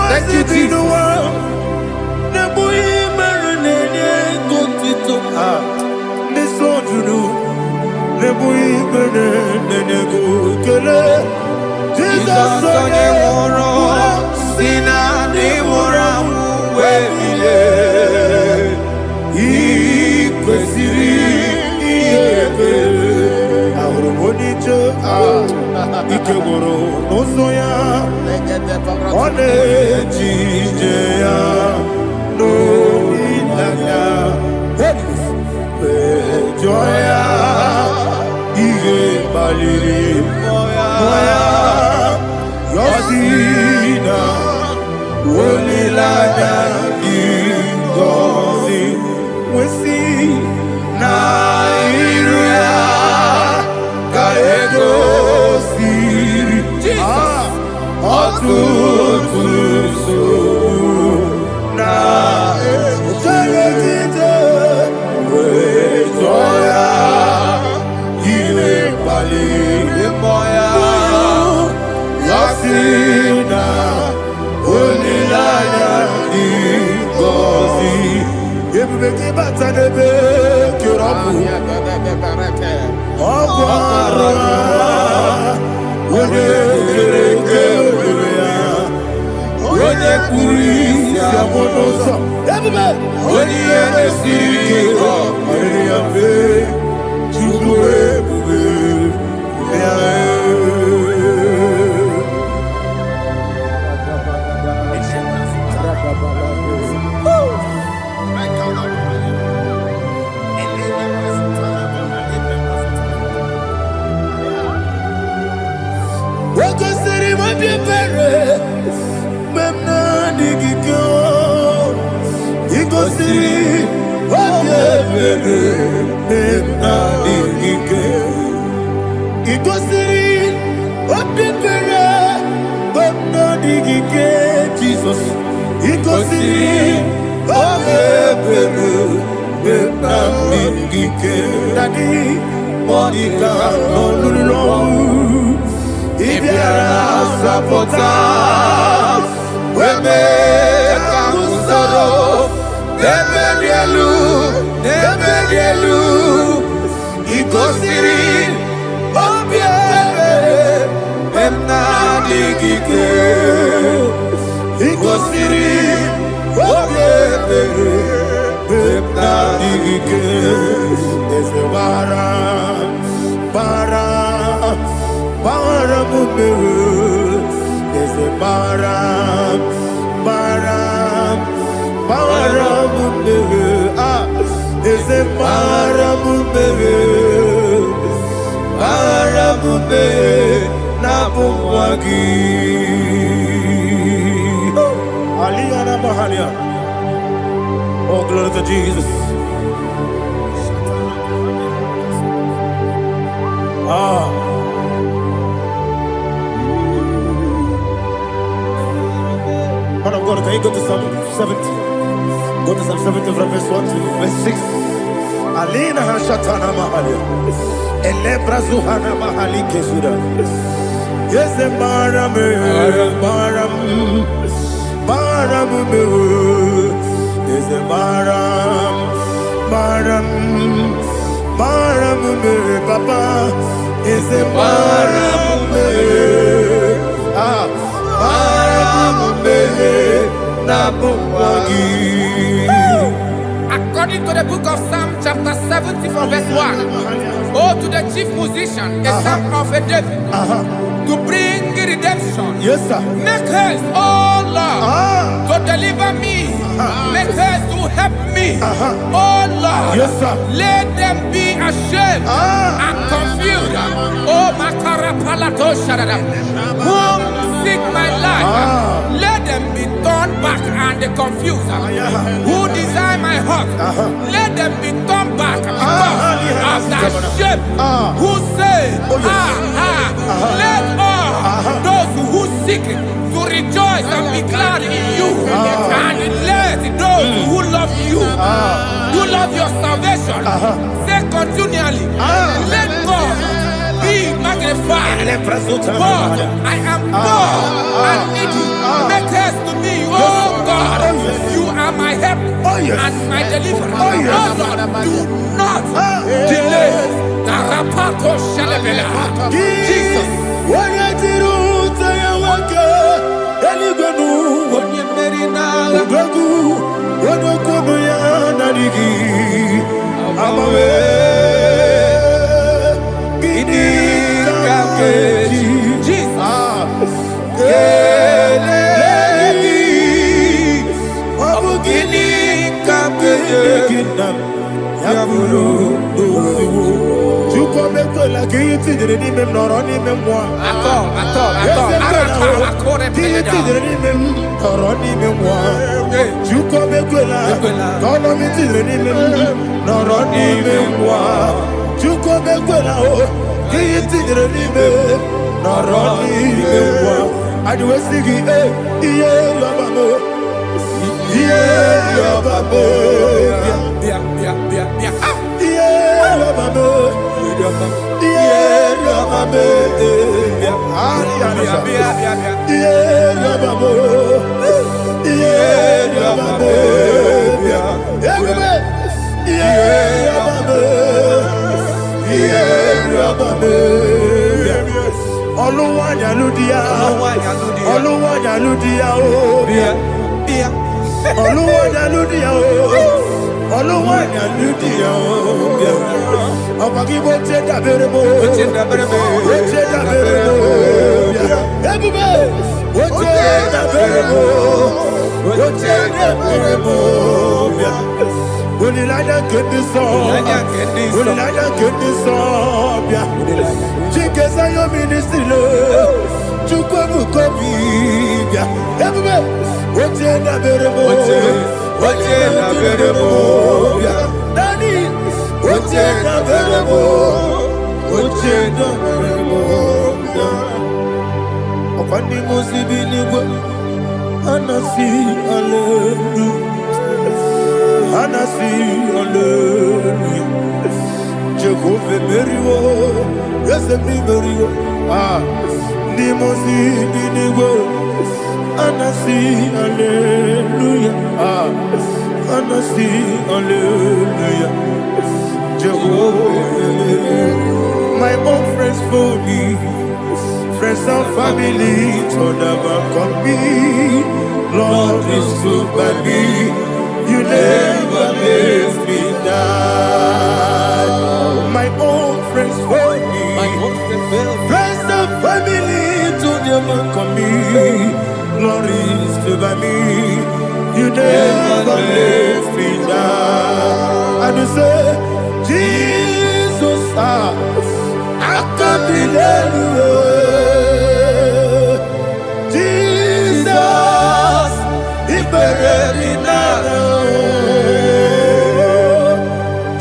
Thank you, Jesus. Oh, glory to Jesus. Man of God, can you go to Psalm 70? Go to Psalm 70 from verse 1 to verse 6. Alina Hashatana Mahalia. Elebra Zuhana Mahali Kesuda. Yes, the Baram, Baram, Baram, yes, the Baram, Baram, Baram, Papa, yes, the Baram, Baram, According to the book of Psalm chapter 70 from verse 1, oh, to the chief musician, a son of a David, to bring redemption. Yes, sir. Make haste, oh Lord, to deliver me. Make haste to help me. Oh Lord, yes, sir. Let them be ashamed and confused. Oh, Makara Palato Shadada, whom seek my life, let them be turned back and confused. Who desire my heart, let them be turned back because of that shame. Who say, let all those who seek to rejoice and be glad in you, and let those who love you, who love your salvation, say continually, let God be magnified. God, I am poor and needy. Make haste to me, oh God. You are my help and my deliverer. Oh Lord, do not delay. Jesus. My own friends for me, friends and family, told never come me. Lord is good by me, you never let me die. My own friends for me, friends and family, told never come me. Lord is good by me, you never let me die. And you say, Jesus, I can't believe you. Jesus, He buried me now.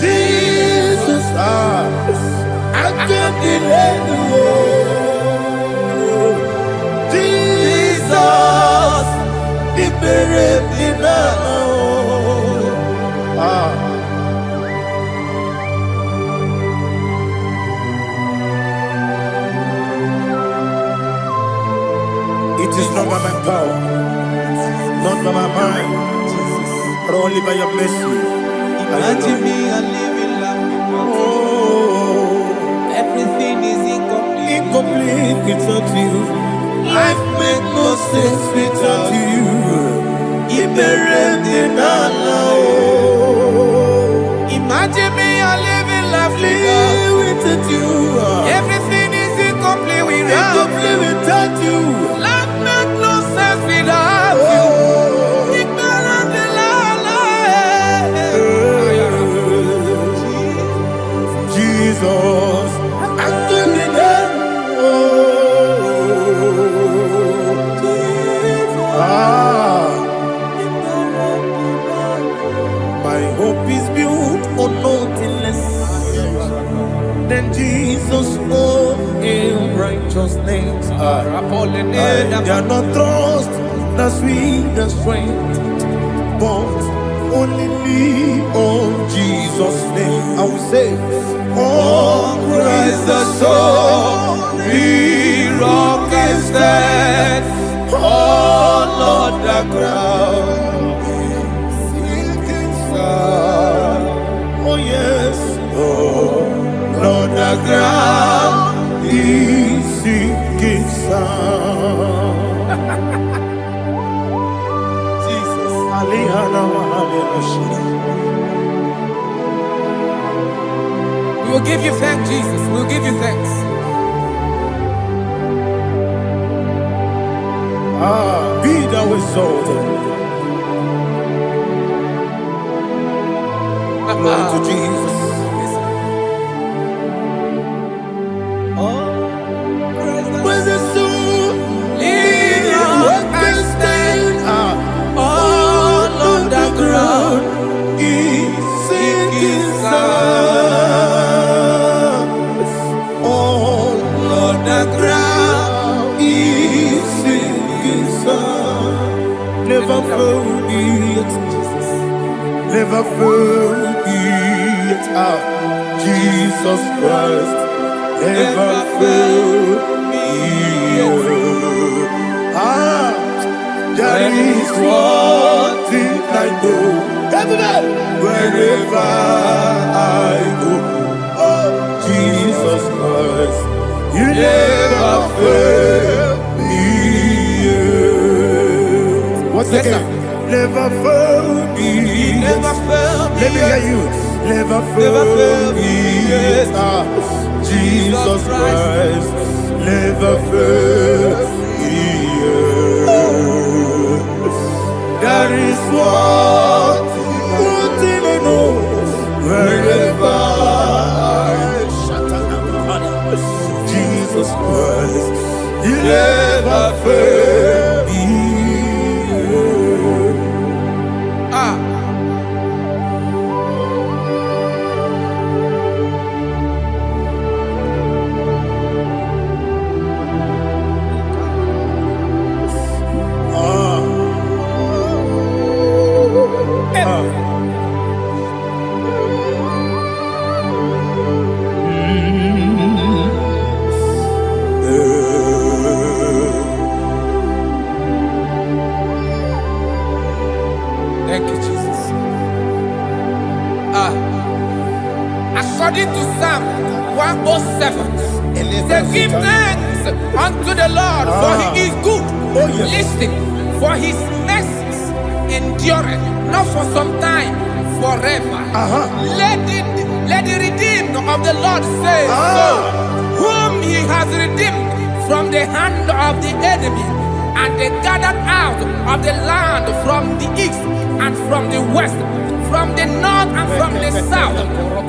Jesus, I can't believe you. Jesus, He buried me now. by your mercy. Imagine me a living life without you. Oh, Everything is incomplete. incomplete without you. Life makes no sense without you. Imagine me a living life without you. Everything is incomplete without you. Life makes no sense without you. Jesus, I'm doing it. My hope is built on nothing less than Jesus' own righteousness. I cannot trust the sweetest strength, but only lean on Jesus' name. I will say, oh, Christ the solid rock is dead. Oh, Lord, the ground is sinking sun. Oh, yes. Oh, Lord, the ground is sinking sun. Jesus. We will give you thanks, Jesus. We will give you thanks. Be thou exalted. Glory to Jesus. When the soul all on the ground is sinking sun. All on the ground is sinking sun. Never forget, never forget, Jesus Christ. Never forget. There is one thing I know. Wherever I go, oh, Jesus Christ, you never fail me. What's the name? Never fail me. Never fail me. Let me hear you. Never fail me. Jesus Christ, never fail me. There is one thing I know. Wherever Jesus Christ, you never fail me. Thank you, Jesus. According to Psalm 107, they give thanks unto the Lord, for he is good. Oh, yes. Listen, for his mercies endureth, not for some time, forever. Let the redeemed of the Lord say so, whom he has redeemed from the hand of the enemy, and they gathered out of the land from the east and from the west, from the north and from the south.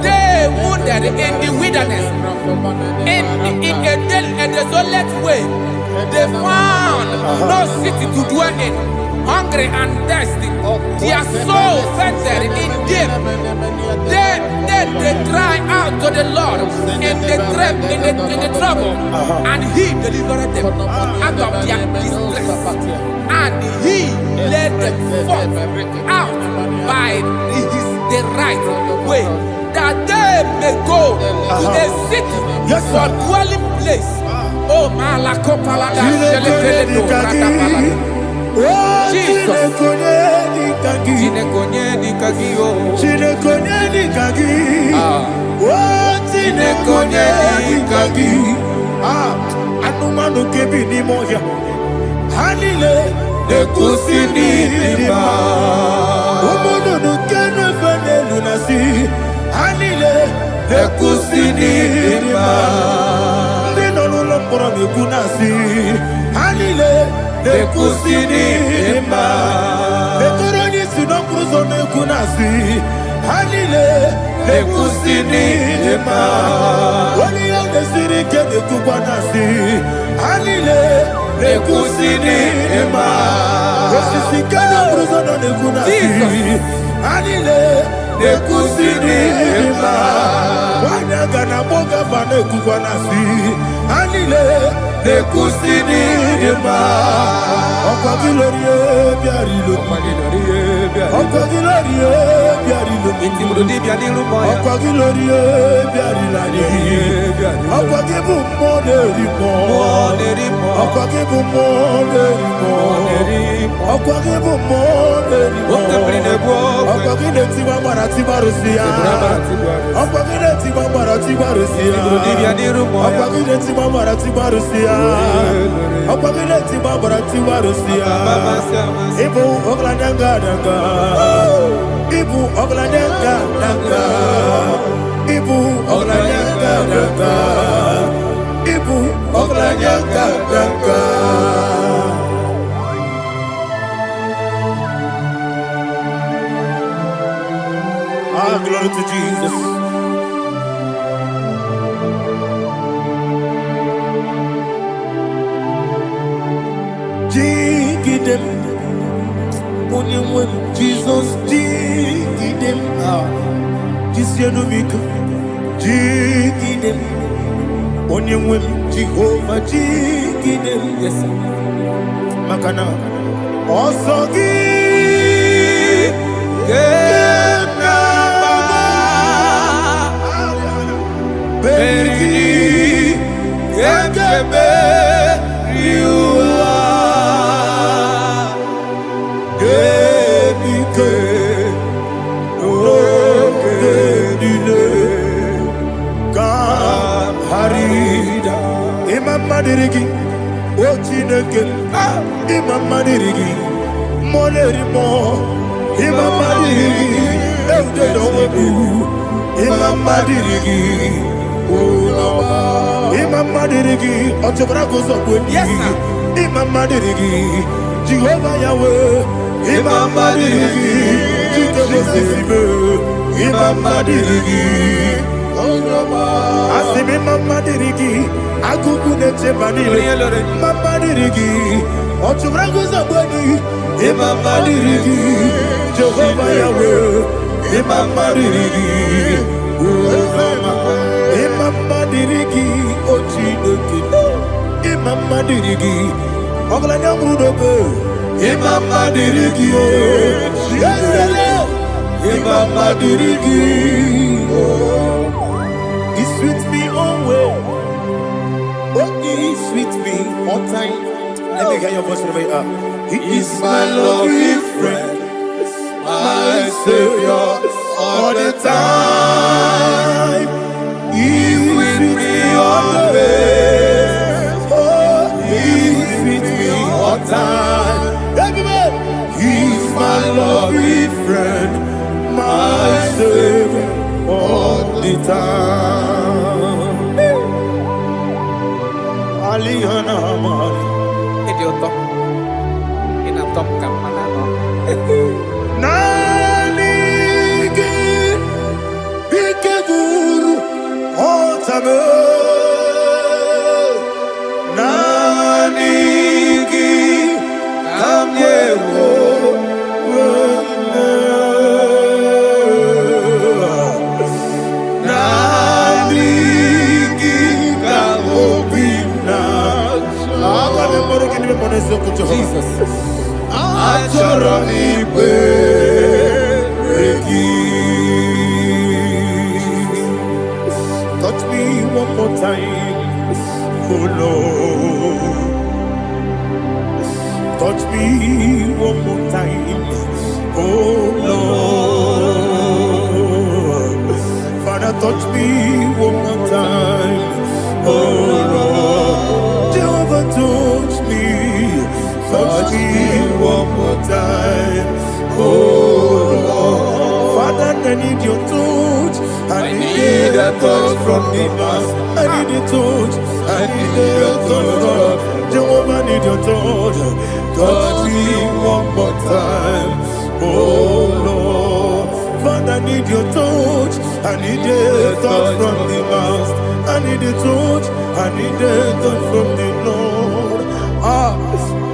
They wandered in the wilderness, in a desolate way. They found no city to dwell in, hungry and thirsty. Their soul fainted in them. They cry out to the Lord in the trouble, and he delivered them out of their distress, and he led them forth out by the right way, that they may go to a city for dwelling place. Oh, Malakopalada, Jesus. Anumanu kebi ni moja Hanile Nekusini Nima Umudu nukenu fene lunasi Hanile Nekusini Nima Ndino lulokoro mikunasi Hanile Nekusini Nima Nekoroni sinokruzo mekunasi Hanile Nekusini Nima Wani ya nesiri kene kubanasi Hanile Nekusini Nima Wesisi kene bruzo no nekunasi Hanile Nekusini Nima Wanya gana boga vane kubanasi Hanile Nekusini Nima Okwa gilorie biarilo Okwa gilorie biarilo Okwa gilorie biarilani Okwa gibu moderimo Okwa gibu moderimo Okwa gibu moderimo Okwa gileti wa marati barusia Okwa gileti wa marati barusia Okwa gileti wa marati barusia Okwa gileti wa marati barusia Ibu ogladanga danga Ibu ogladanga danga Ibu ogladanga danga Ibu ogladanga danga Ah, glory to Jesus. Jigidem, Onyemwe, Jesus, Jigidem, Jisyanumika, Jigidem, Onyemwe, Jehovah, Jigidem, yes, Makana, Osogi, Bergi, Gekebe, Riua, Gebike, Ogedile, Harida, Imam Madirigi, Ochineke, Imam Madirigi, Molerimo, Imam Madirigi, Eudedowebu, Imam Madirigi, Imam Madirigi, Ochobrago Zogweni, Yes, sir. Imam Madirigi, Jehovah Yahweh, Imam Madirigi, Jitobosime, Imam Madirigi, Asim Imam Madirigi, Akuku Neche Banile, Imam Madirigi, Ochobrago Zogweni, Imam Madirigi, Jehovah Yahweh, Imam Madirigi, Imam Madirigi, Ochineke, Imam Madirigi, Oglanya Mudobe, Imam Madirigi, Imam Madirigi, He's with me always, oh, He's with me all time. Let me hear your voice wherever you are. He is my loving friend, my Savior, all the time. He's with me always. Oh, He's with me all time. Everybody, He's my loving friend, my Savior, all the time. Aliyana Mari. Idioto. Inatom ka manano. Nanigi Ikeguru Otame Nanigi Kamyewo Nanigi Kamobina Jesus. Achoronipe touch me one more time, oh Lord. touch me one more time. Oh Lord, Father, touch me one more time. Oh Lord, Jehovah, touch me one more time. Oh Lord, Father, I need your touch. I need a touch from the Master. I need a touch. I need a touch from Jehovah. I need your touch. Touch me one more time. Oh Lord, Father, I need your touch. I need a touch from the Master. I need a touch. I need a touch from the Lord.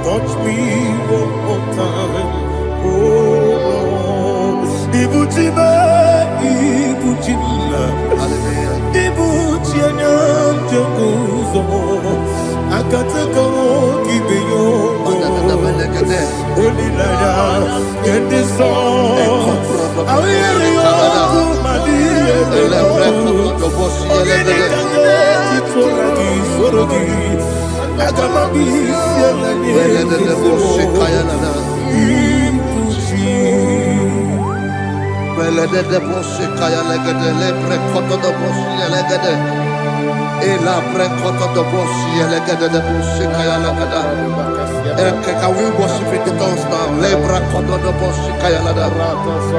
Touch me one more time. Oh Lord, Ibuchima, Ibuchima, Ibuchina, Jaguzo, Akataka, Gibeyo, Olilaya, get this song. I hear you, Madia, Can we worship in the tongues now? Lebra kodo do boshi kaya lada.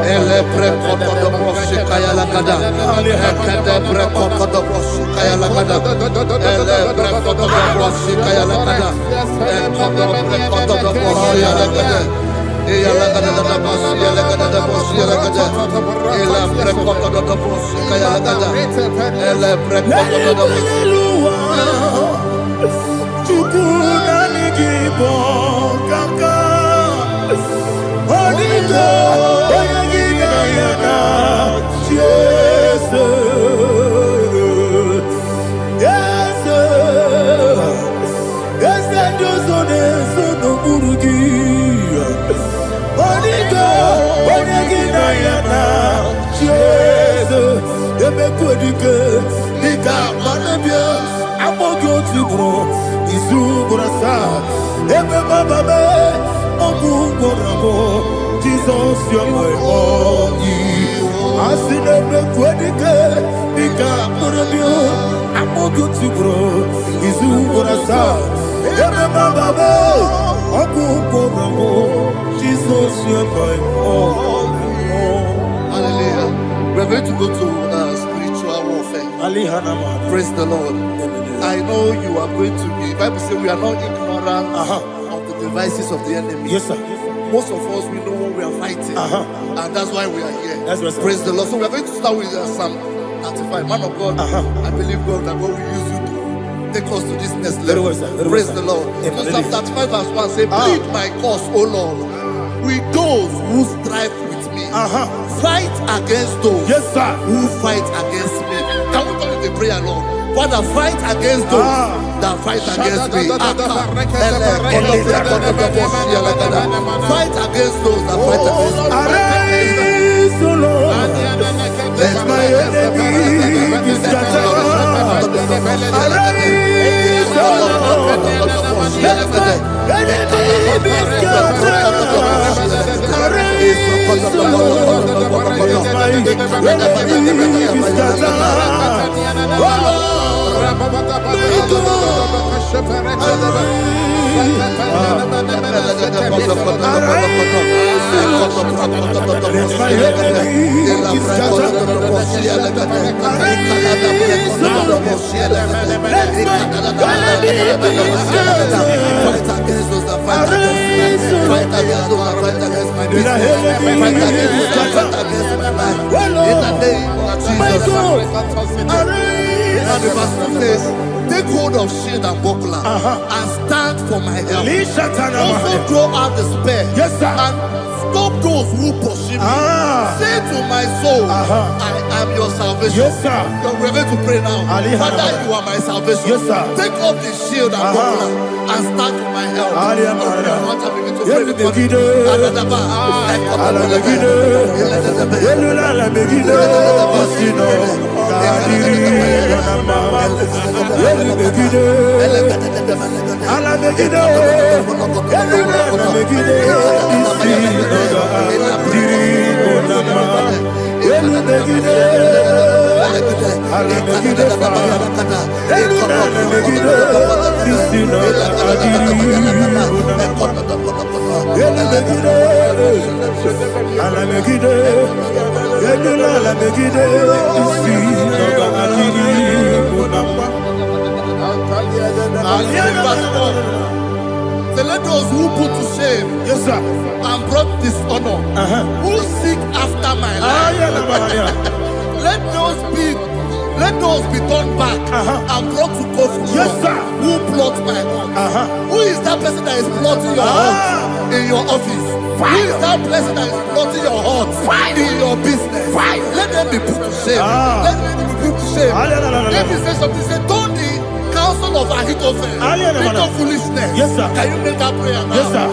Elebre kodo do boshi kaya lada. Elebre kodo do boshi kaya lada. Elebre kodo do boshi kaya lada. Elebre kodo do boshi lada. Eya lada da boshi lada da boshi lada. Elebre kodo do boshi kaya lada. Elebre kodo do boshi. Igbo kaka Onido Oyagina yana Jesus Yes Josone Sono Burugi Onido Oyagina yana Jesus Ebe Kodike Nika Manabia Amogyo Tibro Isu Burasa Ebe Bababe Ogu Gorabo Jesus you're my only Asinebe Kwedike Nika Murabio Amogu Tibro Isu Burasa Ebe Bababe Ogu Gorabo Jesus you're my only. Hallelujah. We're going to go to spiritual warfare. Praise the Lord. I know you are going to be. Bible says we are not ignorant of the devices of the enemy. Yes, sir. Most of us, we know what we are fighting, and that's why we are here. That's right, sir. Praise the Lord. So we are going to start with Psalm 35. Man of God, I believe God that God will use you to take us to this next level. Very well, sir. Very Praise well, the sir. Lord. Amen. So Psalm 35 verse 1 says, plead my cause, O Lord, with those who strive with me. Fight against those who fight against me. Can we call it a prayer, Lord? Father, fight against those that fight against me. Fight against those that fight against me. Arise, O Lord. Let my enemy be scattered. Arise, O Lord. Let my enemy be scattered. Arise, O Lord. Let my enemy be scattered. O Lord. And the verse says, take hold of shield and buckler and stand for my help. Also draw out the spear and stop those who pursue me. Say to my soul, I am your salvation. So we're going to pray now. Father, you are my salvation. Take up the shield and buckler and stand for my help. ala megide elime ala megide isi noga diri monama elu megide ala megide fa elime ala megide isi noga diri monama elu megide ala megide elu ala megide isi noga diri monama. Say, let those who put to shame, yes, sir, and brought dishonor, who seek after my life, let those be turned back and brought to confusion. Yes, sir. Who plot my heart? Who is that person that is plotting your heart in your office? Who is that person that is plotting your heart in your business? Let them be put to shame. Let them be put to shame. Let me say something. Say, don't the counsel of Ahithophel think of foolishness. Yes, sir. Can you make that prayer now? Yes, sir.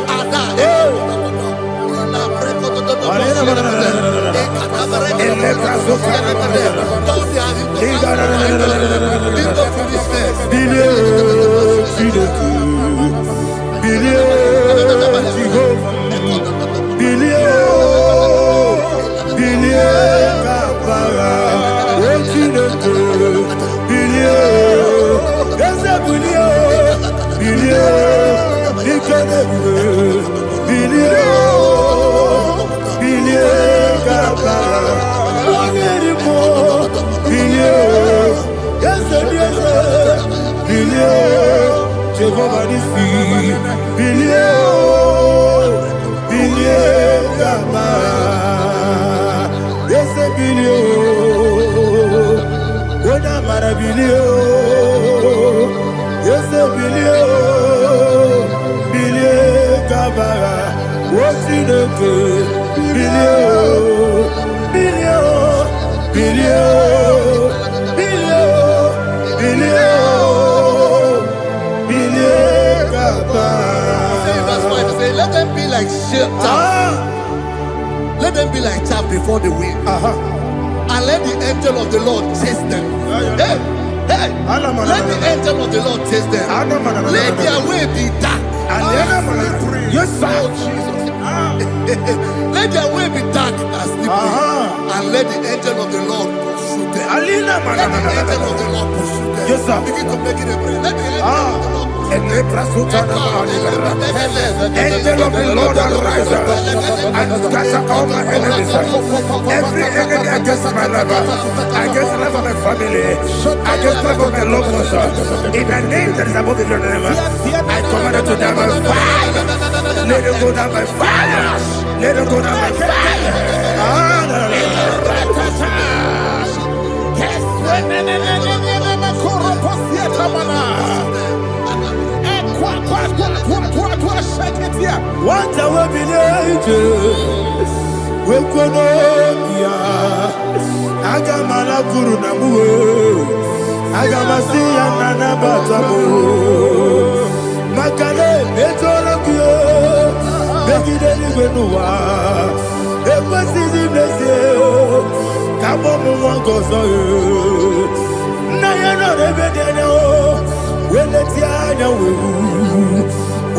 Jehovah Nissi, billion, Gama, yes, a billion, what am I a billion? Yes, a billion, Gama, what's in the good? Let them be like chaff. Let them be like chaff before the wind. And let the angel of the Lord chase them. Hey, let the angel of the Lord chase them. Let their way be dark. Yes, sir. Let their way be dark as slippery. And let the angel of the Lord pursue them. Let the angel of the Lord pursue them. Yes, sir. Begin to make it a prayer. Let the angel of the Lord Angel of the Lord arise and scatter all my enemies. Every enemy against my life, against the life of my family, against the life of my loved ones. In the name that is above the name, I command it to them by fire. Let it go down by fire. Let it go down by fire. What I will be ages, we could not Agamala Guru Namu, Agamasi and Nanabatamu, Makale, Betonakio, Begideli Benua, Equasi Blessio, Kabomu Wankoso, Nayana Rebedeno, when the Tiana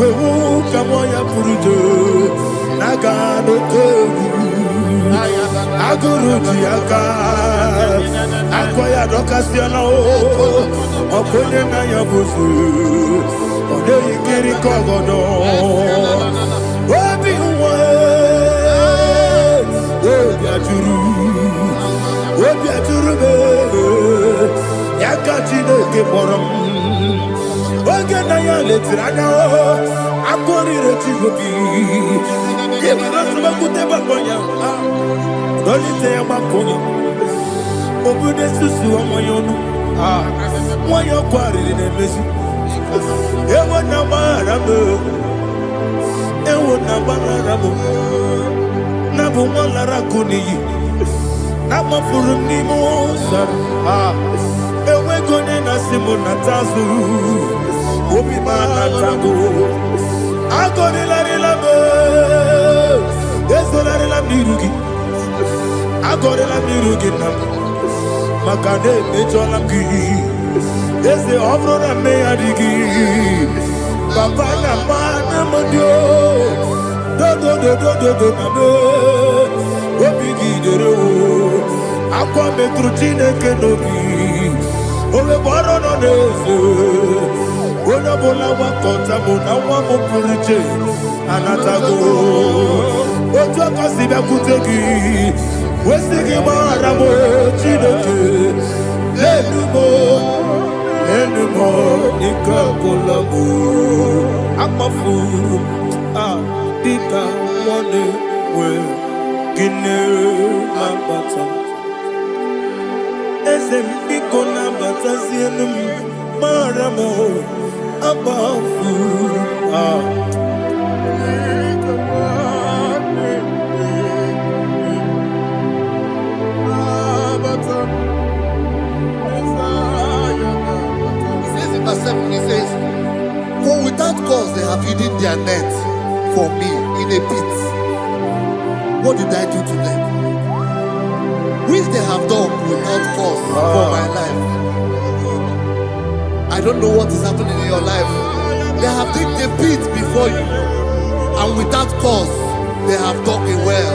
we will come on your Purujo, Nagano Kogu, Aguru Tiaka, Akoya Docasiano, Okoyena Yabusu, Odei Kiri Kogodo, Obi Obiaturu, Yakatino Keporum. Ogena ya letirana akori retigobi yebira tuba kuteba konya dolite ya makonya obude susu omoyonu moyo kwari ne mezi ewo na barabo na bu molara kuni na mafuru ni mosa ewe gone na simu na tazu Obi mana tango, agori la me, ezo la mirugi, agori la mirugi nam, makane ejo lamgi, Ese ofro na me adigi. Papa na mana modio. Do na me. Obigi dero. Akwa metrutine kenobi. Owe boro no nese. Ona bola wa kota bona wa mo puriche. Anatago. Ojo kasibe kutegi. Wesigi mara mo chineke. Enumo ikakolabu. Amafu. Dika one we. Gine mabata. Ezembiko na batasi enumi maramo abafu He says in verse 7, he says, for without cause they have hidden their net for me in a pit. What did I do to them? Which they have done without cause for my life. I don't know what is happening in your life. They have digged a pit before you, and without cause, they have dug a well.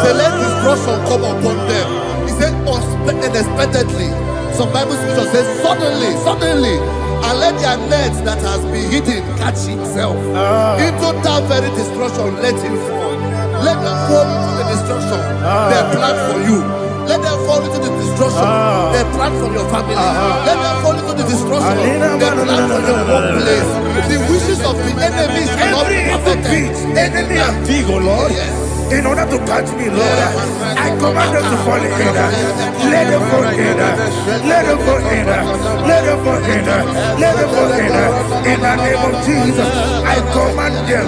Say, let destruction come upon them. He said, unexpectedly. Some Bible scripture says, suddenly, and let their net that has been hidden catch himself. Into that very destruction, let him fall. Let them fall into the destruction they plan for you. Let them fall into the destruction they plan for your family. Let them fall into the destruction they plan for your workplace. The wishes of the enemies shall not be perfected. Enemy and dig, oh Lord. Yes. In order to catch me, Lord, I command them to fall in. Let them fall in. Let them fall in. Let them fall in. Let them fall in. In the name of Jesus, I command them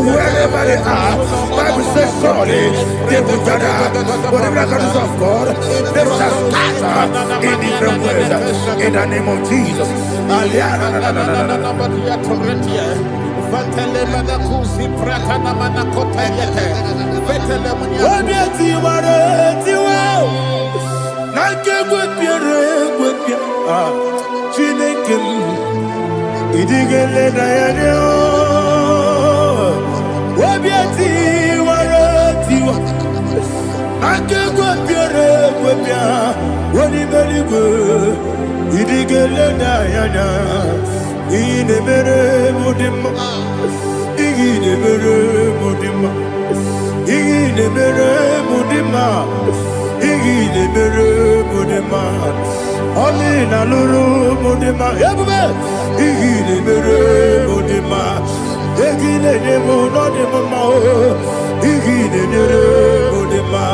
wherever they are. Bible says surely they will gather. Whatever comes of God, they shall scatter in different ways. In the name of Jesus. Amina lulu mudima ebube igile mere mudima egile nemo no demo ma igile nere mudima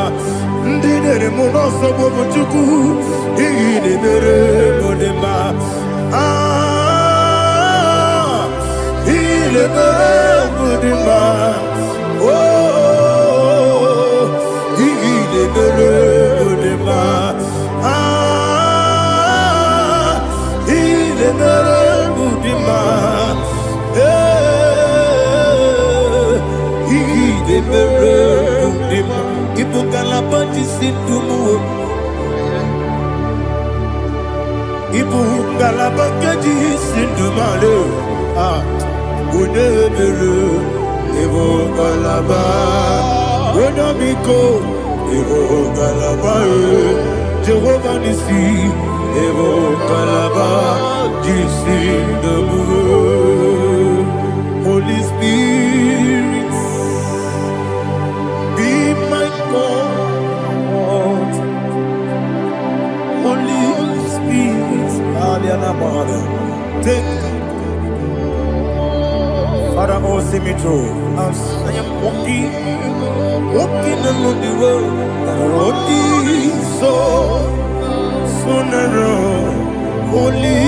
ndine mo no so bo chuku igile mere mudima igile mere mudima oh igile mere mudima Ibu galabakaji sindumale udebere Ibu galaba Wonamiko Ibu galaba Jehovah Nisi Ibu galaba Jisi debu Holy Spirit be my God. Holy Spirit, take Father, oh, see me through. As I am walking along the road, the road is so narrow. Holy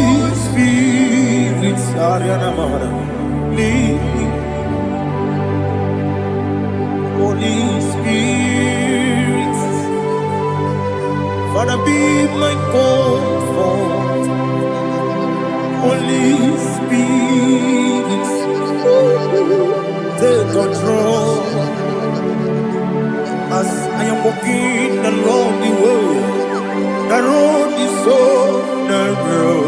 Spirit, lead me. Holy Spirit, Father, be my comfort. Holy Spirit, take control. As I am walking along the way, the road is so narrow.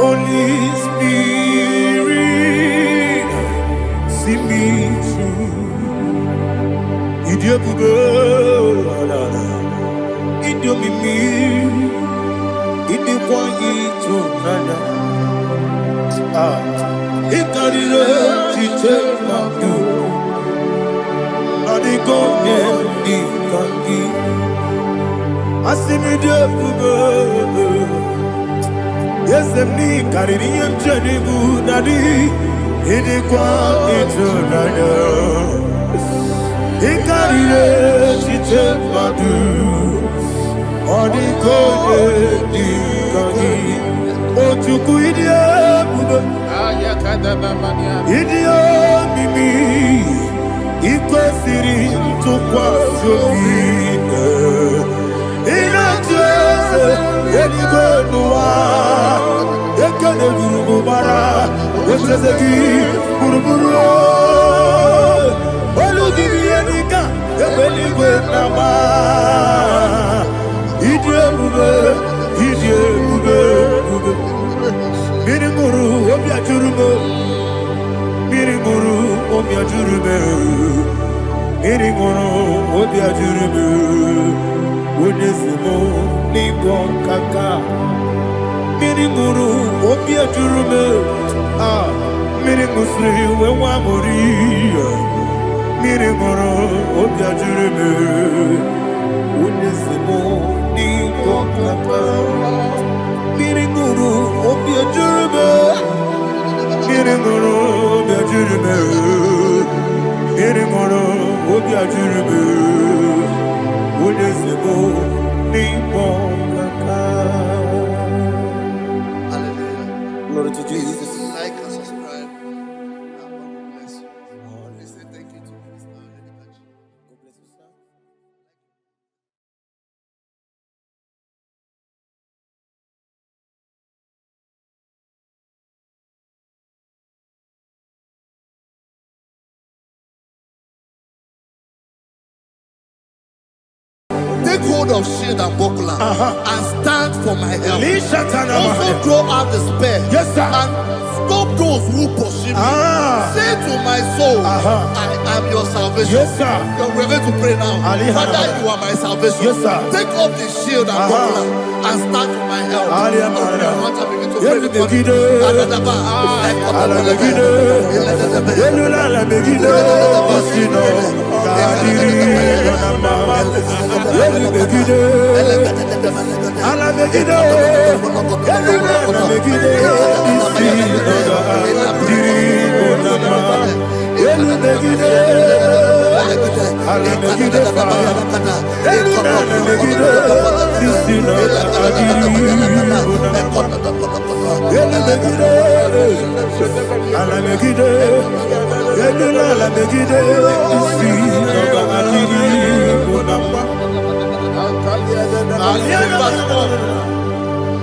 Holy Spirit, see me through. Idiopube, Idiomimi, Idiokwa ito nana. Ikarire chiche madu, Adigonye ikangi. Asimi Idiopube. Yes, me carrying him Jenibu Nadi, Idikwa Itunaya. He carried it, she took my do. On the code, oh, to Kuidia, Idia Mimi, Equal City to Quasumi. In a chance, any good noir, you can't go bara, which is a key, Buruburu. Oh, look at me, Anika, the belly with Nama. Idiomube, Mirimuru, Obia Jurume, Mirimuru, Obia Jurume, Mirimuru, Obia Jurume. Unesimo Nikon Kaka Mirimuru Obia Jurume Mirimusri Wewamuri Mirimuru Obia Jurume Unesimo Nikon Kaka Mirimuru Obia Jurume Mirimuru Obia Jurume Mirimuru Obia Jurume Hallelujah. Glory to Jesus. Like and subscribe. God bless you. We say thank you to Mr. Lady Kachi. God bless you, sir. Take hold of shield and buckler and stand for my help. Also throw out despair. Yes, sir. And stop those who pursue me. Say to my soul, I am your salvation. Yes, sir. We're going to pray now. Father, you are my salvation. Yes, sir. Take up the shield and buckler and stand for my help. I want to begin to pray for you.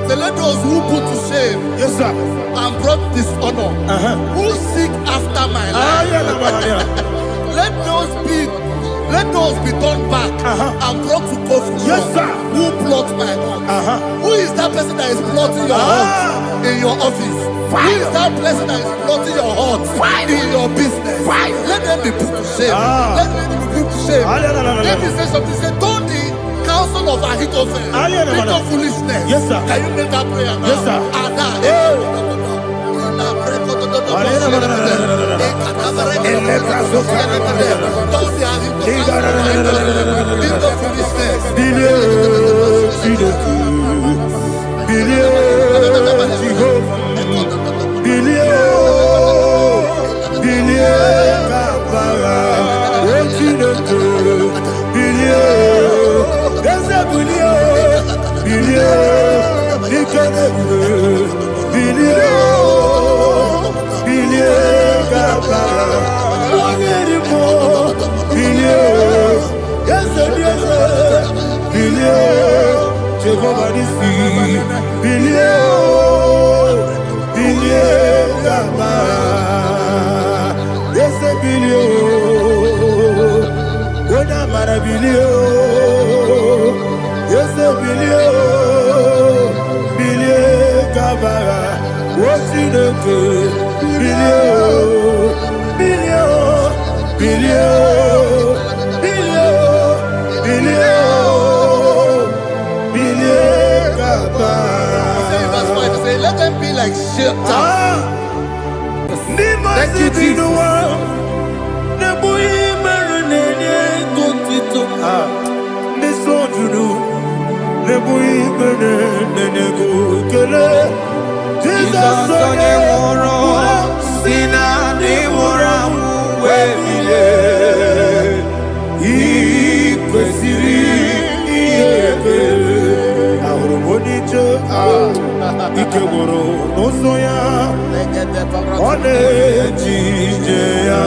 So let those who put to shame, yes, sir, and brought dishonor, who seek after my life, let those be turned back and brought to court for yes, sir, who plot my hurt. Who is that person that is plotting your hurt in your office? Who is that person that is plotting your hurt in your business? Let them be put to shame. Let them be put to shame. Let me say something. Say, don't the counsel of Ahithophel think of foolishness. Yes, sir. Can you make that prayer now? Yes, sir. Let them be like shelter. Thank you, Jesus. Jesus onye nwụrụ si na ndị nwụrụ anwụ wee bilie, ị kwesịrị ihe ekele. Ahụrụ m onye ije ike gwụrụ n'ụzọ ya, ọ na-eji ije ya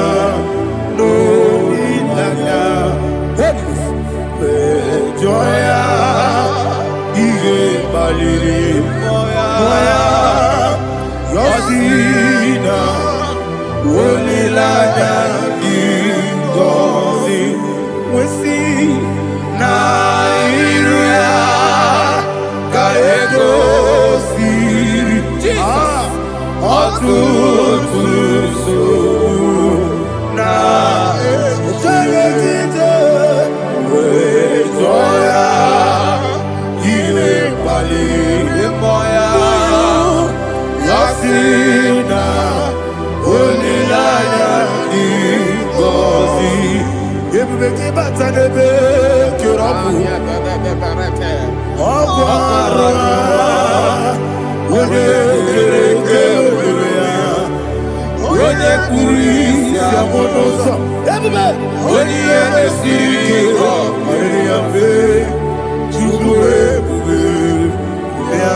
n'olileanya, jụọ ya ihe kpaliri mmụọ ya, yọzi na olileanya dị ngọzi nwesị na iru ya ka egosiri ọtụtụ nsogbu na echere wee jụọ ya ihe kpaliri mmụọ ya, ya sị na olileanya dị ngọzi. Ebube gị bata n'ebe kere ọkụ, ọkụ ara onye kere eke were ya, onye kpụrụ isi abụ n'ụzọ, onye ihe na-esiri ike ọ mere ya mfe. Chukwu ebube ya.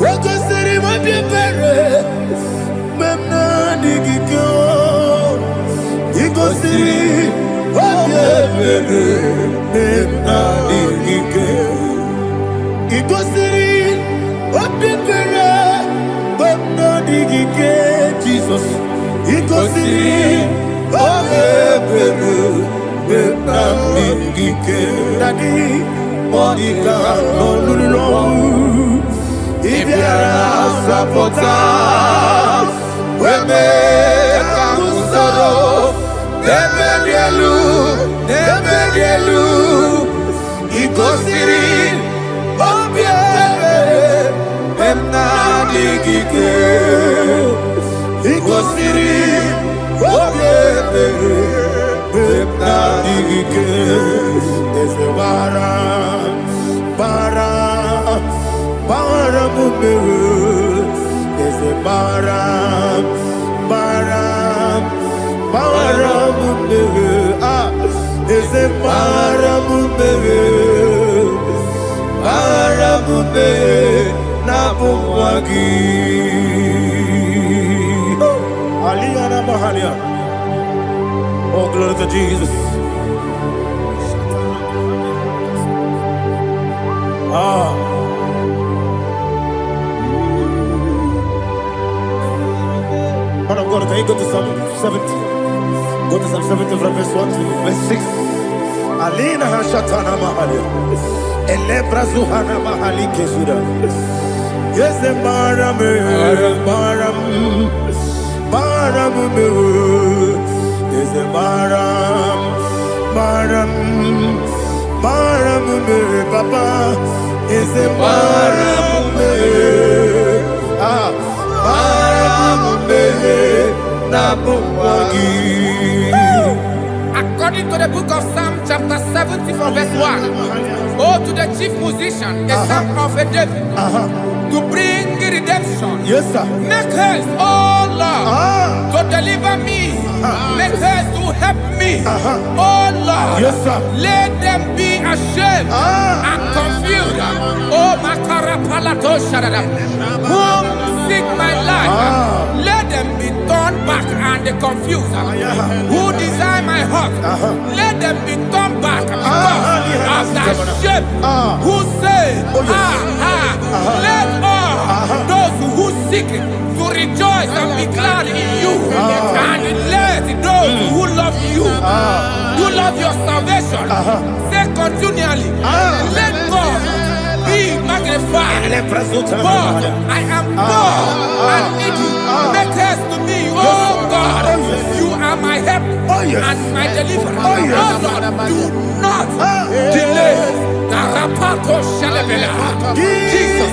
Wekosiri mabie pere memna digiko, ikosiri mabie pere memna digike, ikosiri mabie pere memna digike. Jesus, ikosiri mabie pere memna digike. Daddy, Monica, no lulu. Ibiara sapota, weme kamusoro, nebelielu, ikosiri, obiere, emna digike, ikosiri, obiere, emna digike, ese bara. There's a baram, there's a baramube, Nabuwagi. Aliyana Mahalia. Oh, glory to Jesus. Man of God, can you go to Psalm 70? Go to Psalm 70 from verse 1 to verse 6. Alina Hashatana Mahalia. Elebra Zuhana Mahali Kesuda. Yes, the Baram. Yes, the Baram. Papa. Yes, the Baram. According to the book of Psalm chapter 70 from verse 1, oh, to the chief musician, a son of a David, to bring redemption. Yes, sir. Make haste, oh Lord, to deliver me. Make haste to help me. Oh Lord, yes, sir. Let them be ashamed and confused. Oh, Makara Palato Shadadam, whom seek my life. Let them be turned back and confused. Who desire my heart, let them be turned back because of that shame. Who say, let all those who seeking to rejoice and be glad in you. And let those who love you, who love your salvation, say continually, let God be magnified. God, I am poor and needy. Make haste to me, oh God. You are my help and my deliverer. Oh Lord, do not delay. Jesus.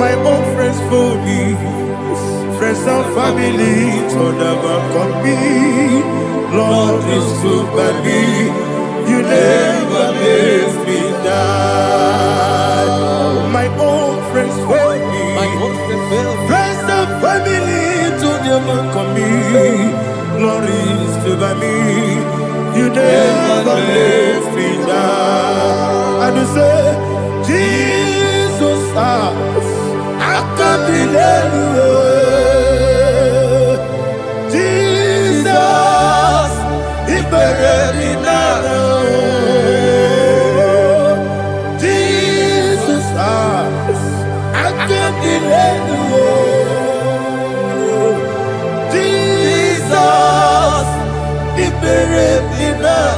My own friends for me, friends and family, told never come me. Lord is good by me, you never let me die. My own friends for me, friends and family, told never come me. Lord is good by me, you never let me die. And you say, Jesus, I can't believe you. Jesus, He buried me now. Jesus, I can't believe you. Jesus, He buried me now.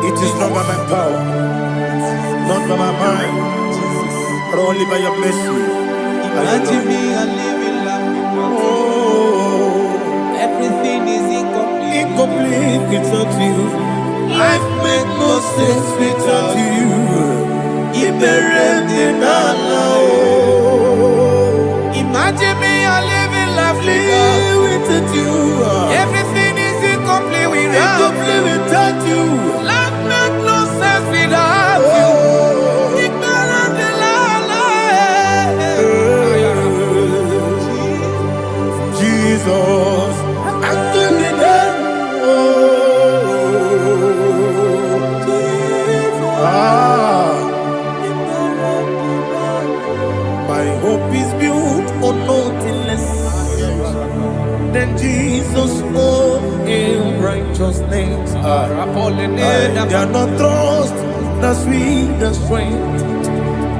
It is not by my power, not by my mind, but only by your mercy. Imagine me a living life. Oh, Everything is incomplete. incomplete without you. Life makes no sense without you. Imagine me a living life without you. Everything is incomplete Without you. Life makes no sense without you. Ignorant the Jesus, I give you that. My hope is built on nothing less than Jesus' own. righteous names are. I cannot trust the sweetest strength,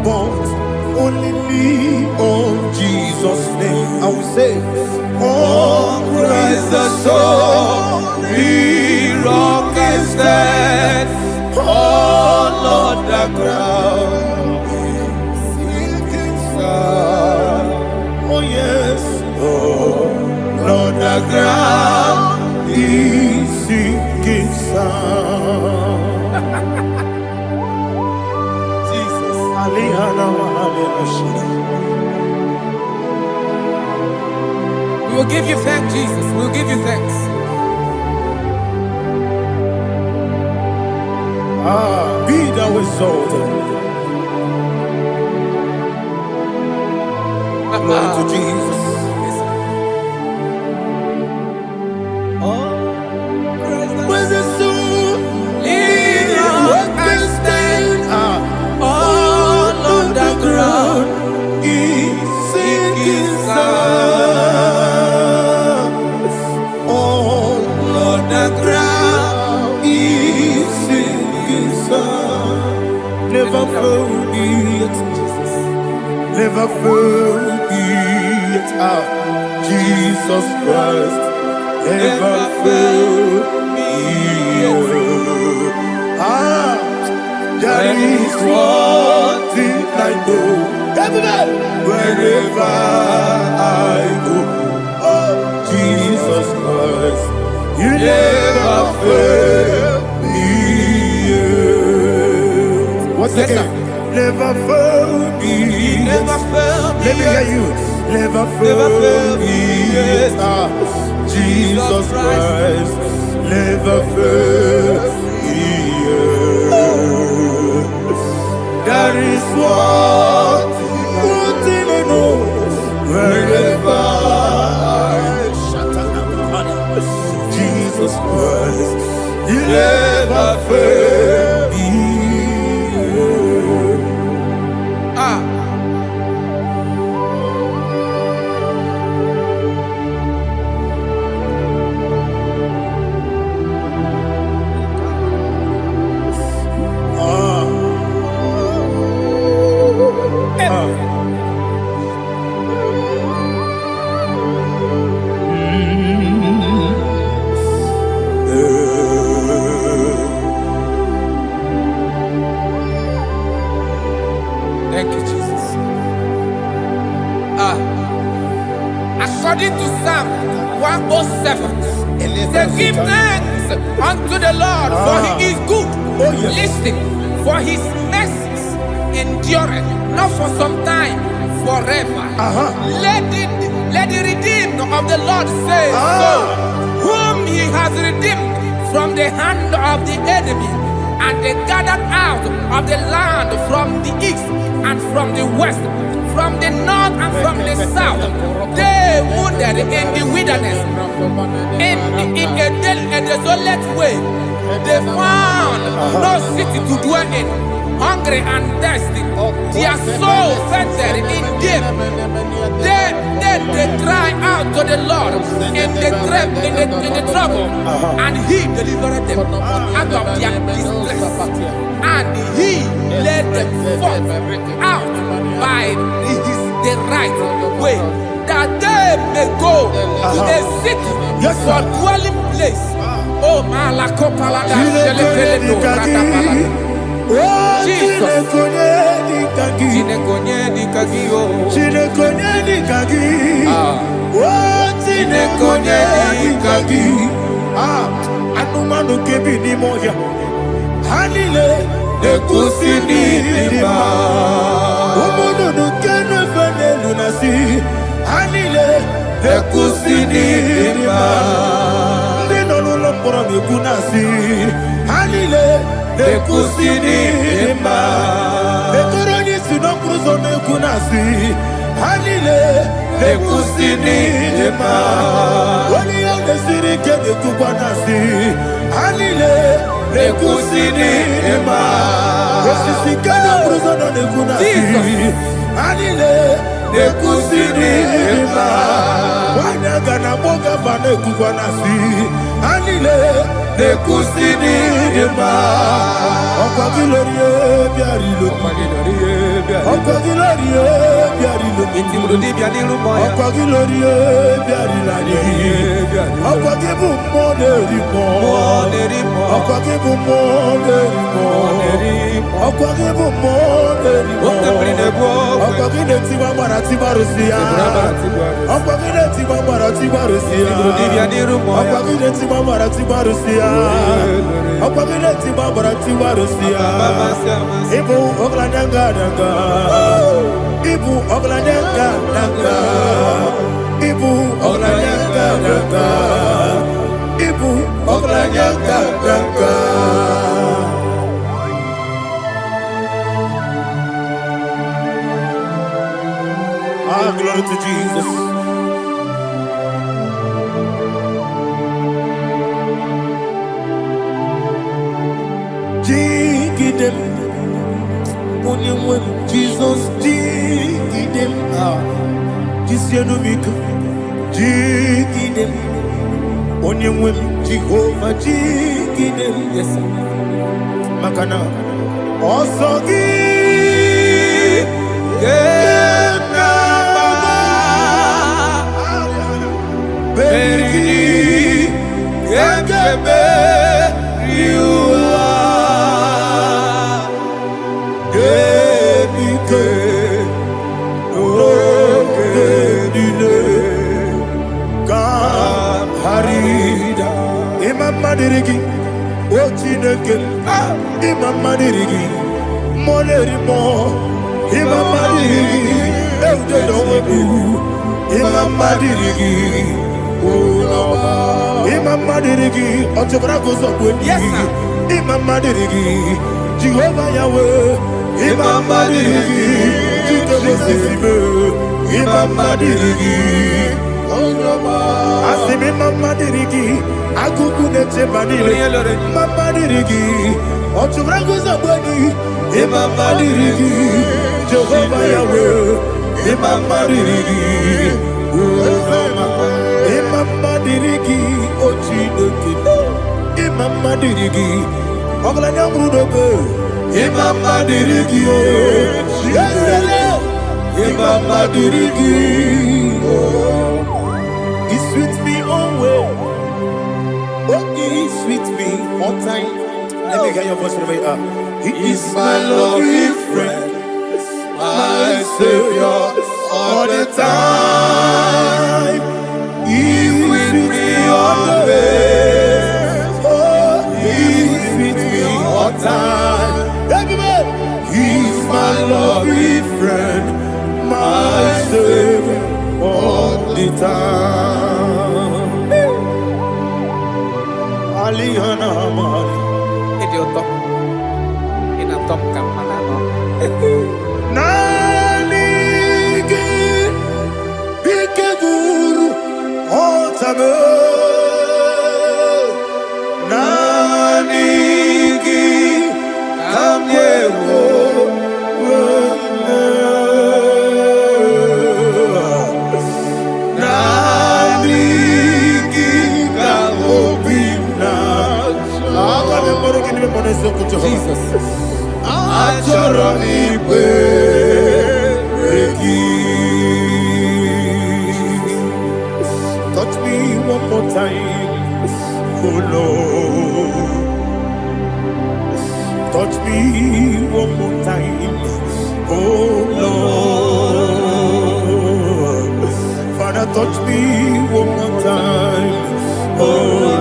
but only lean on Jesus' name. I will say, oh, Christ the soul, we rock and stand. Oh, Lord, the ground is sinking sun. Oh, yes, oh, Lord, the ground is sinking sun. Jesus, we will give you thanks, Jesus. We will give you thanks. Be thou exalted. Glory to Jesus. Where's the soul? What can stand? All on the ground is sinking sun. All on the ground is sinking sun. Never forget, never forget, Jesus Christ. Never fail me. There is one thing I know. Wherever I go, oh, Jesus Christ, you never fail me. What's again? Never fail me. Never fail me. Let me hear you. Never fail me. Jesus Christ, never fail me. There is one thing I know. Wherever Jesus Christ, you never fail me. Thank you, Jesus. According to Psalm 107, say, give thanks unto the Lord, for he is good. Listen, for his mercies endureth, not for some time, forever. Let the redeemed of the Lord say so, whom he has redeemed from the hand of the enemy, and they gathered out of the land from the east and from the west, from the north and from the south. They wandered in the wilderness, in a desolate way. They found no city to dwell in, hungry and thirsty. Their soul fainted in them. They cry out to the Lord in the trouble, and he delivered them out of their distress, and he led them forth out by the right way, that they may go to a city for dwelling place. Oh, Malakopalada, Jesus. Anumanu kebi ni moya Hanile Nekusini nima Umudu nukene fene lunasi Hanile Nekusini nima Nino lulopora mikunasi Hanile Nekusini nima Nekoroni sinokruzo nekunasi Hanile Nekusini nima Wali ya nesiri kene kubanasi Hanile Nekusini nima Osisi kene bruzo nekunasi Hanile Nekusini nima Wanyaga na boga vane kubanasi Hanile Nekusini Dema, Okagilorie Biarilo, Okagilorie Biarilo, Okagilorie Biarilani, Okagibu Moderimo, Okagibu Moderimo, Okagibu Moderimo, Okagine Tiba Maratiba Rusia, Okagine Tiba Maratiba Rusia, Okagine Tiba Maratiba Rusia, Okagine Tiba Maratiba Rusia, Ibu Oglananga Naga, Ibu Oglananga Naga, Ibu Oglananga Naga, Ibu Oglananga Naga. Ah, glory to Jesus. Jigidem, Jesus, jigidem. Ah, Jisianumika, jigidem. Onyemwem, Jehovah, jigidem. Yes, Makana, Osogi, Beri, Gekebe, Riua, Gebike, Ogedile, Harida, Imam Madirigi, Ochineke, Imam Madirigi, Molerimo, Imam Madirigi, Eudedobu, Imam Madirigi. Imam Madirigi, Otobragos of Winnie, Imam Madirigi, Jehovah Yahweh, Imam Madirigi, Imam Madirigi, Asim Imam Madirigi, Akukunete Manile, Imam Madirigi, Otobragos of Winnie, Imam Madirigi, Jehovah Yahweh, Imam Madirigi, Imam Madirigi, Ochineke, Imam Madirigi, Oglanya Mudobe, Imam Madirigi, Imam Madirigi, He sweet me always, He sweet me all time. Let me hear your voice wherever you are. He is my lovely friend, my Savior, all the time. He with me always. Oh, He's with me all time. He's my lovely friend, my Savior all the time. Alihana Mari. Idioto. Inatop kang manano. Nanigi Ikeguru Otame Nanigi Kamyewo Nanigi Kamobina Jesus Achoronipe touch me one more time, oh Lord. Touch me one more time, oh Lord. Father, touch me one more time, oh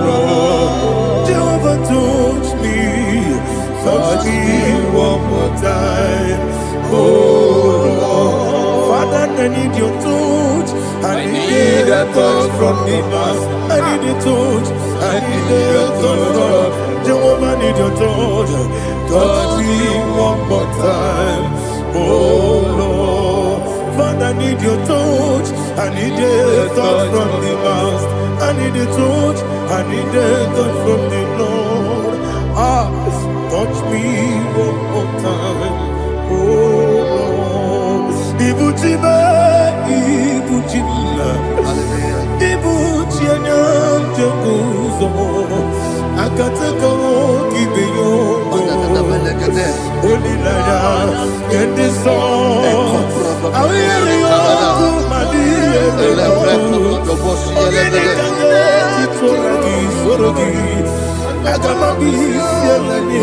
Lord. Jehovah, touch me one more time, oh Lord. Father, I need your touch. I need a touch from the Master. I need a touch. I need a touch from Jehovah. I need your touch. Touch me one more time, oh Lord. Father, I need your touch. I need a touch from the Master. I need a touch. I need a touch from the Lord. Ah, touch me one more time, oh Lord. Ibuchime, Ibuchime, Ibuchianyam Jeguzo. I akataka kibeyo olilaya kende so awiri yo kumadiye sorogi agamabi sielani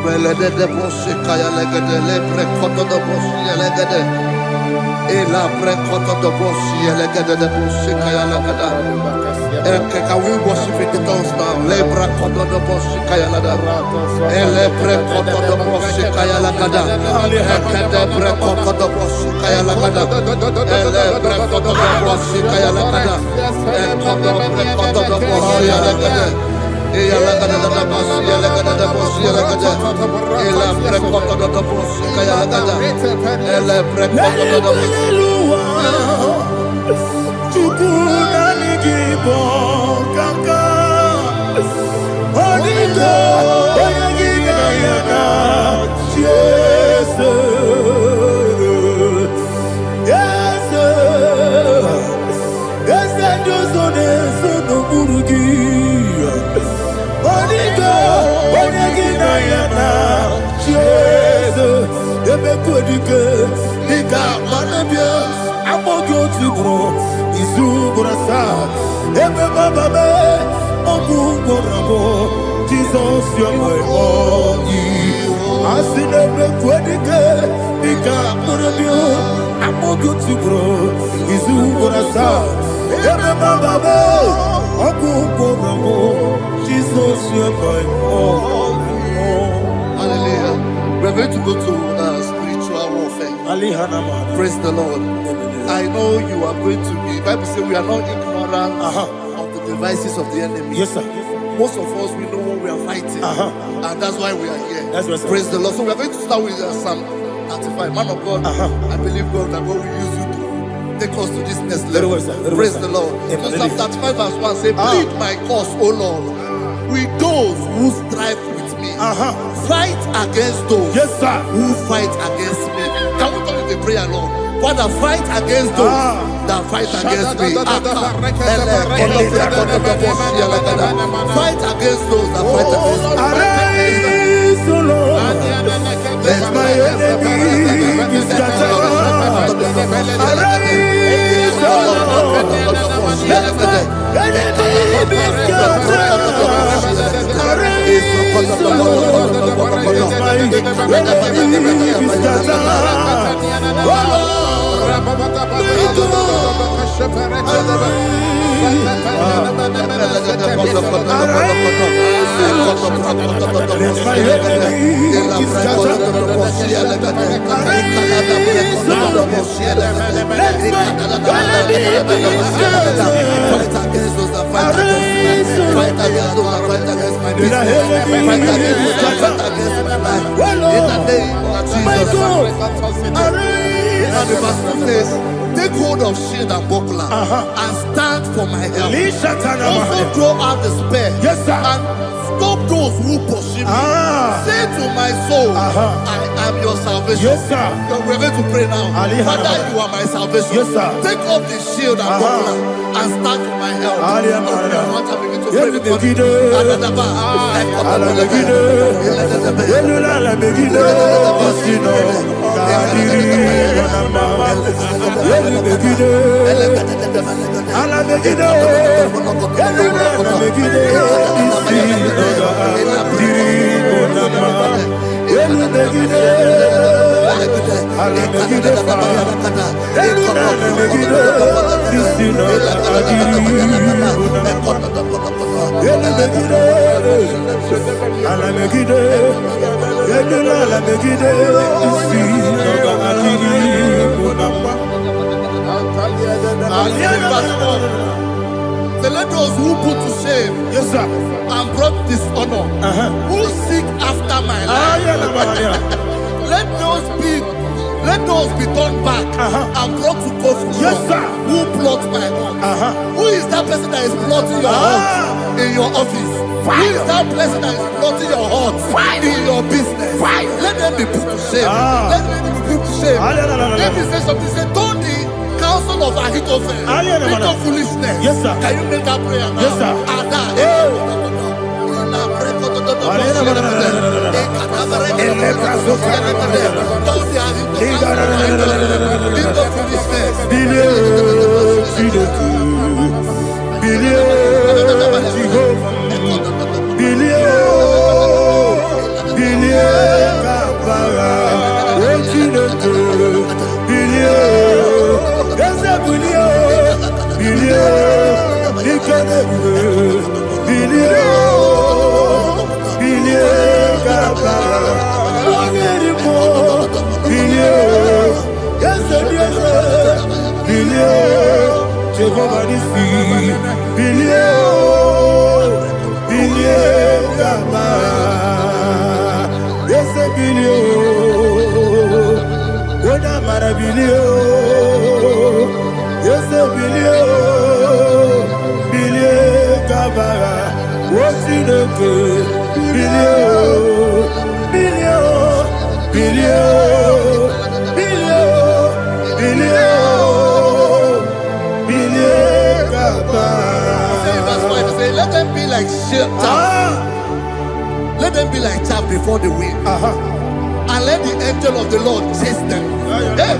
Belede bosse kaya legede le prekoto de bosse legede e la prekoto de bosse legede de bosse kaya legede can we worship in the tongues now? Le prekoto de bosse kaya legede e le prekoto de bosse kaya legede e kede prekoto de bosse kaya legede e le prekoto de bosse kaya legede e kodo prekoto de bosse legede. Ela gada da boss, ela gada da boss, ela gada. Ela precoto da boss, ela gada. Ela precoto da boss. Chukuna nigibo kaka. Onigo, oyagina yana. Yes, yes, yes, and you so no burugi. Onigo, oyagina yana. Yes, ebe kodike, nika manabia. Amogyo tibro, izubrasa. Ebe bababe, ogugorabo. Jesus, you're my only. Asinebe kodike, nika manabia. Amogyo tibro, izubrasa. Ebe bababe, ogugorabo. Jesus, you're my only. Hallelujah. We're going to go to spiritual warfare. Praise the Lord. I know you are going to be. Bible says we are not ignorant of the devices of the enemy. Yes, sir. Most of us, we know what we are fighting. And that's why we are here. That's right, sir. Praise the Lord. So we are going to start with Psalm 35. Man of God, I believe God that God will use you to take us to this next level. Very well, sir. Very Praise well, the sir. Lord. Amen. So Psalm 35 verse 1 say, plead my cause, O Lord, with those who strive with me. Fight against those who fight against me. Can we turn the prayer, Lord? Father, fight against those that fight against me. Fight against those that fight against me. Arise, O Lord. Let my enemy be scattered. Arise, O Lord. Let my enemy be scattered. Arise, O Lord. Let my enemy be scattered. Oh Lord. And the verse 2 says, take hold of shield and buckler and stand for my help. Also throw out the spear and stop those who pursue me. Say to my soul, I am your salvation. We're going to pray now. Father, you are my salvation. Take up the shield and buckler and stand for my help. Let those who put to shame and brought dishonor, who seek after my life, let those be turned back and brought to confusion. Who plot my heart? Who is that person that is plotting your heart in your office? Who is that person that is plotting your heart in your business? Let them be put to shame. Let them be put to shame. Let me say something. Say, turn the counsel of Ahithophel. Think of foolishness. Yes, sir. Can you make that prayer now? Yes, sir. Let them be like chaff. Let them be like chaff before the wind. And let the angel of the Lord chase them. Hey,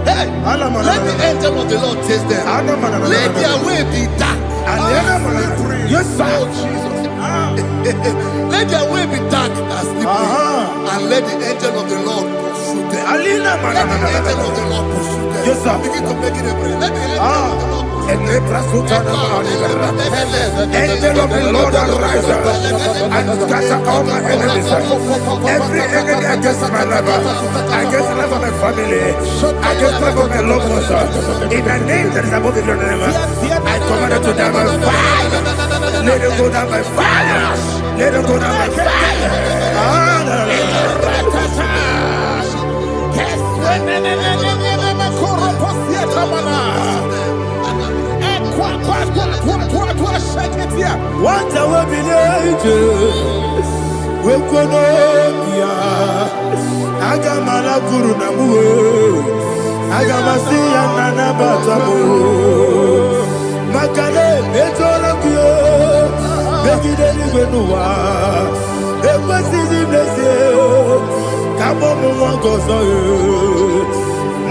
hey. Let the angel of the Lord chase them. Let their way be dark. Yes, sir. Oh, Jesus. Let their way be dark and slippery. And let the angel of the Lord pursue them. Let the angel of the Lord pursue them. Yes, sir. Begin to make it a prayer. Let the angel of the Lord Angel of the Lord arise and scatter all my enemies. Every enemy against my life, against the life of my family, against the life of my loved ones. In the name that is above the name, I command it to die by fire. Let it go down by fire. Let it go down by fire. What a village, we could Agamala Guru Namu, Agamasia Nana Batamu, Makale, Betolakio, Begideni Benua, Equasi Blessio, Kabomu Gozo,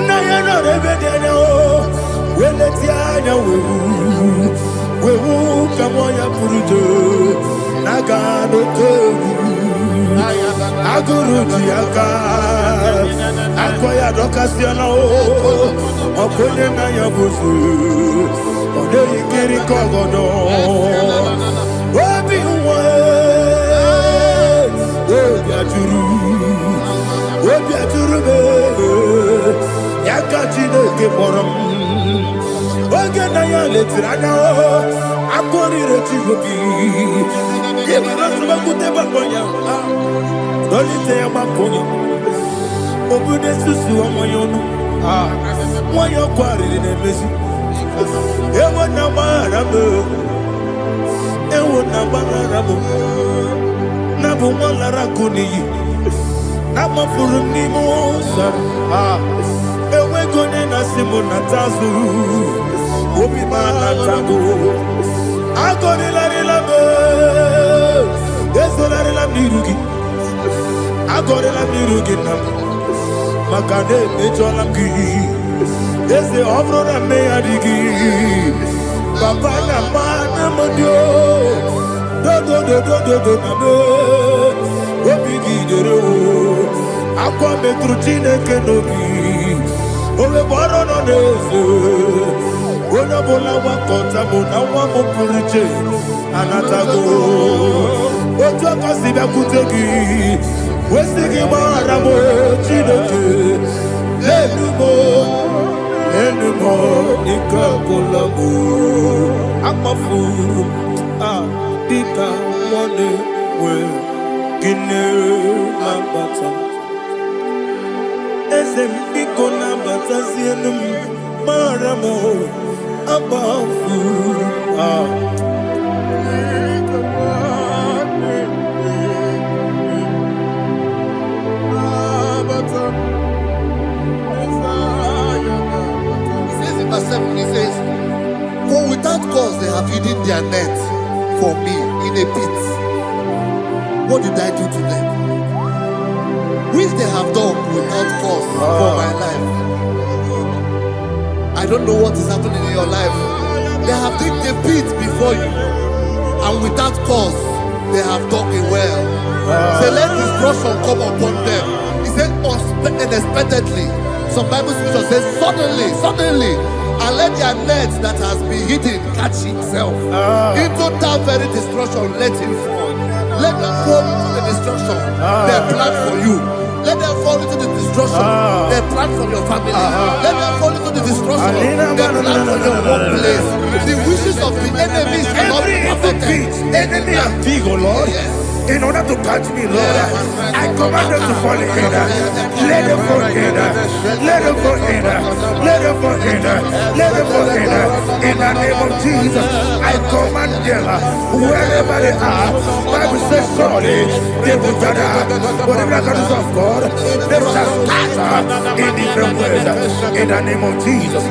Nayana Rebedeno, Weletiana, Wewu kamoya purujo nagano tewu aguru diaka akoya dokasiana o okonye na yabuzu ode ikiri kogodo obi uwe obi aturu be yakati no keporam oge na ya letirana akori retigobi yebara suba kute bakonya dolite ya bakonya obude susu omoyonu moyo kwari ne mezi ewo na marabe ewo na marabe na bu molara kuni na mafuru ni mosa ewe gone na simu na tazu obi mana tago agoni la be deso la mirugi agoni la mirugi na makade mejola gi dese obro na me adigi papa na mana modio do na be obi gi dero akwa metrutine kenobi owe boro no deso Ona bola wakota mona wamo puriche anatago ojo kasiba kutegi wesigi maramo chideke enumo ikakolamu amafu dika mone we gine mabata ezem ikona batazienum maramo above For without cause they have hidden their net for me in a pit. What did I do to them? Which they have done without cause for my life. I don't know what is happening in your life. They have digged a pit before you, and without cause they have dug a well. Say, let destruction come upon them. He said unexpectedly. Some Bible scripture says suddenly, and let their net that has been hidden catch itself. Into that very destruction, let him fall. Let them fall into the destruction they plan for you. Let them fall into the destruction they plan for your family. Let them fall into the destruction they plan for your workplace. The wishes of the enemies cannot be perfected. Enemy and big, oh Lord. Yes. In order to catch me, Lord, I command them to fall in. Let them fall in. Let them fall in. Let them fall in. Let them fall in. In the name of Jesus, I command them wherever they are. Bible says surely they will gather. Whatever the cause of God, they shall scatter in different ways. In the name of Jesus.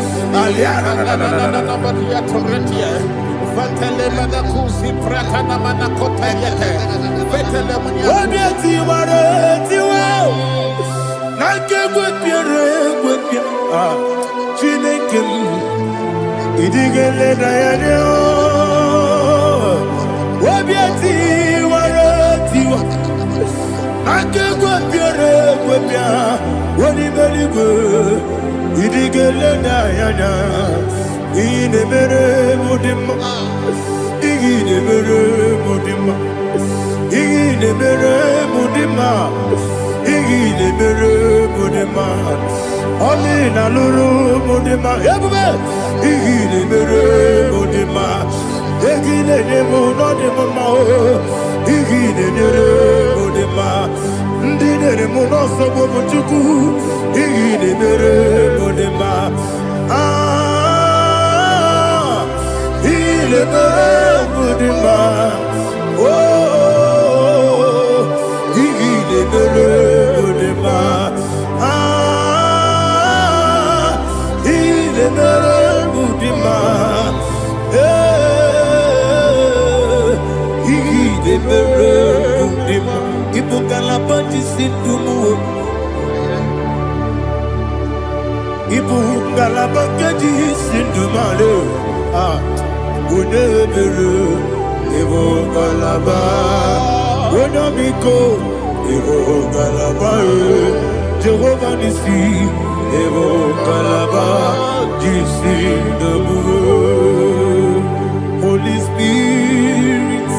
Jehovah Nissi, Evo Kalaba, Holy Spirit,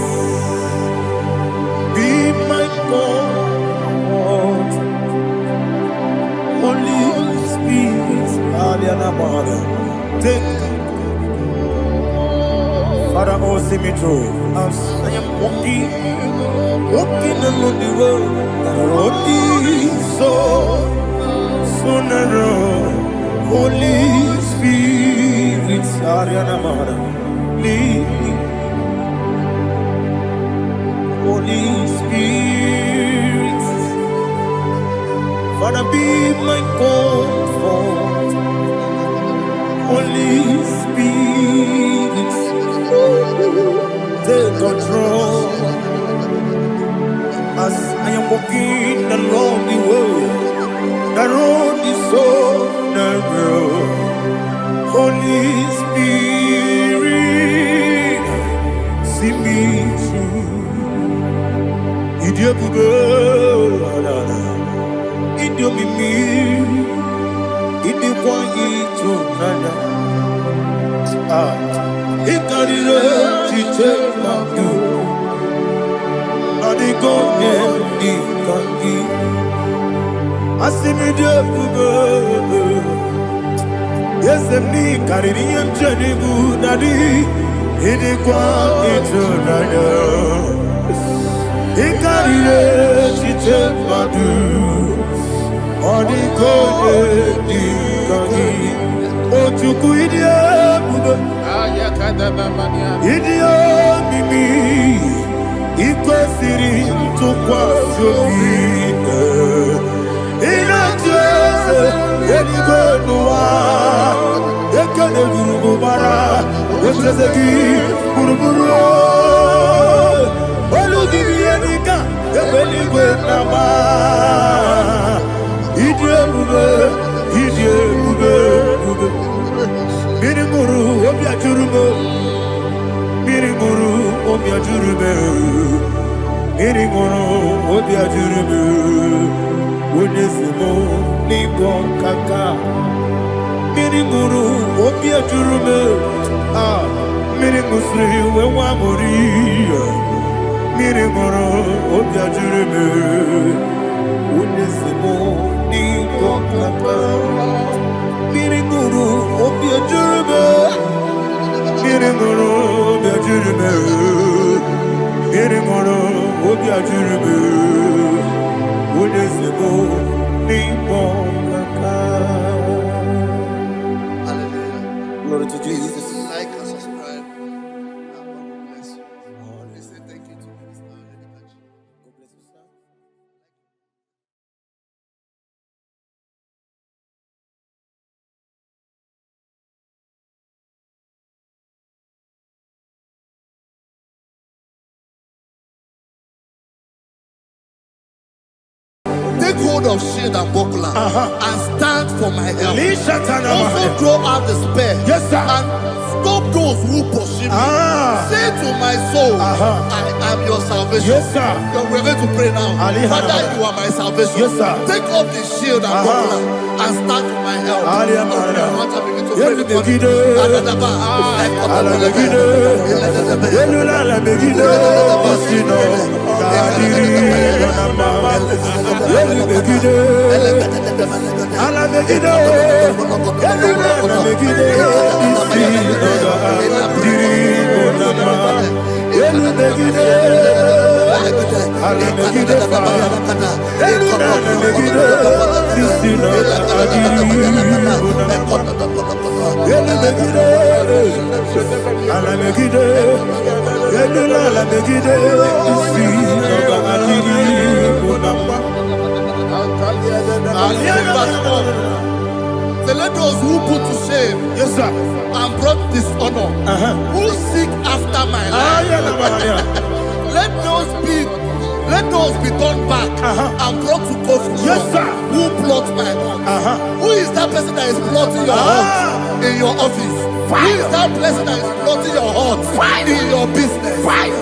be my God. Holy Spirit, take Father, oh, see me through. As I am walking along the road, the road is so narrow. Holy Spirit, lead me. Holy Spirit, Father, be my comfort. Holy Spirit, take control. As I am walking along the way, the road is so narrow. Holy Spirit, see me through. Idiopube, Idiomimi, Idikwanyito nana. Ikarire chichemaku. Adigonye ikangi. Asimidiopugo. Yes, me carrying Jenny Budadi. Idikwanyito nana. Ikarire chichemadu. Adigonye ikangi. Otuku idiopugo. Idio mimi ikwesiri ntụkwasị obi ịna-atụ eze eluigwe n'ụwa ekele gburugbara Etezeki, Buruburu, Oludibianika, Ebeligwe Nama, Idiabube, Mirimuru, Obiajurume, Mirimuru, Obiajurume, Mirimuru, Obiajurume, Unesimo, Nigon Kaka, Mirimuru, Obiajurume, Mirimusri, Wewamuri, Mirimuru, Obiajurume, Unesimo, Nigon Kaka. Mirimuru, Obiajurume, Mirimuru, Obiajurume, Mirimuru, Obiajurume, Unesimo, Nigon Kaka. Hallelujah. Glory to Jesus. Please like and subscribe. And God will bless you. Please say thank you to Minister Edikachi. God bless you, sir. Take hold of shield and buckler and stand for my help. Also throw out despair. Yes, sir. And stop those who pursue me. Say to my soul, I am your salvation. Yes, sir. We're going to pray now. Father, you are my salvation. Yes, sir. Take off the shield and buckler and stand for my help. Begin to pray before Say, let those who put to shame, Yes, sir. and brought dishonor, who seek after my life, let those be turned back and brought to confusion. Yes, sir. Who plot my heart? Who is that person that is plotting your heart in your office? Who is that person that is plotting your heart in your business?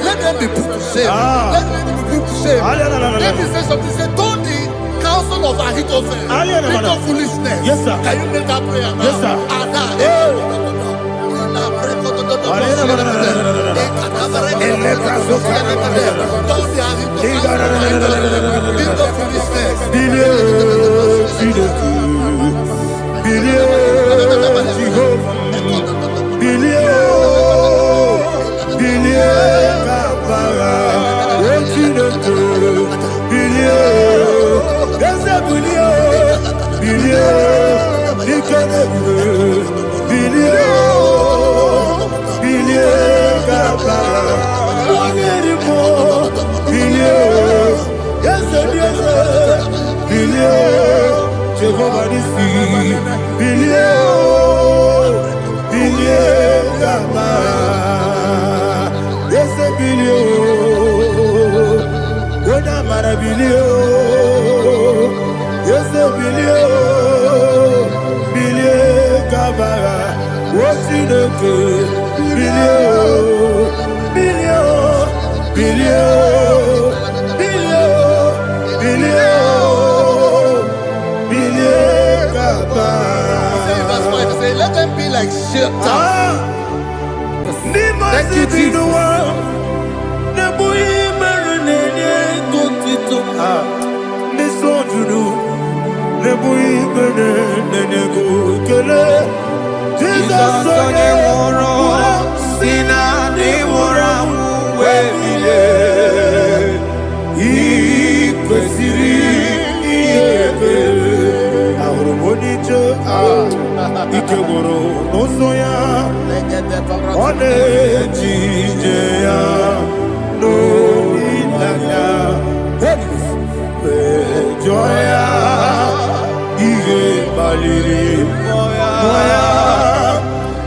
Let them be put to shame. Let them be put to shame. Let me say something. Say, don't the counsel of Ahithophel think of foolishness. Yes, sir. Can you make that prayer now? Yes, sir. Jehovah Nissi, let them be like shelter. Thank you, Jesus.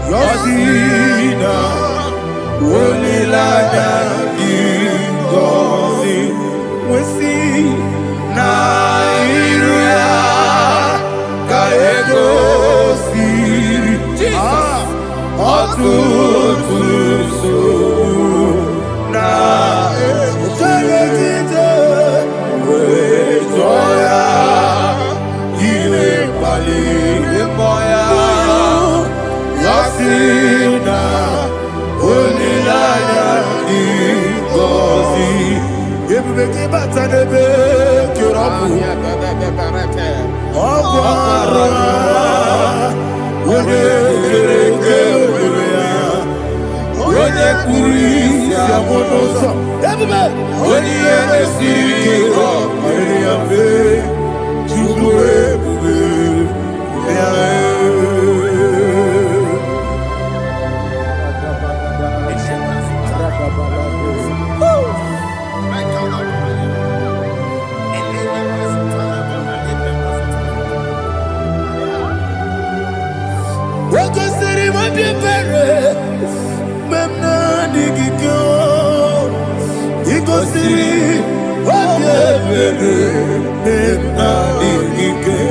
Yosina ngozi wesi na iruya ka egosiri ọtụtụ na ejegide wee jụọ ya ile kpali mbọ ya si na olileanya dị ngọzi ebube gị bata n'ebe kere ọgwụ arụ onye kere eke were ya onye kpụrụ isi amụ n'ụzọ ebube onye ihe na-esiri ike mere ya mfe chukwu ebube ya Wakosiri mabibere memna digiko ikosiri mabibere memna digike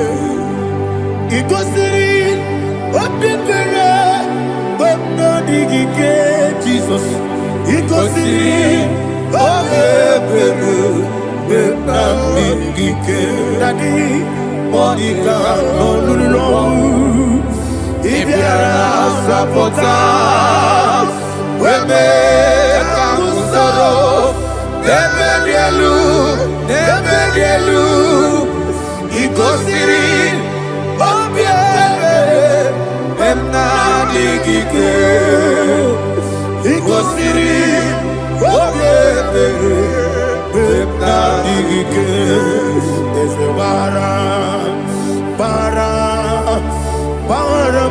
ikosiri mabibere memna digike Jesus ikosiri mabibere memna digike Daddy Monica Lulu Ibiara sapota weme kamusoro debedielu ikosiri obiere emna digike ikosiri obiere emna digike ezebara para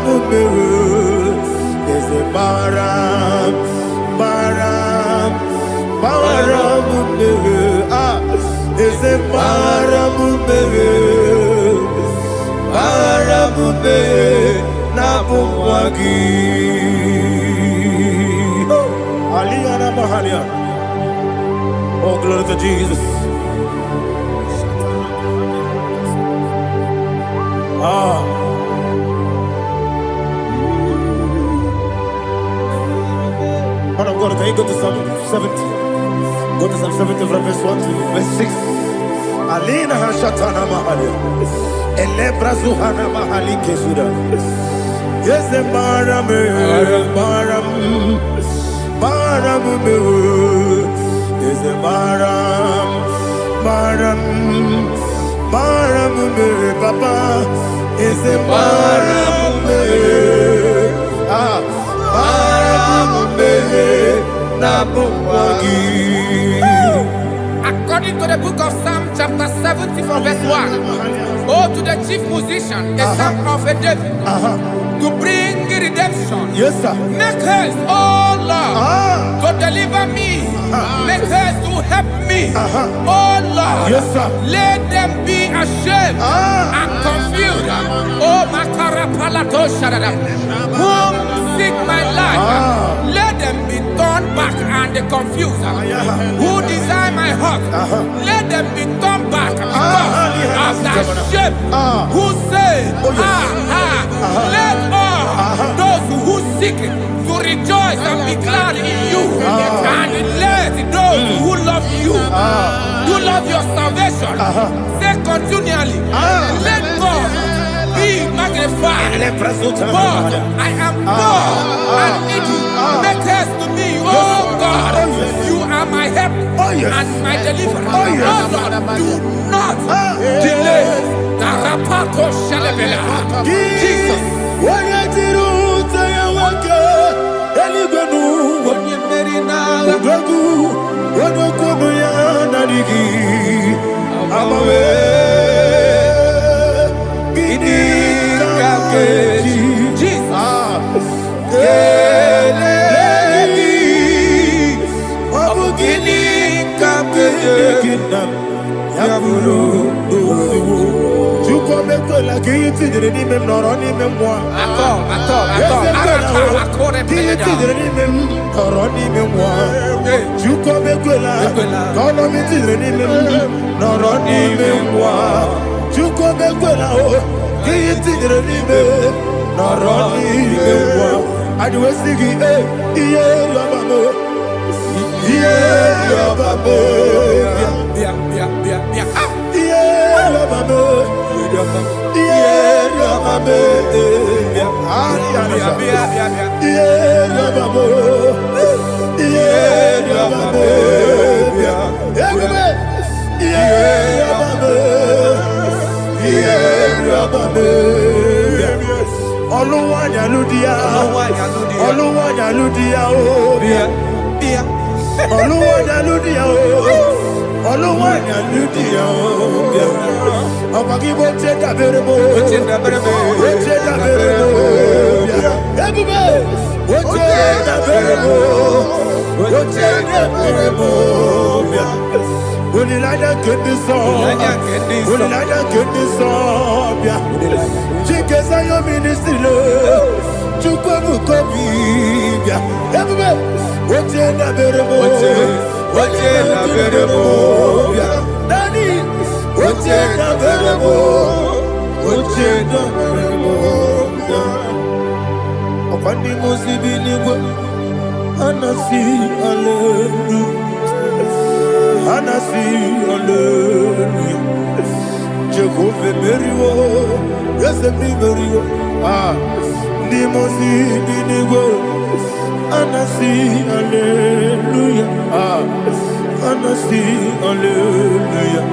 mumere eze para mumere eze para mumere na bumwagi Aliyah na mahalia. Oh, glory to Jesus. Man of God, can you go to Psalm 70? Go to Psalm 70 from verse 1 to verse 6. Alina Hashatana Mahalia. Elebra Zuhana Mahali Kesuda. Yes, the Maram. Yes, the Maram. Papa. Yes, the Maram. According to the book of Psalm chapter 70 from verse 1, oh, to the chief musician, a psalm of a David, to bring redemption. Yes, sir. Make haste, oh Lord, to deliver me. Make haste to help me. Oh Lord, yes, sir. Let them be ashamed and confused. Oh, Makarapalato Shadada, whom seek my life. Let them be turned back and confused. Who desire my heart, let them be turned back because of that shape. Who say, let all those who seek to rejoice and be glad in you, and let those who love you, who love your salvation, say continually, let God be magnified. God, I am poor and needy. Make haste to me, oh God. You are my help and my deliverer. Oh Lord, do not delay. Jesus. Attends. Noroni me wa. Juko bekwela. Kono mi tire ni me. Noroni me wa. Juko bekwela o. Ki tire ni me. Noroni me wa. Adiwe sigi iye yabamo. Iye yabamo. Iye yabamo. Oluwayaludia, Oluwayaludia, Oluwayaludia, Oluwayaludia. Ọ̀pọ̀kí bó ṣe dàbẹ̀rẹ̀ bó. Bó ṣe dàbẹ̀rẹ̀ bó. Bó ṣe dàbẹ̀rẹ̀ bó. Ẹ̀bùbẹ̀. Bó ṣe dàbẹ̀rẹ̀ bó. Bó ṣe dàbẹ̀rẹ̀ bó. Onílàjà kéde sọ. Onílàjà kéde sọ. Chike Sayo ministry lo. Chukwu kobi. Ẹ̀bùbẹ̀. Bó ṣe dàbẹ̀rẹ̀ bó. Bó ṣe dàbẹ̀rẹ̀ bó. Dani. Oche da verebo, oche da verebo. Opandi musibi nigo, anasi hallelujah, anasi hallelujah. Jehovah meriwo, yesemi meriwo. Ni musibi nigo, anasi hallelujah, anasi hallelujah.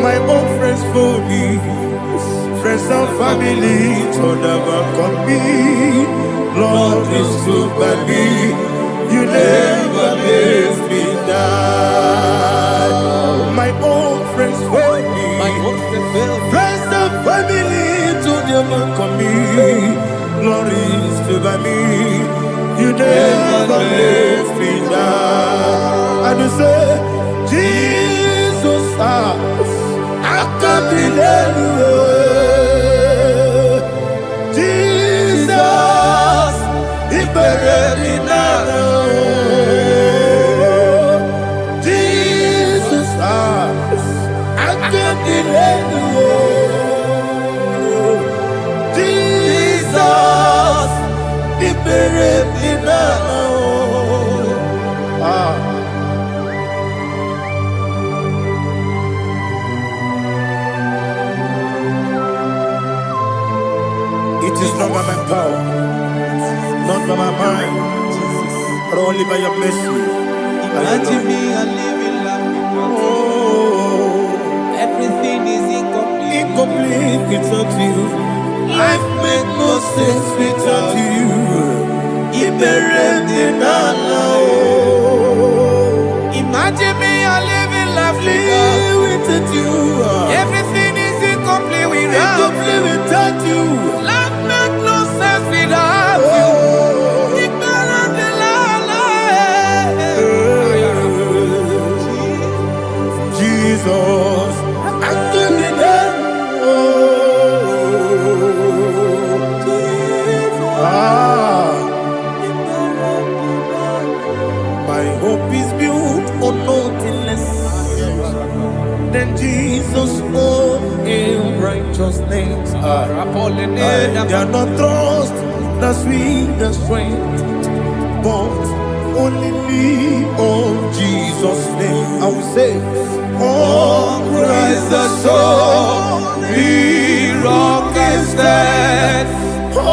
My own friends for me, friends and family to never call me. Lord is good by me, you never let me die. My own friends for me, friends and family to never call me. Lord is good by me, you never let me die. And you say, Jesus, I can't believe Jesus, He buried in Jesus, I can't believe Jesus, He buried in It is not by my power, not by my mind, but only by your mercy. Imagine me and living life. Oh, Everything is incomplete. incomplete without you. Life makes no sense without you. Imagine me and living life without you. Everything is incomplete without you. Life makes no sense without you. Jesus, I couldn't my hope is built on nothing less than Jesus' own righteousness. They are not trust the sweetest strength, but only lean on Jesus' name. I will say, oh, Christ the solid rock is dead. Oh,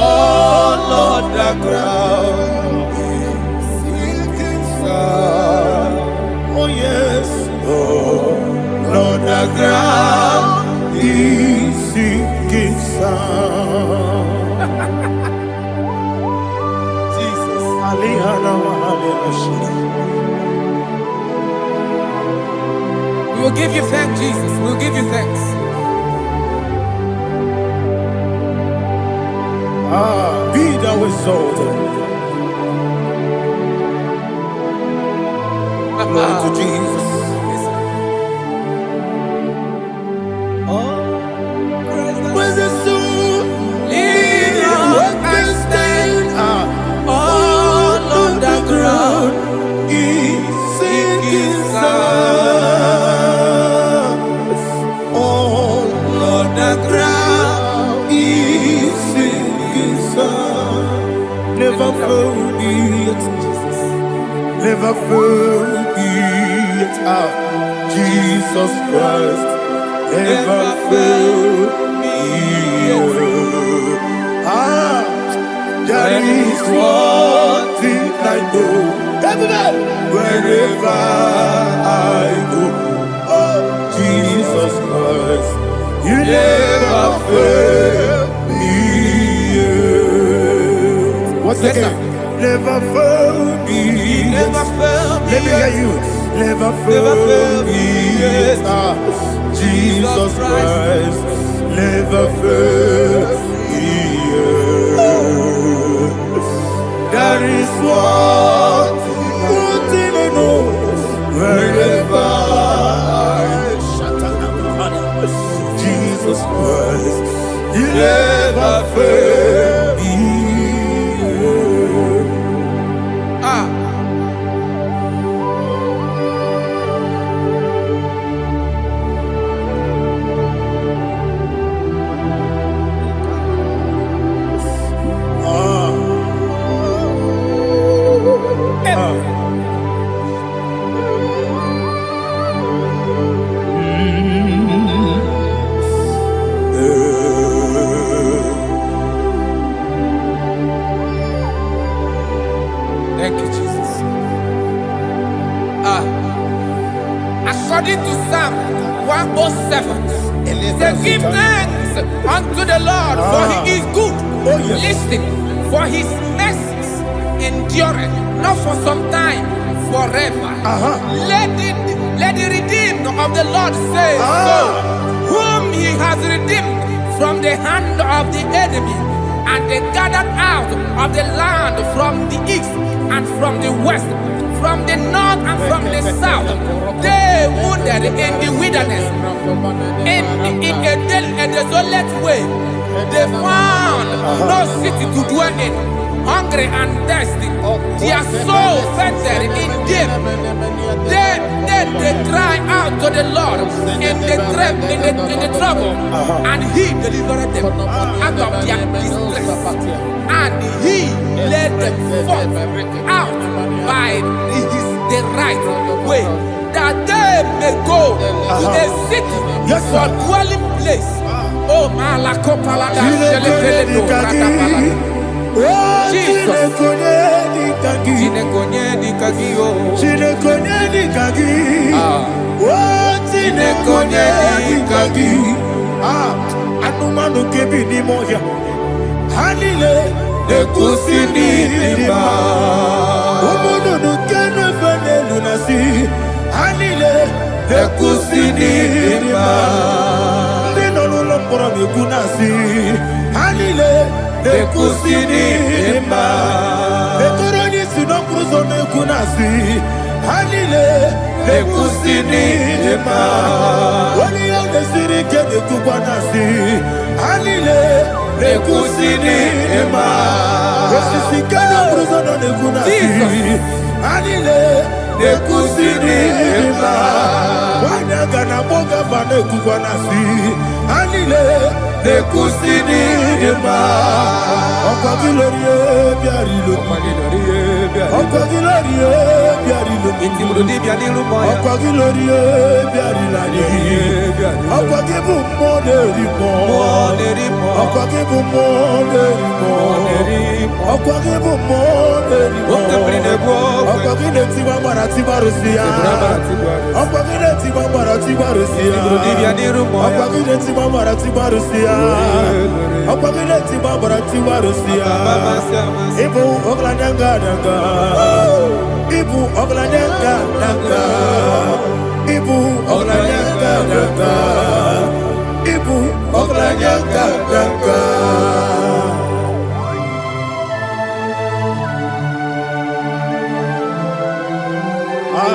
Lord, the ground is sinking sun. Oh, yes. Oh, Lord, the ground is sinking sun. Jesus. We will give you thanks, Jesus. We will give you thanks. Be thou exalted. Glory to Jesus. When the soul what can stand never fail me yet. Never fail me yet. Jesus Christ, never fail me yet. There is one thing I know. Wherever I go, oh Jesus Christ, you never fail me yet. What's that? Never fail me. Never fail me. Let me hear you. Never fail me yet. Jesus Christ, never fail me yet. There is one thing I know. Wherever I Jesus Christ, you never fail me. Thank you, Jesus. According to Psalm 107, they give thanks unto the Lord, for he is good. Listen, for his mercies endureth, not for some time, forever. Let the redeemed of the Lord say so, whom he has redeemed from the hand of the enemy, and they gathered out of the land from the east and from the west, from the north and from the south. They wandered in the wilderness, in a desolate way. They found no city to dwell in, hungry and thirsty. Their soul fainted in them. Then they cry out to the Lord in the trouble, and he delivered them out of their distress, and he led them forth out by the right way, that they may go to a city for dwelling place. Oh, Malakopalada, Jesus. Anumanu kebi ni moja Halile Nekusini lima Umudu nukene fene lunasi Halile Nekusini lima Nino lulopura mikunasi Halile Nekusini lima Netoroni sinokruzo nekunasi Halile Nekusini lima Wani yande sirike nekukwanasi Halile Nekusini lima Wesisikana bruzo nekunasi Halile Nekusini lima Wanyaga na boga vane kukwanasi Halile Nekusini lima Okwa gilorie biarilo Okwa gilorie biarilo Okwa gilorie biarilani Okwa gibu moderimo Okwa gibu moderimo Okwa gibu moderimo Okwa gileti wamara tibarusia Okwa gileti wamara tibarusia Okwa gileti wamara tibarusia Okwa gileti wamara tibarusia Ibu oglanyanga daga Ibu oglanyanga daga Ibu oglanyanga daga Ibu oglanyanga daga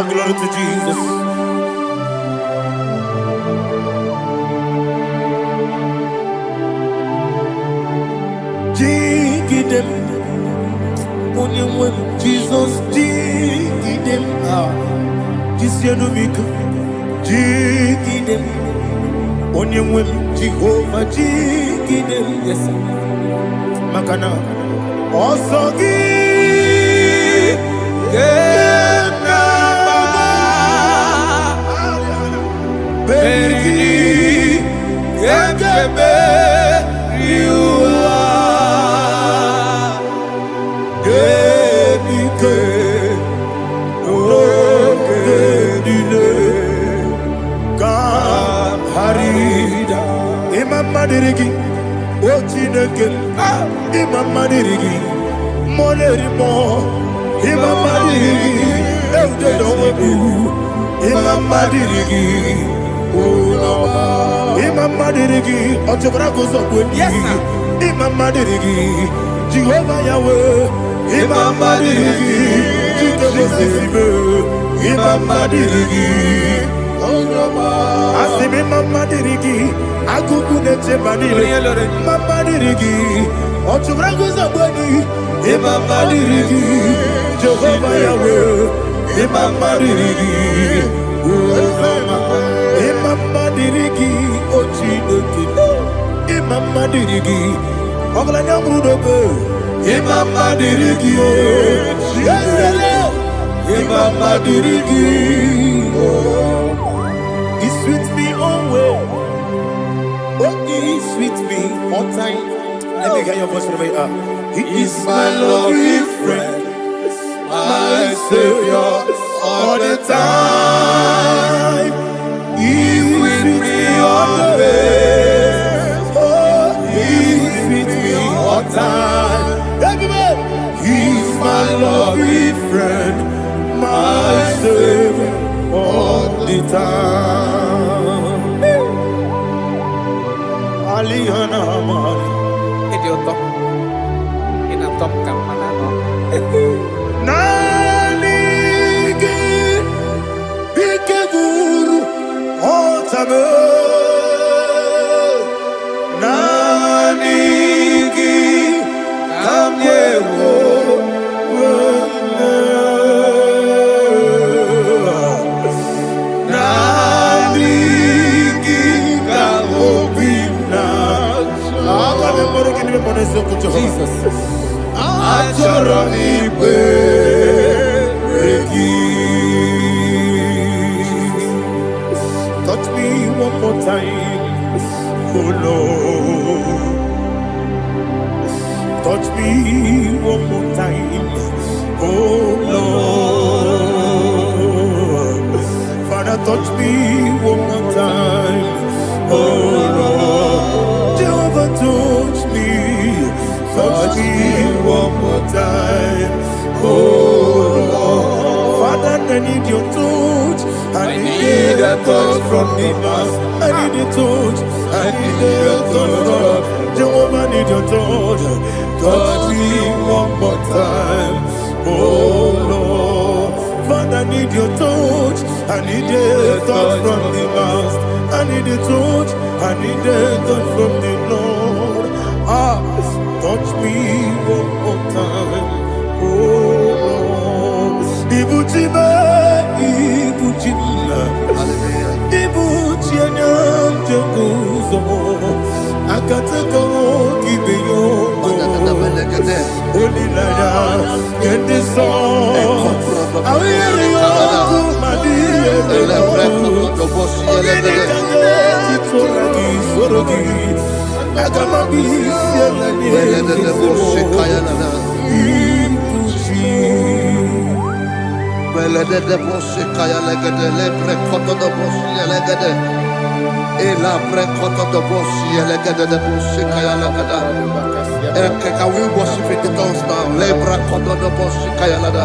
Glory to Jesus. Dig them. Jesus, dig them. Kisianumika. Dig them. Jehovah, dig them. Yes, sir. makana osogi Madirigi, Ochineke, Imam Madirigi, Monerimo, Imam Madirigi, Eudedobu, Imam Madirigi, Imam Madirigi, Ochobrago Zobwe, Imam Madirigi, Jehovah Yahweh, Imam Madirigi, Jehovah Imam Madirigi, Asimi Mama Dirigi, Agugu Neche Manile, Mama Dirigi, Ochubrango Zabani, Mama Dirigi, Jehovah Yahweh, Mama Dirigi, Mama Dirigi, Ochineke, Mama Dirigi, Oglanya Brudobe, Mama Dirigi, Mama Dirigi, He sweet me always. Oh, he sweet me all time. Let me hear your voice from here. He is my lovely friend, my savior all the time. He with me always. Oh, he with me all time. Everybody, he's my lovely friend, my savior all the time. Aliana Mari. Idiota. Ina top kamana no. Nanigi Bikeguru Otame. Nanigi Kamyewo. Jesus. Touch me one more time, oh Lord. Touch me one more time, oh Lord. Father, touch me one more time, oh Lord. Jehovah, touch me. Touch me one more time, oh Lord. Father, I need your touch. I need a touch from the past. I need a touch. I need a touch from Jehovah. I need your touch. Touch me one more time, oh Lord. Father, I need your touch. I need a touch from the past. I need a touch. I need a touch from the Lord. Touch me one more time, oh Lord. Ibuchima, Ibuchima, Ibuchina, Jaguzo, Akatako, Gibeyo, Holy Lada, get this song. I will you, Madia, Can we worship in the tongues now? Lebra koto do bosi kaya lada.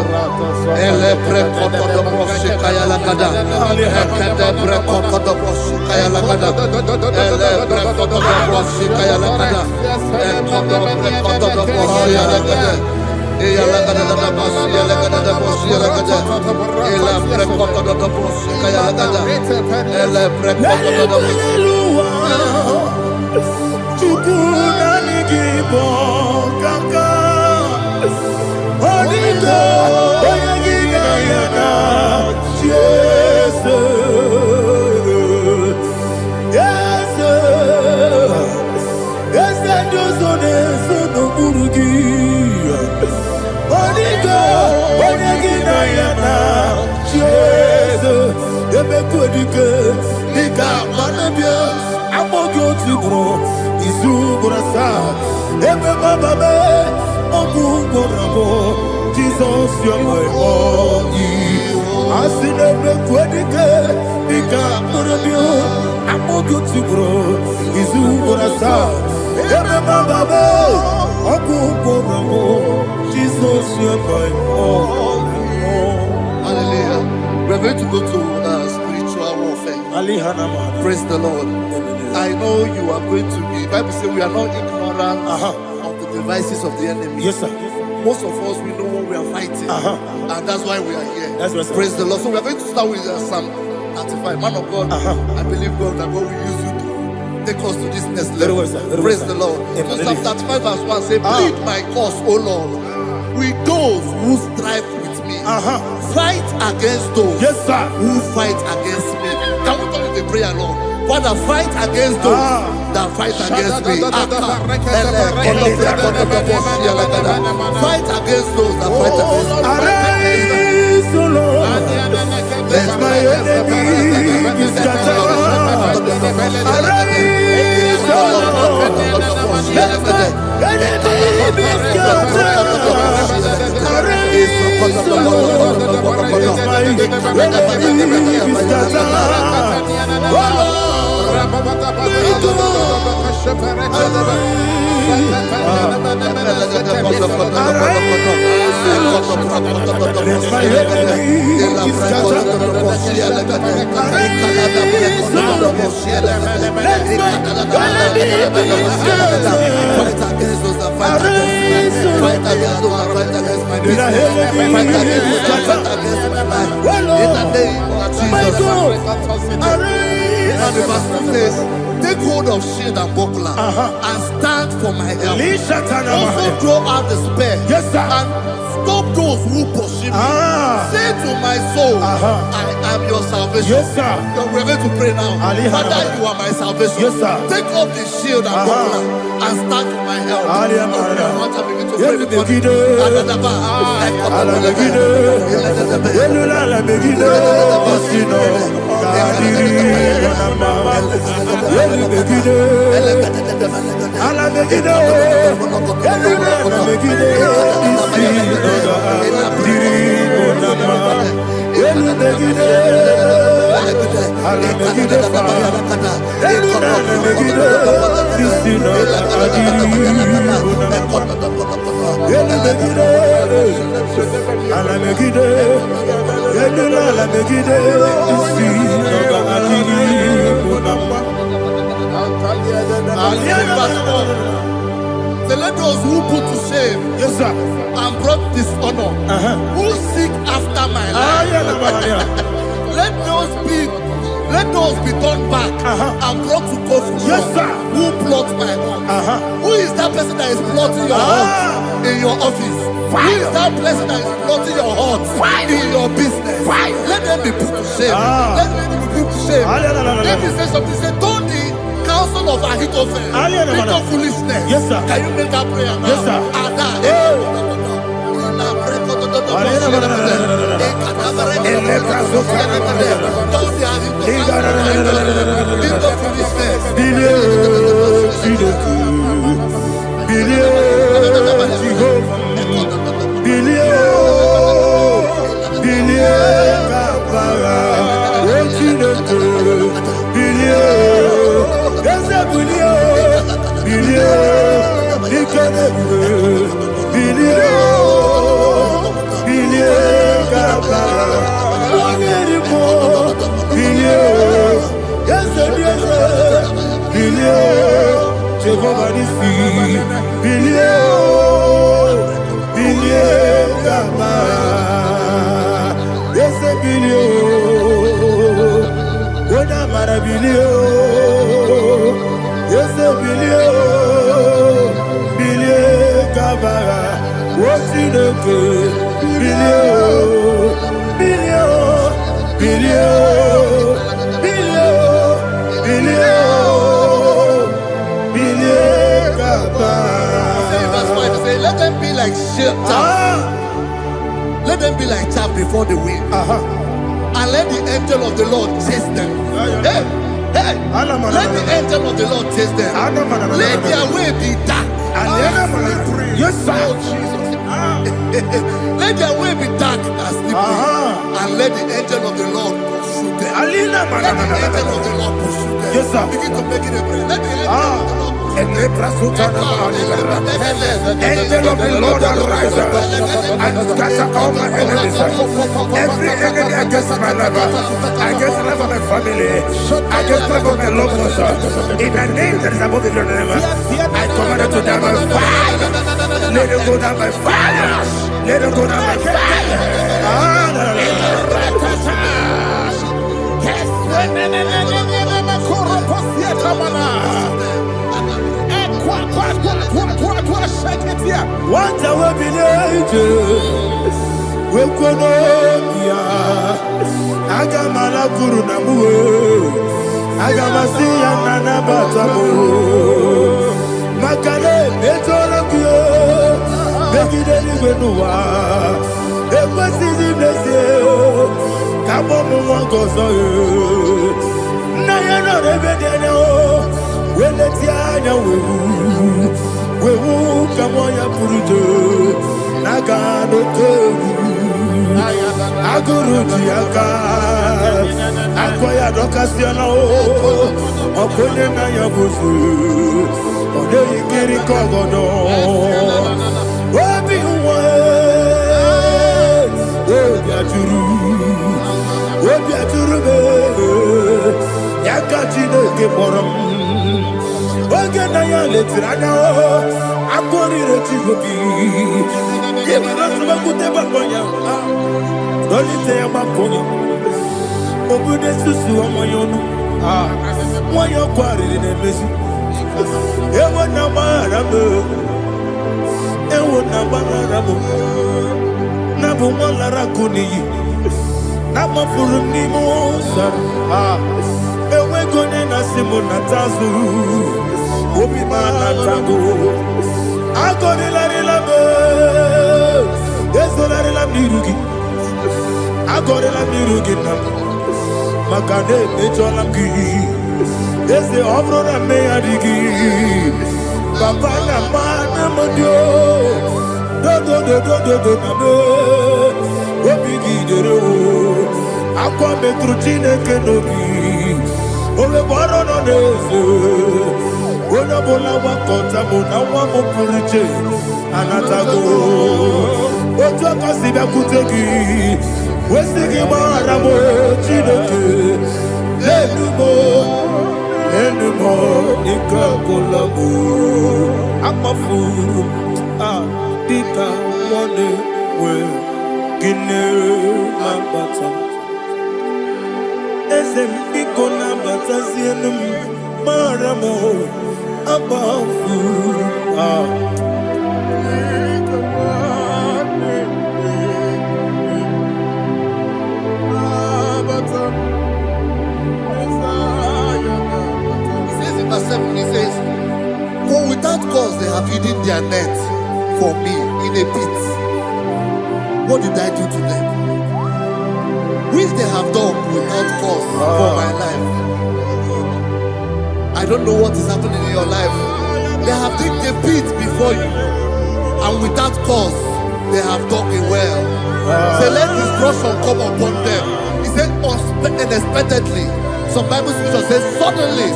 Elebre koto do bosi kaya lada. Ekede bre koto do bosi kaya lada. Elebre koto do bosi kaya lada. Ekodo bre koto do bosi lada. Eya lada da bosi lada da bosi lada. Elebre koto do bosi kaya lada. Elebre koto do bosi. Igbo kaka Onigo Oyagina yana Jesus Yes Yes Yes Yes kwedike dika manebia amogo tibro izu brasa ebe bababe ogu gorabo Jesus your boy asinebe kwedike dika manebia amogo tibro izu brasa ebe bababe ogu gorabo Jesus your boy. Hallelujah. We're going to go to spiritual warfare. Praise the Lord. I know you are going to be. Bible says we are not ignorant of the devices of the enemy. Yes, sir. Most of us, we know what we are fighting. And that's why we are here. That's right, praise the Lord. So we are going to start with Psalm 35. Man of God, I believe God that God will use you to take us to this next level. Praise the Lord. So Psalm 35 verse 1 says, plead my cause, O Lord, with those who strive with me. Fight against those who fight against me. Can we call it a prayer, Lord? Father, fight against those that fight against me. Fight against those that fight against me. Arise, O Lord, let my enemy be scattered. Arise, O Lord, let my enemy be scattered. Arise, O Lord, let my enemy be scattered. Take hold of shield and buckler and stand for my help. Also draw out the spear and stop those who pursue me. Say to my soul, I am your salvation. We're going to pray now. Father, you are my salvation. Take off the shield and buckler and stand for my help. So let those who put to shame and brought dishonor, who seek after my life, let those be turned back and brought to confusion. Who plot my heart? Who is that person that is plotting your heart in your office? Who is that person that is plotting your heart in your business? Let them be put to shame. Let them be put to shame. Let me say something. Say, don't the counsel of Ahithophel think of foolishness. Can you make that prayer now? Yes, sir. Let them be like chaff before the wind, and let the angel of the Lord chase them. Hey, hey, let the angel of the Lord chase them. Let their way be dark. Yes, sir. Let their way be dark and slippery, and let the angel of the Lord pursue them. Let the angel of the Lord pursue them. Yes, sir. Begin to make it a prayer. Let the angel of the Lord Angel of the Lord arise and scatter all my enemies. Every enemy against my life, against the life of my family, against the life of my loved ones. In the name that is above the name, I command it to die by fire. Let it go down by fire. Let it go down by fire. Once I will be angels, we could I got my guru namu, I got my see and nana batamu. Makale, Betolakio, Becky Denigua, the West in the sea, Kabomo goes on. Nayano, Rebedeno, when the Tiana we will come on your Puruto, Nagano, Aguru Tiaka, Aquaya Docasiano, Oponena Yabusu, Ode Kiri Kogodo, Wabi Wabiaturu, Yakachino Giborum. Oganaya letrana akori retigobi yebara sama kuteba konya dolite amakonya obude susu omoyono moyo kwari nemezi ewo na marabe na bu molara kuniyi na mafuru ni mosa ewe gone na simona tazu Obi mana tango, agone la relabe, ezo la relamirugi, agone la mirugi nam, makane mejolamgi, eze obro na meadigi, papa na mana modio, do na me, obi gidero, akwa metrutine kenobi, ole baro no nezo. Bona bona wakota bona wamo puriche anatago ojo kasiba kutegi wesigi maramo chinoke lenumo nikakolabu amafuru dika one we gine mabata esem ikona bata sienum maramo above he says, for without cause they have hidden their net for me in a pit. What did I do to them? Which they have done without cause for my life. I don't know what is happening in your life. They have digged a pit before you, and without cause, they have dug a well. Say, let destruction come upon them. He said, unexpectedly. Some Bible scripture says, suddenly,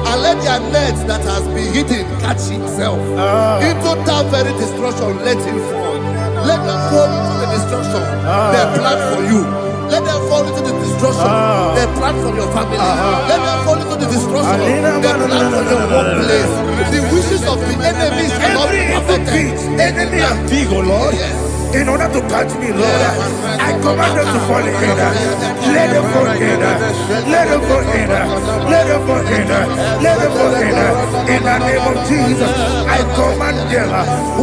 and let their net that has been hidden catch itself. Into that very destruction, let it fall. Let them fall into the destruction they plan for you. Let them fall into the destruction they plan for your family. Let them fall into the destruction they plan for your workplace. The wishes of the enemies cannot be perfected. Enemy and dig, oh Lord. Yes. In order to catch me, Lord, I command them to fall in. Let them fall in. Let them fall in. Let them fall in. Let them fall in. In the name of Jesus, I command them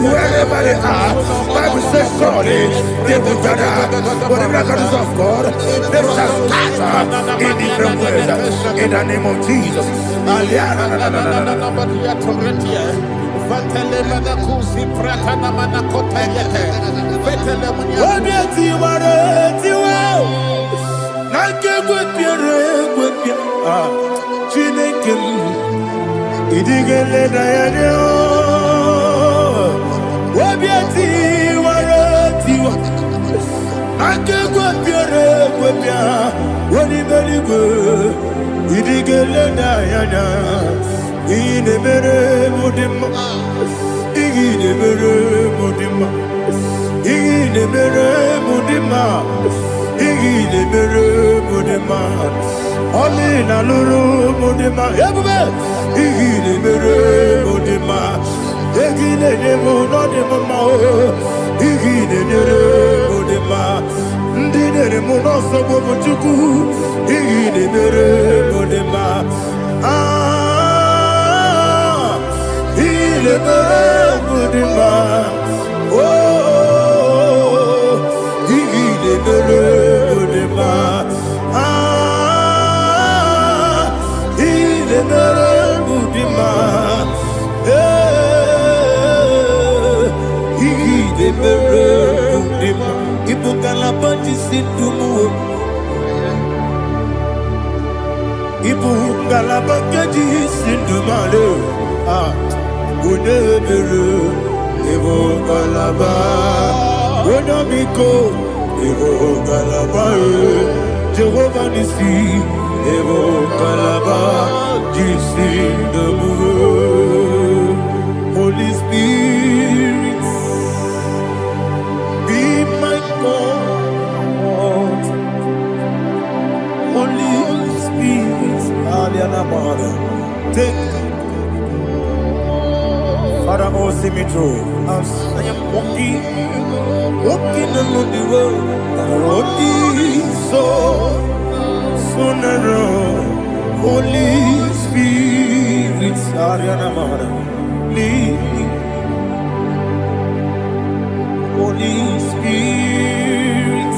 wherever they are. Bible says, surely they will gather. Whatever the God of God, they shall scatter in different ways. In the name of Jesus. Idigele dayanyo Wabiati waratiwa Akegwe piere kwepia Wanibeligwe Idigele dayanya Ine mere mudima Ine mere mudima Ine mere mudima Ine mere mudima Oli na luru mudima Ebube Igile mere mudima Igile nemo no dema mao Igile nere mudima Ndine nemo no sobo muchuku Igile mere mudima Ah Igile mere mudima Oh Igile mere mudima Ah Igile mere mudima Igile mere mudima Ibu kalabati situmu Ibu kalabati situmale Ah Unebere Ibu kalaba Unamiko Ibu kalaba Jehovah Nisi Evo Kalaba, Jisi the moon. Holy Spirit, be my God. Holy Spirit, Aliana Mother, take Father, oh, see me through. As I am walking along the road, the road is so narrow. Holy Spirit, Ariana Mara, lead me. Holy Spirit,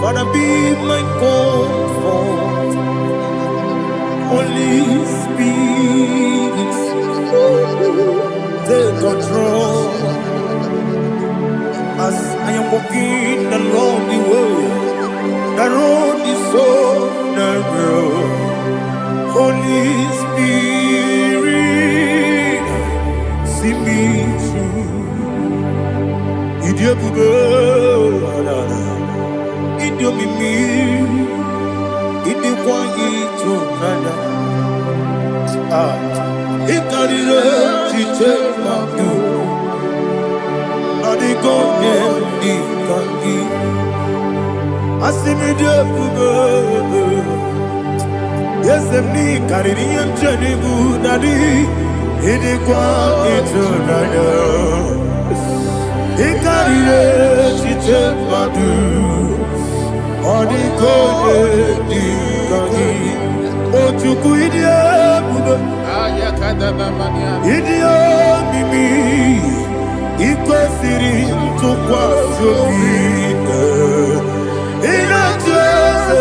Father, be my comfort. Holy Spirit, take control as I am walking along the way. The road is so narrow. Holy Spirit, see me through. Idiobube, Idiomimi, Idikwa Itonada. Ah, Ikarire Chiche Madu. Adigone Ikangi. Asimide Bube. Yes, me Caribbean Janibu Nadi. Idikwa Itonada. Ikarire Chiche Madu. Adigone Ikangi. Ochuku Idia Bube. Idia Mimi. Iko siri tukwa sopite Inatese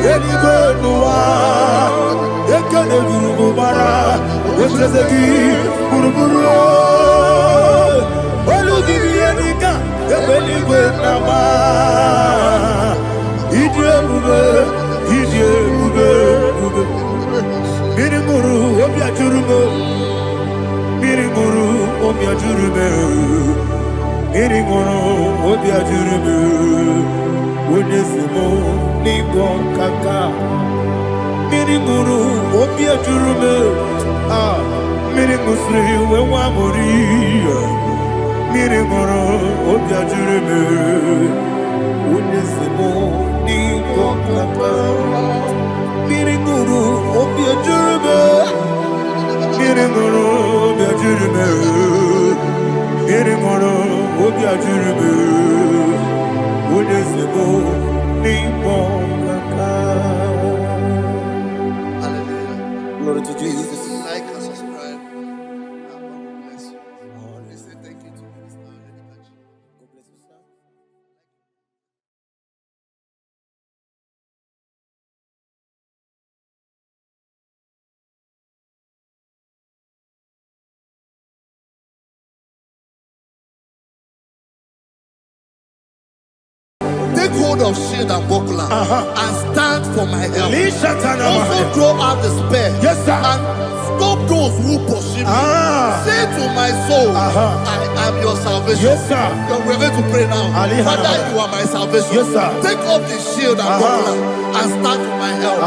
Yedigo nuwa Yekane gurugu bara Yesezeki Buruburu Olugibi yenika Yebeligwe nama Idie bube Idie bube Mirimuru Obya jurume Mirimuru Obya jurume Mirimuru Obya jurume Unesimo Nigo kaka Mirimuru Obya jurume Ah Mirimusri Wewa mori Mirimuru Obya jurume Unesimo Nigo kaka Mirimuru Obya jurume Mirimuru Obya jurume Mirimuru Obya jurume Unesimo Nigo kaka. Hallelujah. Glory to Jesus. Like and subscribe. And God will bless you. Let's say thank you to Minister Lady Kachi. God bless you, sir. Take hold hold of shield and buckler and stand for my help. Also draw out the spear and stop those who pursue me. Say to my soul, I am your salvation. We're going to pray now. Father, you are my salvation. Take up the shield and buckler and stand for my help.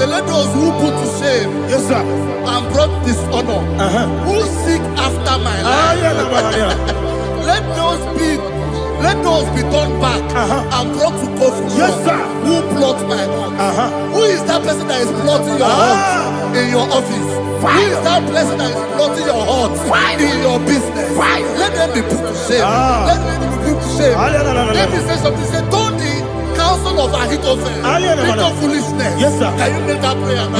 Let those who put to shame and brought dishonor, who seek after my life, let those be turned back and brought to confusion. Who plot my heart? Who is that person that is plotting your heart in your office? Who is that person that is plotting your heart in your business? Let them be put to shame. Let them be put to shame. Let me say something. Say, don't the counsel of Ahithophel think of foolishness. Can you make that prayer now?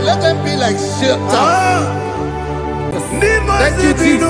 Let them be like shelter. Thank you, Jesus.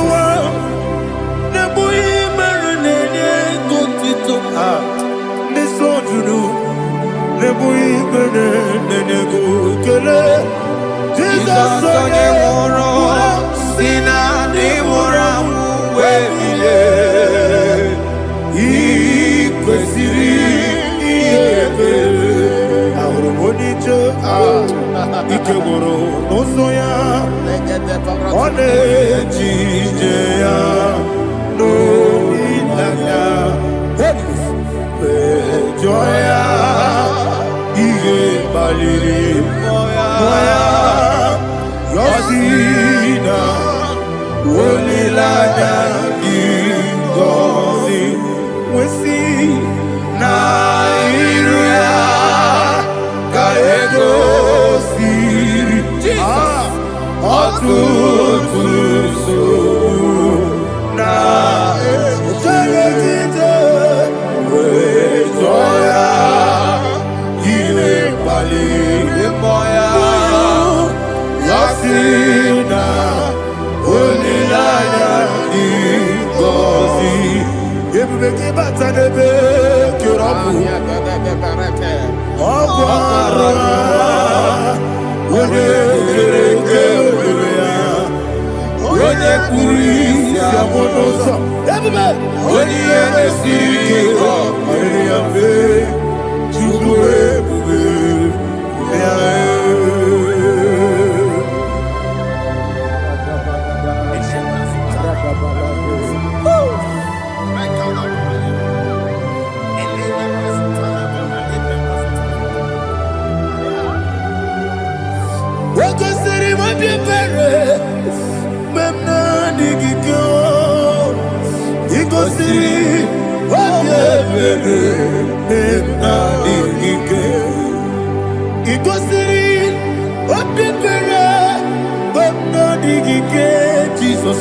Jesus,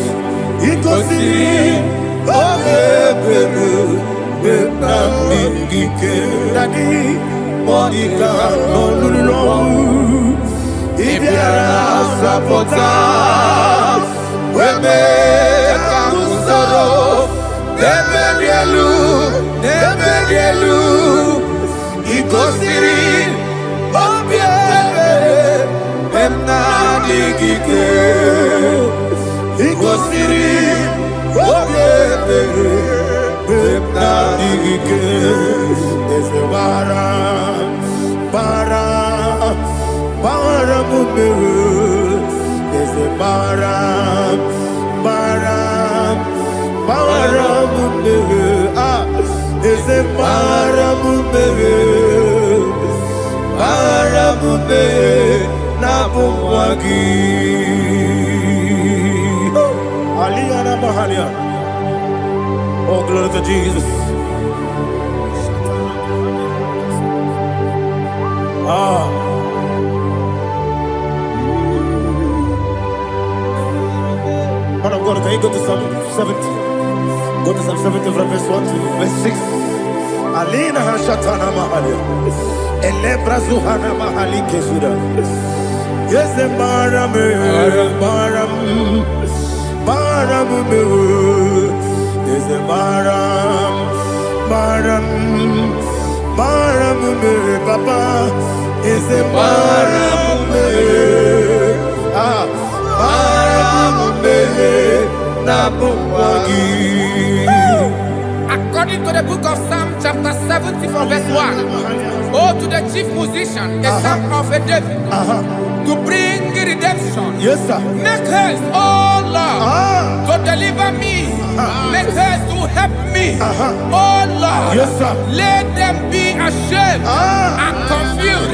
Daddy, Monica, no, if you are supporter, we make a sorrow, never Ikosiri, oh, glory to Jesus. Man of God, can you go to Psalm 70? Go to Psalm 70 from verse 1 to verse 6. Alina Hashatana Mahalia. Elebra Zuhana Mahali Kesuda. Yes, the Baram, yes, the Baram, Papa, is the Baram, According to the book of Psalm chapter 70 from verse 1, oh, to the chief musician, a son of a David, to bring redemption. Yes, sir. Make haste, oh Lord, to deliver me. Make haste to help me. Oh Lord, yes, sir. Let them be ashamed and confused.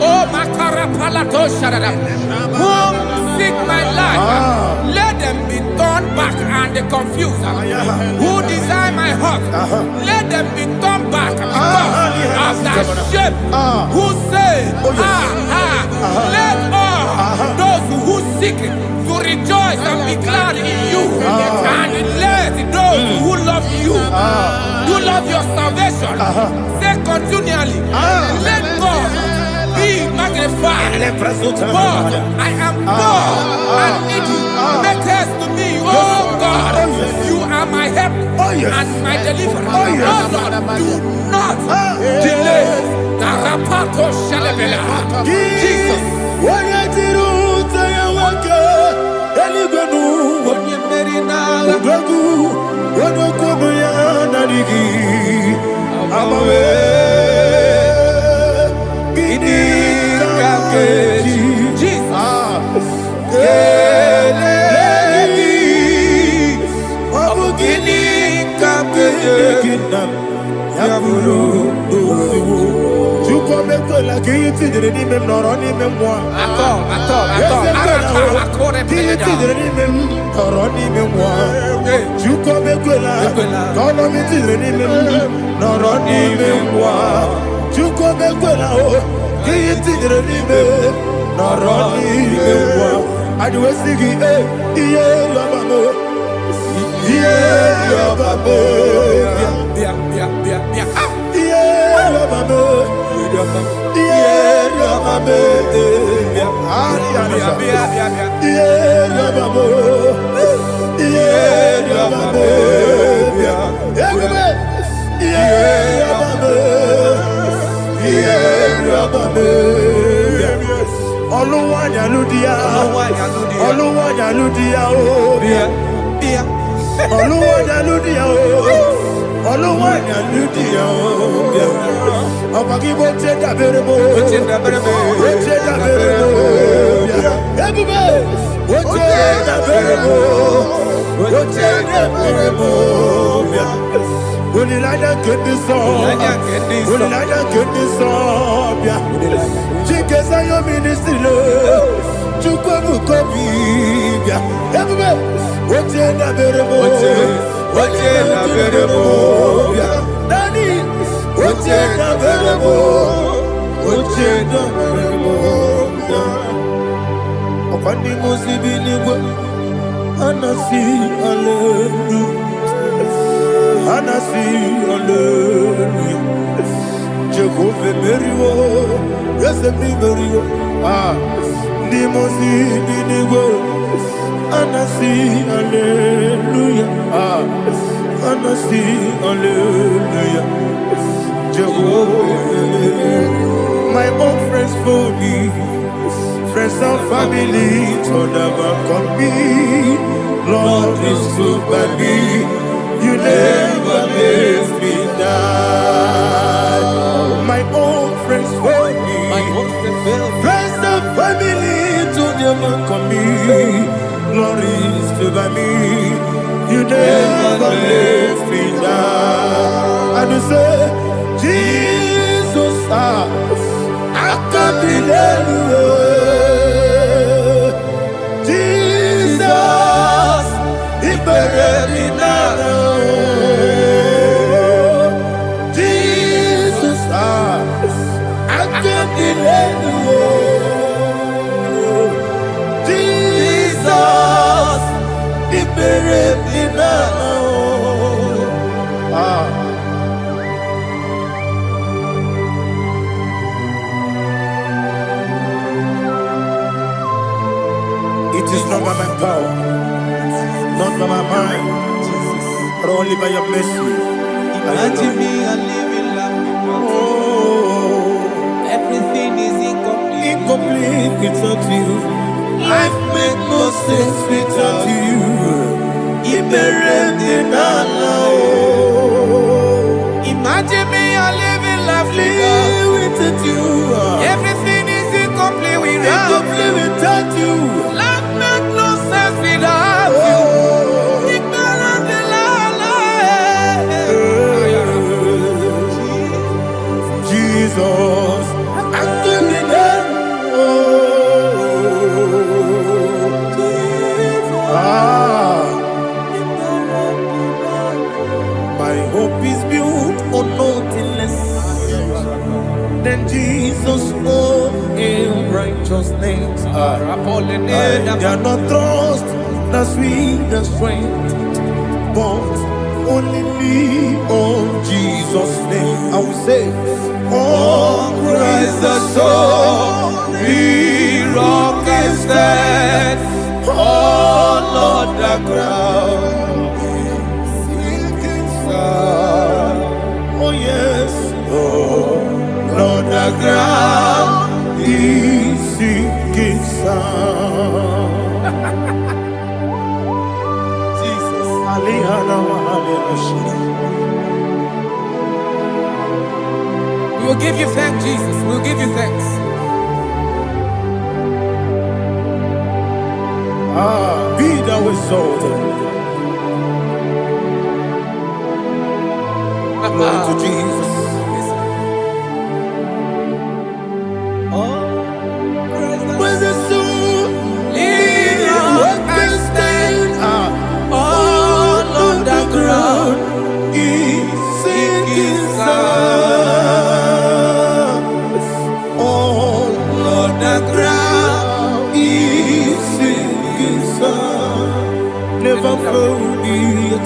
Oh, Makara Palato Shadada, whom seek my life. Let them be turned back and confused. Who desire my heart, let them be turned back because of that shame. Who say, let all those who seek to rejoice and be glad in you, and let those who love you, who love your salvation, say continually, let God be magnified. God, I am poor and needy. Make haste to me, oh God. You are my help and my deliverer. Oh Lord, do not delay. Tarapato Shalabela. Jesus. What Opandi musibi nigwe, anasi hallelujah, anasi hallelujah. Jehovah meriwo, yes me meriwo. Ni musibi nigwe, anasi hallelujah, anasi hallelujah. Jehovah, my own friends for me. Friends and family told never come me. Lord is stood by me. You never let me die. My own friends for me. Friends and family told never come me. Lord is stood by me. You never let me die. And you say, Jesus, I can't believe you. Jesus, I can't delay you. Jesus, the buried It is not by my power, not by my mind, but only by your mercy. Imagine me a living life without you. Everything is incomplete. Incomplete without you. Life makes no sense without you. Imagine me a living life without you. Everything is incomplete without you. Life makes no sense without you. Jesus, I give you my hope is built on nothing less than Jesus' own righteousness. I cannot trust the sweetest strength, but only lean on Jesus' name. I will say, on Christ the solid rock is stand. Oh Lord, the ground is sinking sand. Oh yes, oh Lord, the ground is sinking sand. Jesus, We will give you thanks, Jesus. We will give you thanks. Be thou exalted. Glory to Jesus. When the soul in what can stand, all on the ground is sinking sand. All on the ground is sinking sand. Never forget,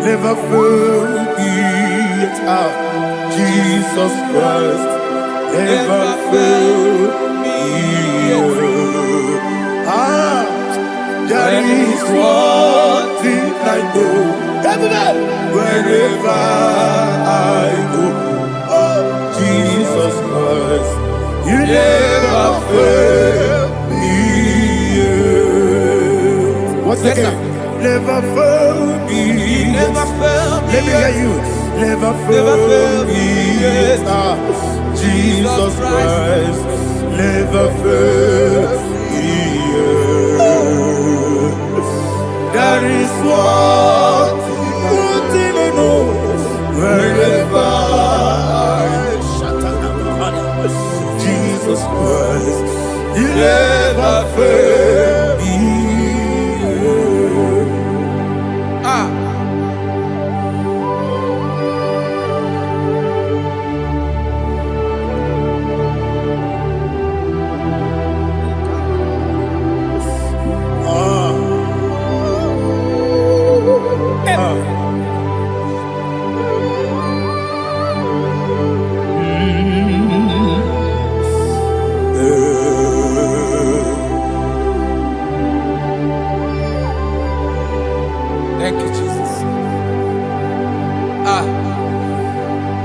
never forget, Jesus Christ. Never fail me. There is one thing I know. Wherever I go, oh Jesus Christ, you never fail me. What's the name? Never fail me. Never fail me. Let me hear you. Never fail me. Jesus Christ, never fail me. There is one thing I know. Wherever I Jesus Christ, you never fail me.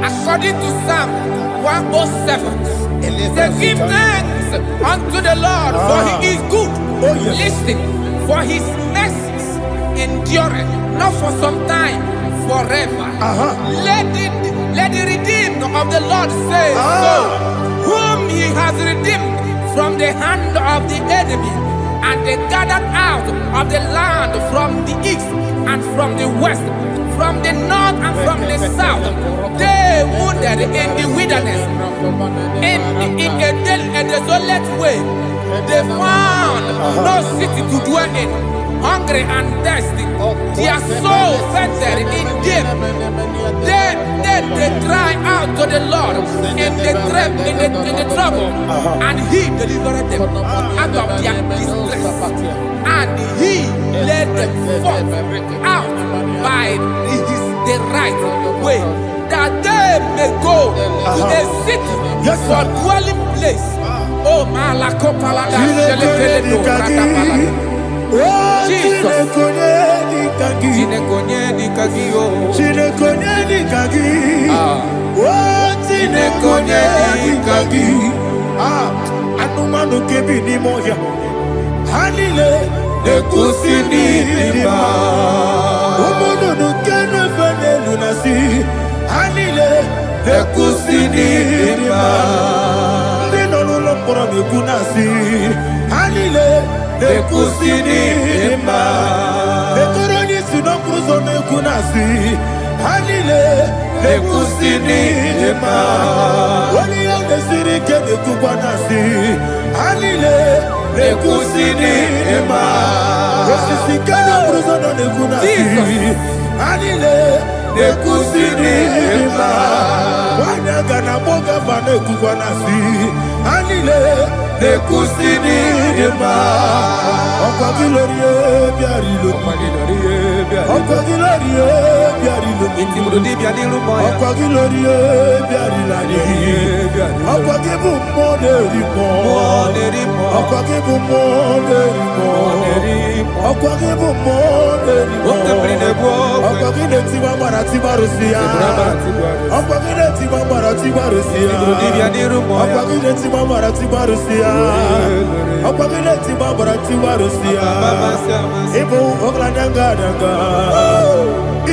According to Psalm 107, they give thanks unto the Lord, for he is good. Oh, yes. Listen, for his mercies endureth, not for some time, forever. Let the redeemed of the Lord say so, whom he has redeemed from the hand of the enemy, and they gathered out of the land from the east and from the west, from the north and from the south. They wandered in the wilderness, in a desolate way. They found no city to dwell in, hungry and thirsty. Their soul fainted in them. They cry out to the Lord in the trouble, and he delivered them out of their distress, and he led them forth out by the right way, that they may go to a city for dwelling place. Oh, Malakopalada, Jesus. Anumanu kebi ni moya Hanile Ekusini lima Umudu nukene fene lunasi Hanile Ekusini lima Ndino lulokura mikunasi Hanile Ekusini lima Ekoroni sinokruzo mekunasi Hanile Ekusini lima Wani yande sirike mekubwanasi Hanile Ekusini lima Esisikana bruzono nekunasi Hanile Ekusini lima Wanyaga na boga vane kubwanasi Hanile Ekusini lima Okwa gilorie biarilo Okwa gilorie biarilo Okwa gilorie biarilani Okwa gibu moderimo Okwa gibu moderimo Okwa gibu moderimo Okwa gileti wa marati barusia Okwa gileti wa marati barusia Okwa gileti wa marati barusia Okwa gileti wa marati barusia Ibu ogladanga danga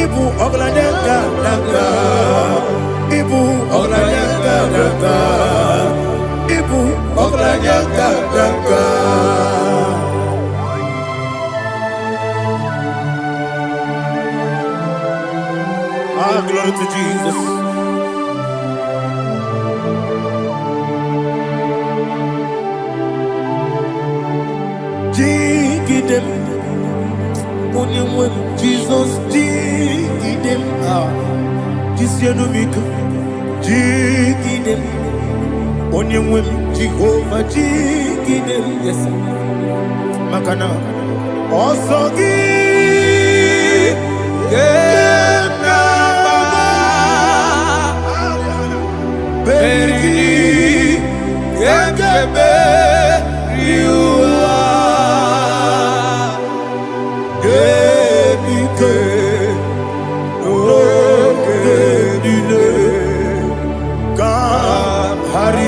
Ibu ogladanga danga Ibu ogladanga danga Ibu ogladanga danga Ah, glory to Jesus. Jigidem, Onyemwe, Jesus, Jigidem, Jisyanumika, Jigidem, Onyemwe, Jehovah, Jigidem, yes, Makana, Osogi, Berigi, Gekebe, Riua, Gebike, Ogedile, Kamharida,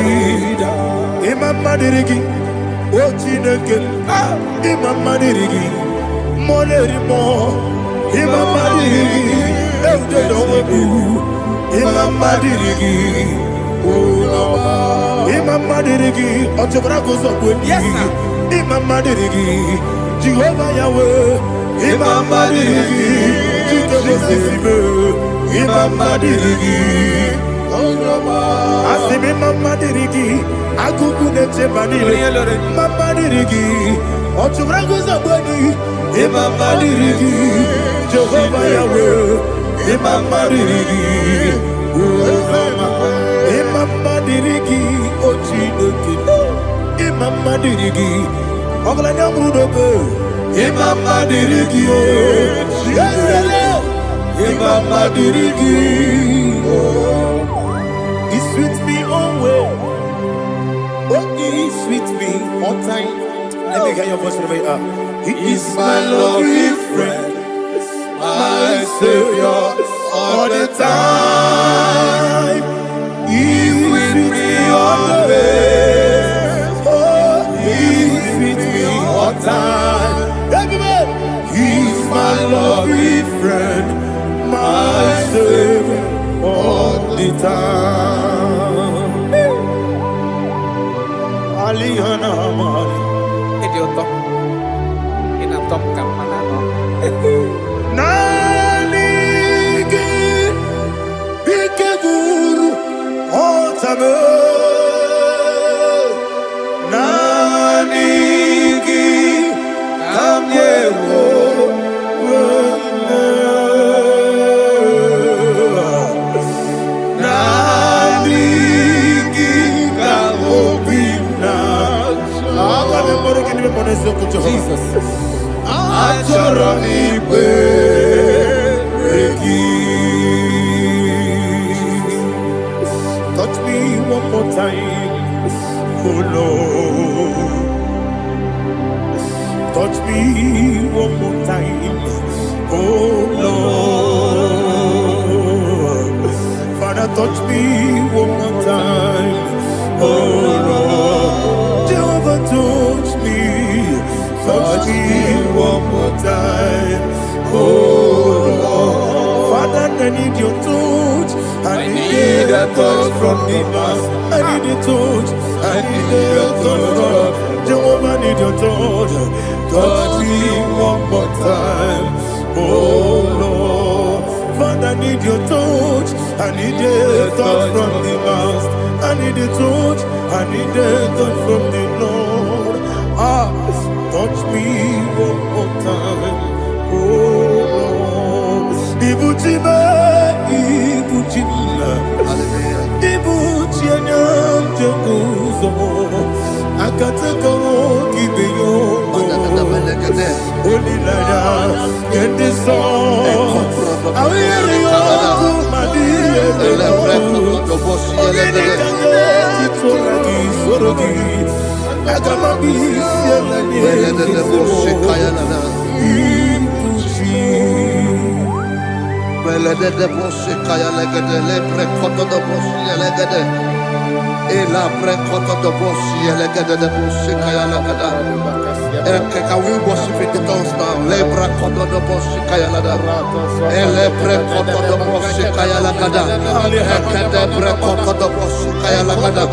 Imam Madirigi, Ochineke, Imam Madirigi, Molerimo, Imam Madirigi, Eudedowebu, Imam Madirigi, Imam Madirigi, Ochobrago Zogweni, Yes, sir. Imam Madirigi, Jehovah Yahweh, Imam Madirigi, Jehovah Imam Madirigi, Asim Imam Madirigi, Akuku Neche Manile, Imam Madirigi, Ochobrago Zogweni, Imam Madirigi, Jehovah Yahweh, Imam Madirigi, Imam Madirigi, Ochineke, Imam Madirigi, Oglanya Brudobe, Imam Madirigi, Imam Madirigi, He's with me always, oh, He's with me all time. Let me hear your voice wherever you are. He is my lovely friend, my Savior. all the time. He's with me always. Oh, he's with me all time. Everybody, he's my lovely friend, my savior all the time. Alihana Mari. Idiota. Inatom kamanano. Nanigi ikeguru otame. Nanigi kamyewo. Nanigi kamobina. Jesus. Achọrọ ikpe gị. Touch me one more time, oh Lord. Touch me one more time, oh Lord. Father, touch me one more time, oh Lord. Jehovah, touch me. Touch me one more time, oh Lord. Father, I need your touch. I need a touch from the Master. I need a touch. I need a touch from Jehovah. I need your touch. Touch me one more time, oh Lord. Father, I need your touch. I need a touch from the Master. I need a touch. I need a touch from the Lord. Touch me one more time, oh Lord. Ibuchima, Ibuchima, Ibuchina, Jeruzo. Akataka kibeyo, Olilaya, get this song. I will you my dear. Et la precoto de Bossi, elle est de Bossi, Kayalagada. Can we worship in the tongues now? Le precoto de Bossi, Kayalada. Et le precoto de Bossi, Kayalagada. Et le precoto de Bossi, Kayalagada. Et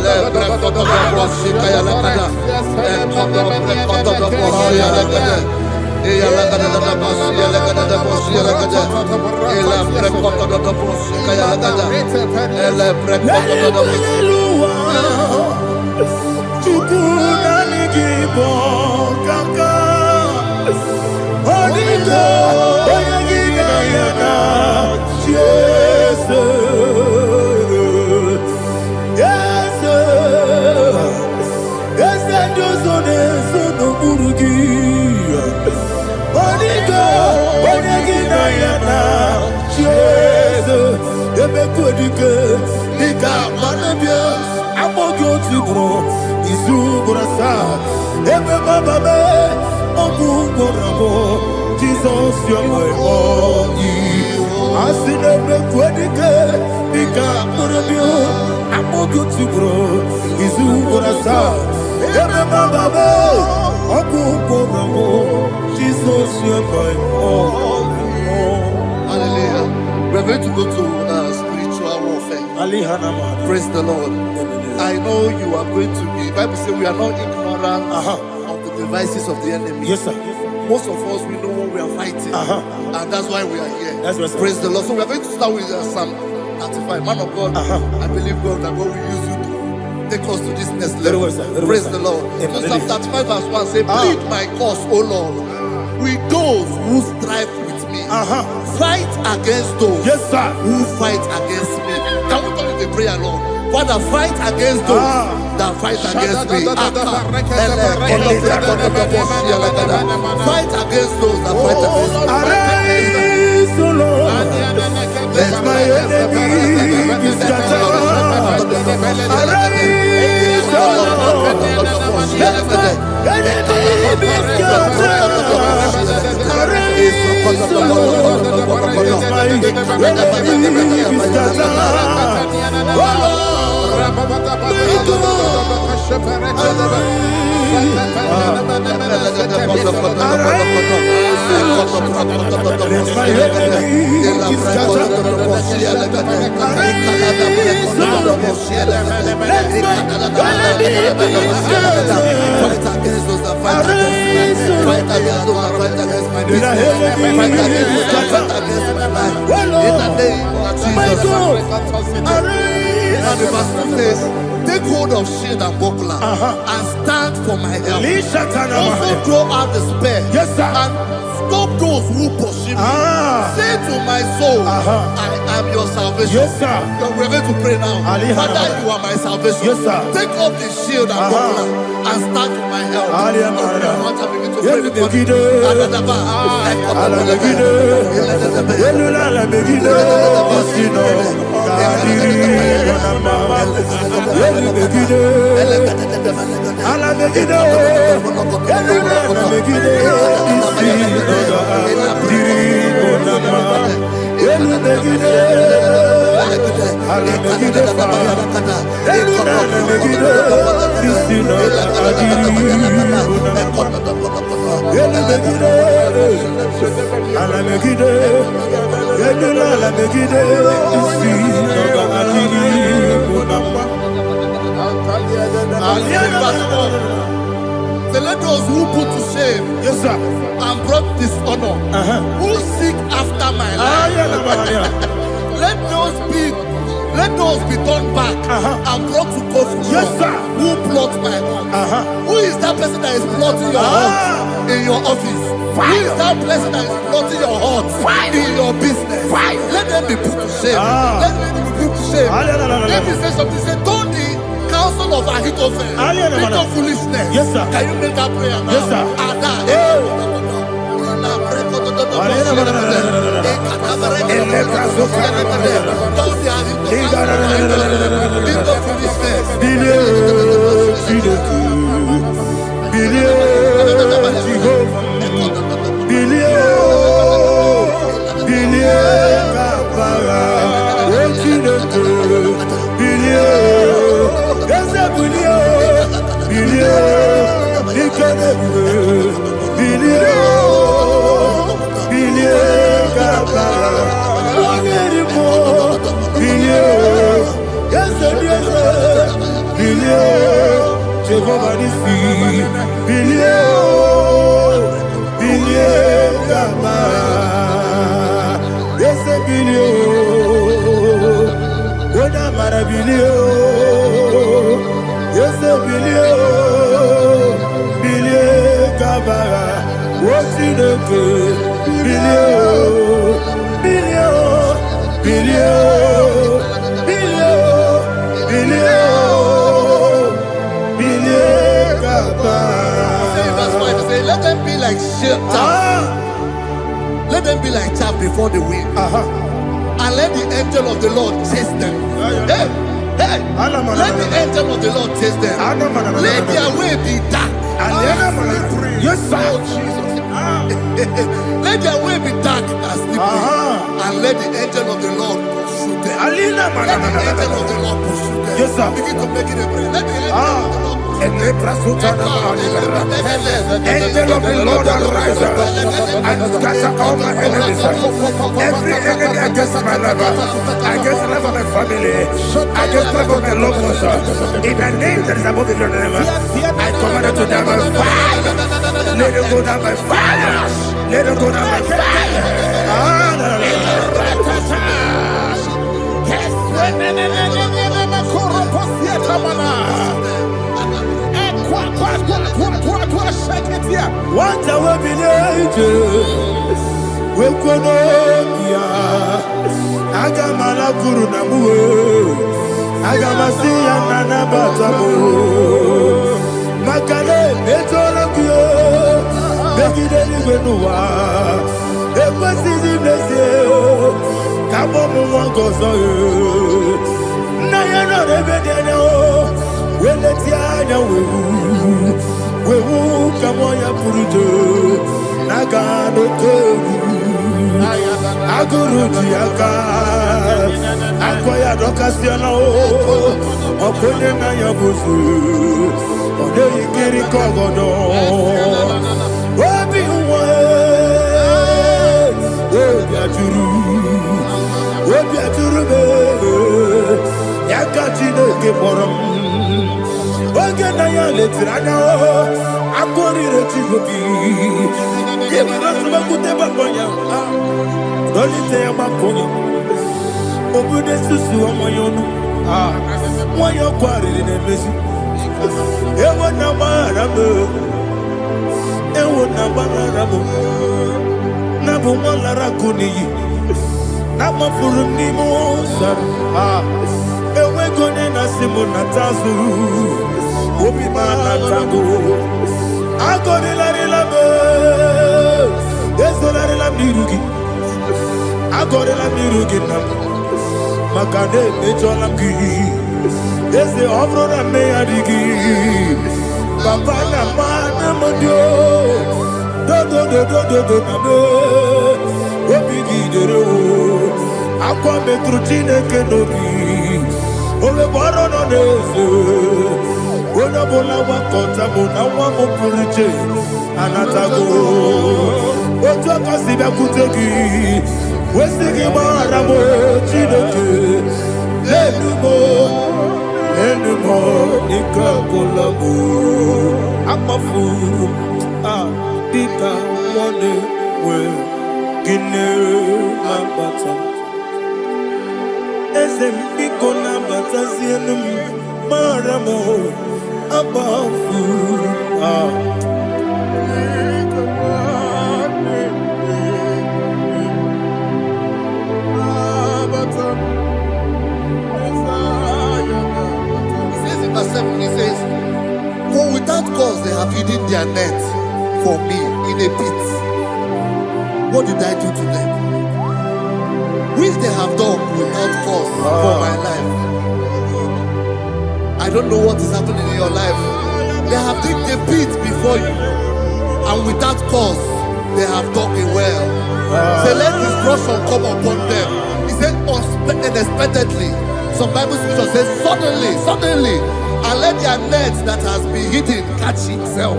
le precoto de Bossi, Kayalagada. Et le precoto de Bossi, Kayalagada. Et la gada de Bossi, la gada de Bossi, la gada. Et la precoto de Bossi, Kayalagada. Et le precoto de Bossi. Chukuna nigibo kaka Onito oyagina yana Jesus Yes Josone sono burugi Onito oyagina yana Jesus Ebe kodike Nika manabia Amogo tibro Isu brasa Ebe bababe Ogu gorabo Jesus you're my only Asine me kwedike Nika manabia Amogo tibro Isu brasa Ebe bababe Ogu gorabo Jesus you're my only. Hallelujah. We're going to go to spiritual warfare. Praise the Lord. I know you are going to be. Bible says we are not ignorant of the devices of the enemy. Yes, sir. Most of us, we know what we are fighting, and that's why we are here. That's right, sir. Praise the Lord. So we are going to start with Psalm 35. Man of God, I believe God that God will use you to take us to this next level. Very well, sir. Very Praise well, the sir. Lord. Amen. So Psalm 35 verse 1 says, plead my cause, O Lord, with those who strive with me. Fight against those Yes, sir. who fight against me. Can we turn to the prayer, Lord? Father, fight against those that fight against me. Fight against those that fight against me. Arise, O Lord. Let my enemy be scattered. Arise, O Lord. Let my enemy be scattered. Arise, O Lord. Let my enemy be scattered. Arise, O Lord. Let my enemy be scattered. Arise, O Lord. Let my enemy be scattered. Arise, O Lord. Let my enemy be scattered. Arise, O Lord. Let my enemy be scattered. Arise, O Lord. Let my enemy be scattered. when the enemy is scattered. Take hold of shield and buckler and stand for my help. Also throw out despair and stop those who pursue me. Say to my soul, I am your salvation. We're going to pray now. Father, you are my salvation. Take off the shield and buckler and stand for my help. So let those who put to shame and brought dishonor, who seek after my life, let those be turned back and brought to confusion. Who plot my heart? Who is that person that is plotting your heart in your office? Who is that person that is plotting your heart in your business? Let them be put to shame. Let them be put to shame. Let me say something. Say, don't the counsel of Ahithophel think of foolishness. Can you make that prayer now? Let them be like chaff. Let them be like chaff before the wind. And let the angel of the Lord chase them. Let the angel of the Lord chase them. Let their way be dark. Yes, sir. Let their way be dark as the wind. And let the angel of the Lord pursue them. Let the angel of the Lord pursue them. Yes, sir. Begin to make it a prayer. Let the angel of the Lord. Angel of the Lord arise and scatter all my enemies. Every enemy against my lover, against the life of my family, against the life of my loved ones. In the name that is above the name, I command it to them by fire. Let it go down by fire. Let it go down by fire. What I will be ages, we could not Agamala Guru Namu, Agamasi and Nanabatamu, Makale, Betonakio, Bekideli Benua, Epasi Blessio, Kabomu Wankoso, Nayana Rebedeno, Weletia, we will come on your Purujo, Nagano. Aguruji aka akoya dokasiana o okonye na yabuzu ode ikiri kogodo obi uwe obi ajuru be yakati no ke borom oge na ya letiranya o akori reti gobi ye mara kute bakonya dolite ya bakonya obude susu omoyonu moyo kwari ne mezi ewo na marabe na bu molara kuni na mafuru ni moza ewe gone na simu na tazu obi mana tago agore la relabe ezola la mirugi agore la mirugi na makade ejola ki eze obro na me adigi papa na mana modio do na me obi gidere o akwa metrutine kenobi ole boro no neze ona bola wa kota bona wa mo puriche anatago ojo kasi be kutegi wesigi mara mo chineke lenumo ikakolabu amafuru dika one we gine mabata ezembiko na batazienum maramo abafuru He says, for without cause they have hidden their net for me in a pit. What did I do to them? Which they have done without cause for my life. I don't know what is happening in your life. They have digged a pit before you, and without cause they have dug a well. Say, let destruction come upon them. He said, unexpectedly. Some Bible scripture says, suddenly. And let their net that has been hidden catch itself.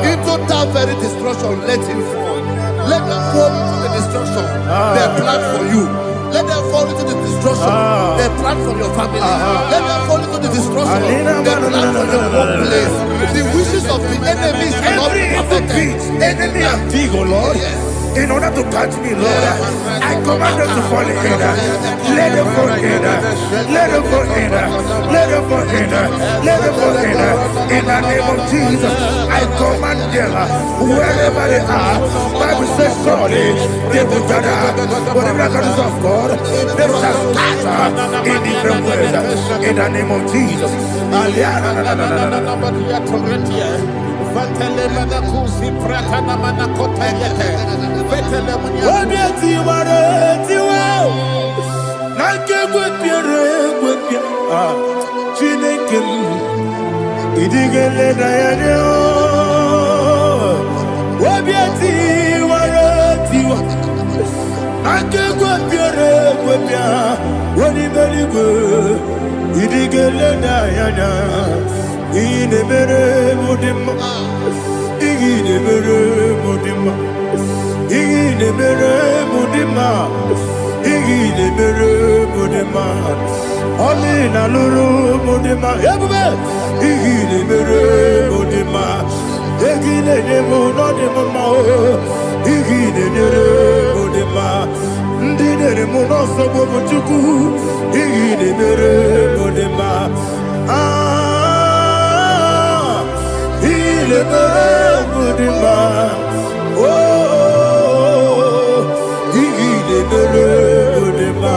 Into that very destruction, let him fall. Let them fall into the destruction they plan for you. Let them fall into the destruction they plan for your family. Let them fall into the destruction they plan for your workplace. The wishes of the enemy shall not be perfected. Enemy of Digo, Lord. Yes. In order to catch me, Lord, I command them to fall in. Let them fall in. Let them fall in. Let them fall in. Let them fall in. In the name of Jesus, I command them wherever they are. Bible says surely they will gather. Whatever that is of God, they shall scatter in different ways. In the name of Jesus. Olina luru mudima ebube igile mere mudima egile nemo no demo igile mere mudima ndine mo no so bobu chuku igile mere mudima igile mere mudima oh igile mere mudima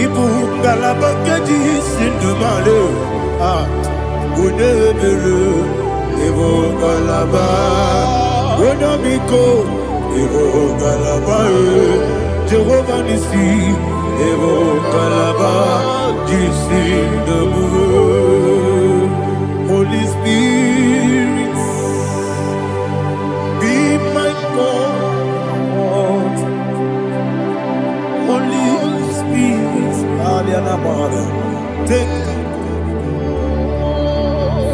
Ibu galabakaji sindumale udebere ibu galaba unamiko Evo Galaba, Jehovah Nissi, Evo Galaba, Jisi the moon. Holy Spirit, be my God. Holy Spirit, Alianamada, take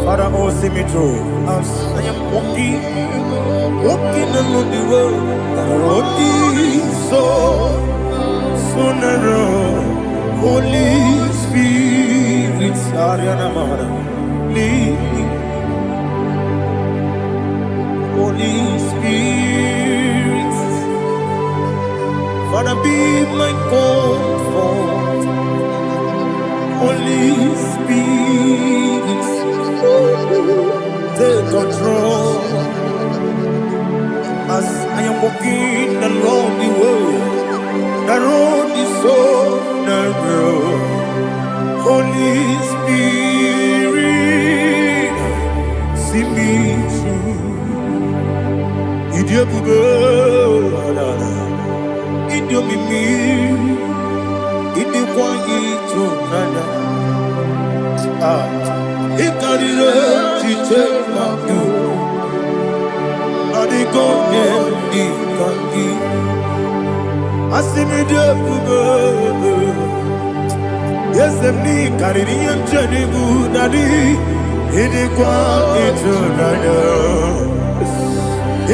Father, oh, see me through. As I am walking along the road, the road is so narrow. Holy Spirit, Arianamada, lead me. Holy Spirit, Father, be my comfort. Holy Spirit, take control as I am walking along the way. The road is so narrow. Holy Spirit, see me through. Idiopube, Idiomimi, Idiokwa Itonada. Ikarire chiche madu Adiko nyendi kangi Asimide bube Yesemni kariri yemcheni budadi Idikwa itunaya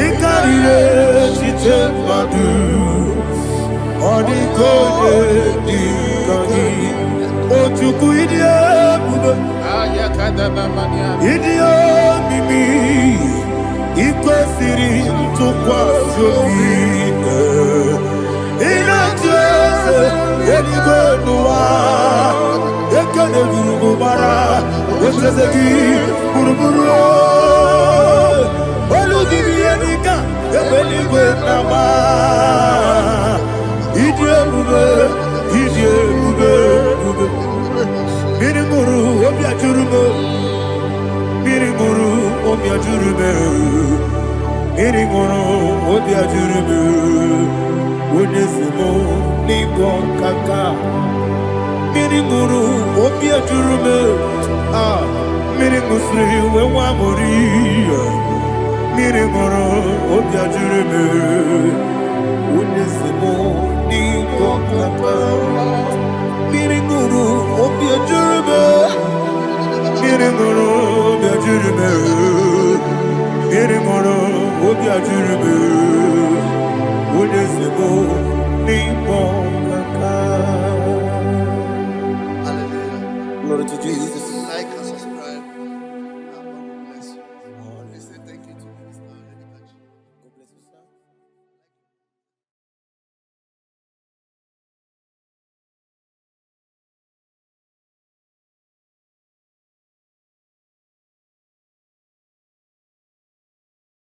Ikarire chiche madu Adiko nyendi kangi Otuku idie bube Idio mimi Ikwesiri tukwa sovine Inatese Yenigwe nuwa Yekene gurubara Yetesegi Guruburu Olu gibi yenika Yebenigwe nama Idie bube Idie bube Mirimuru Obya jurume Mirimuru Obya jurume Mirimuru Obya jurume Unesimo Nigo kaka Mirimuru Obya jurume Mirimusri Wewa Moria Mirimuru Obya jurume Unesimo Nigo kaka Miringuru, Obia Jurube, Miringuru, Obia Jurube, Miringuru, Obia Jurube, Udesebo, Nipo Kaka. Glory to Jesus.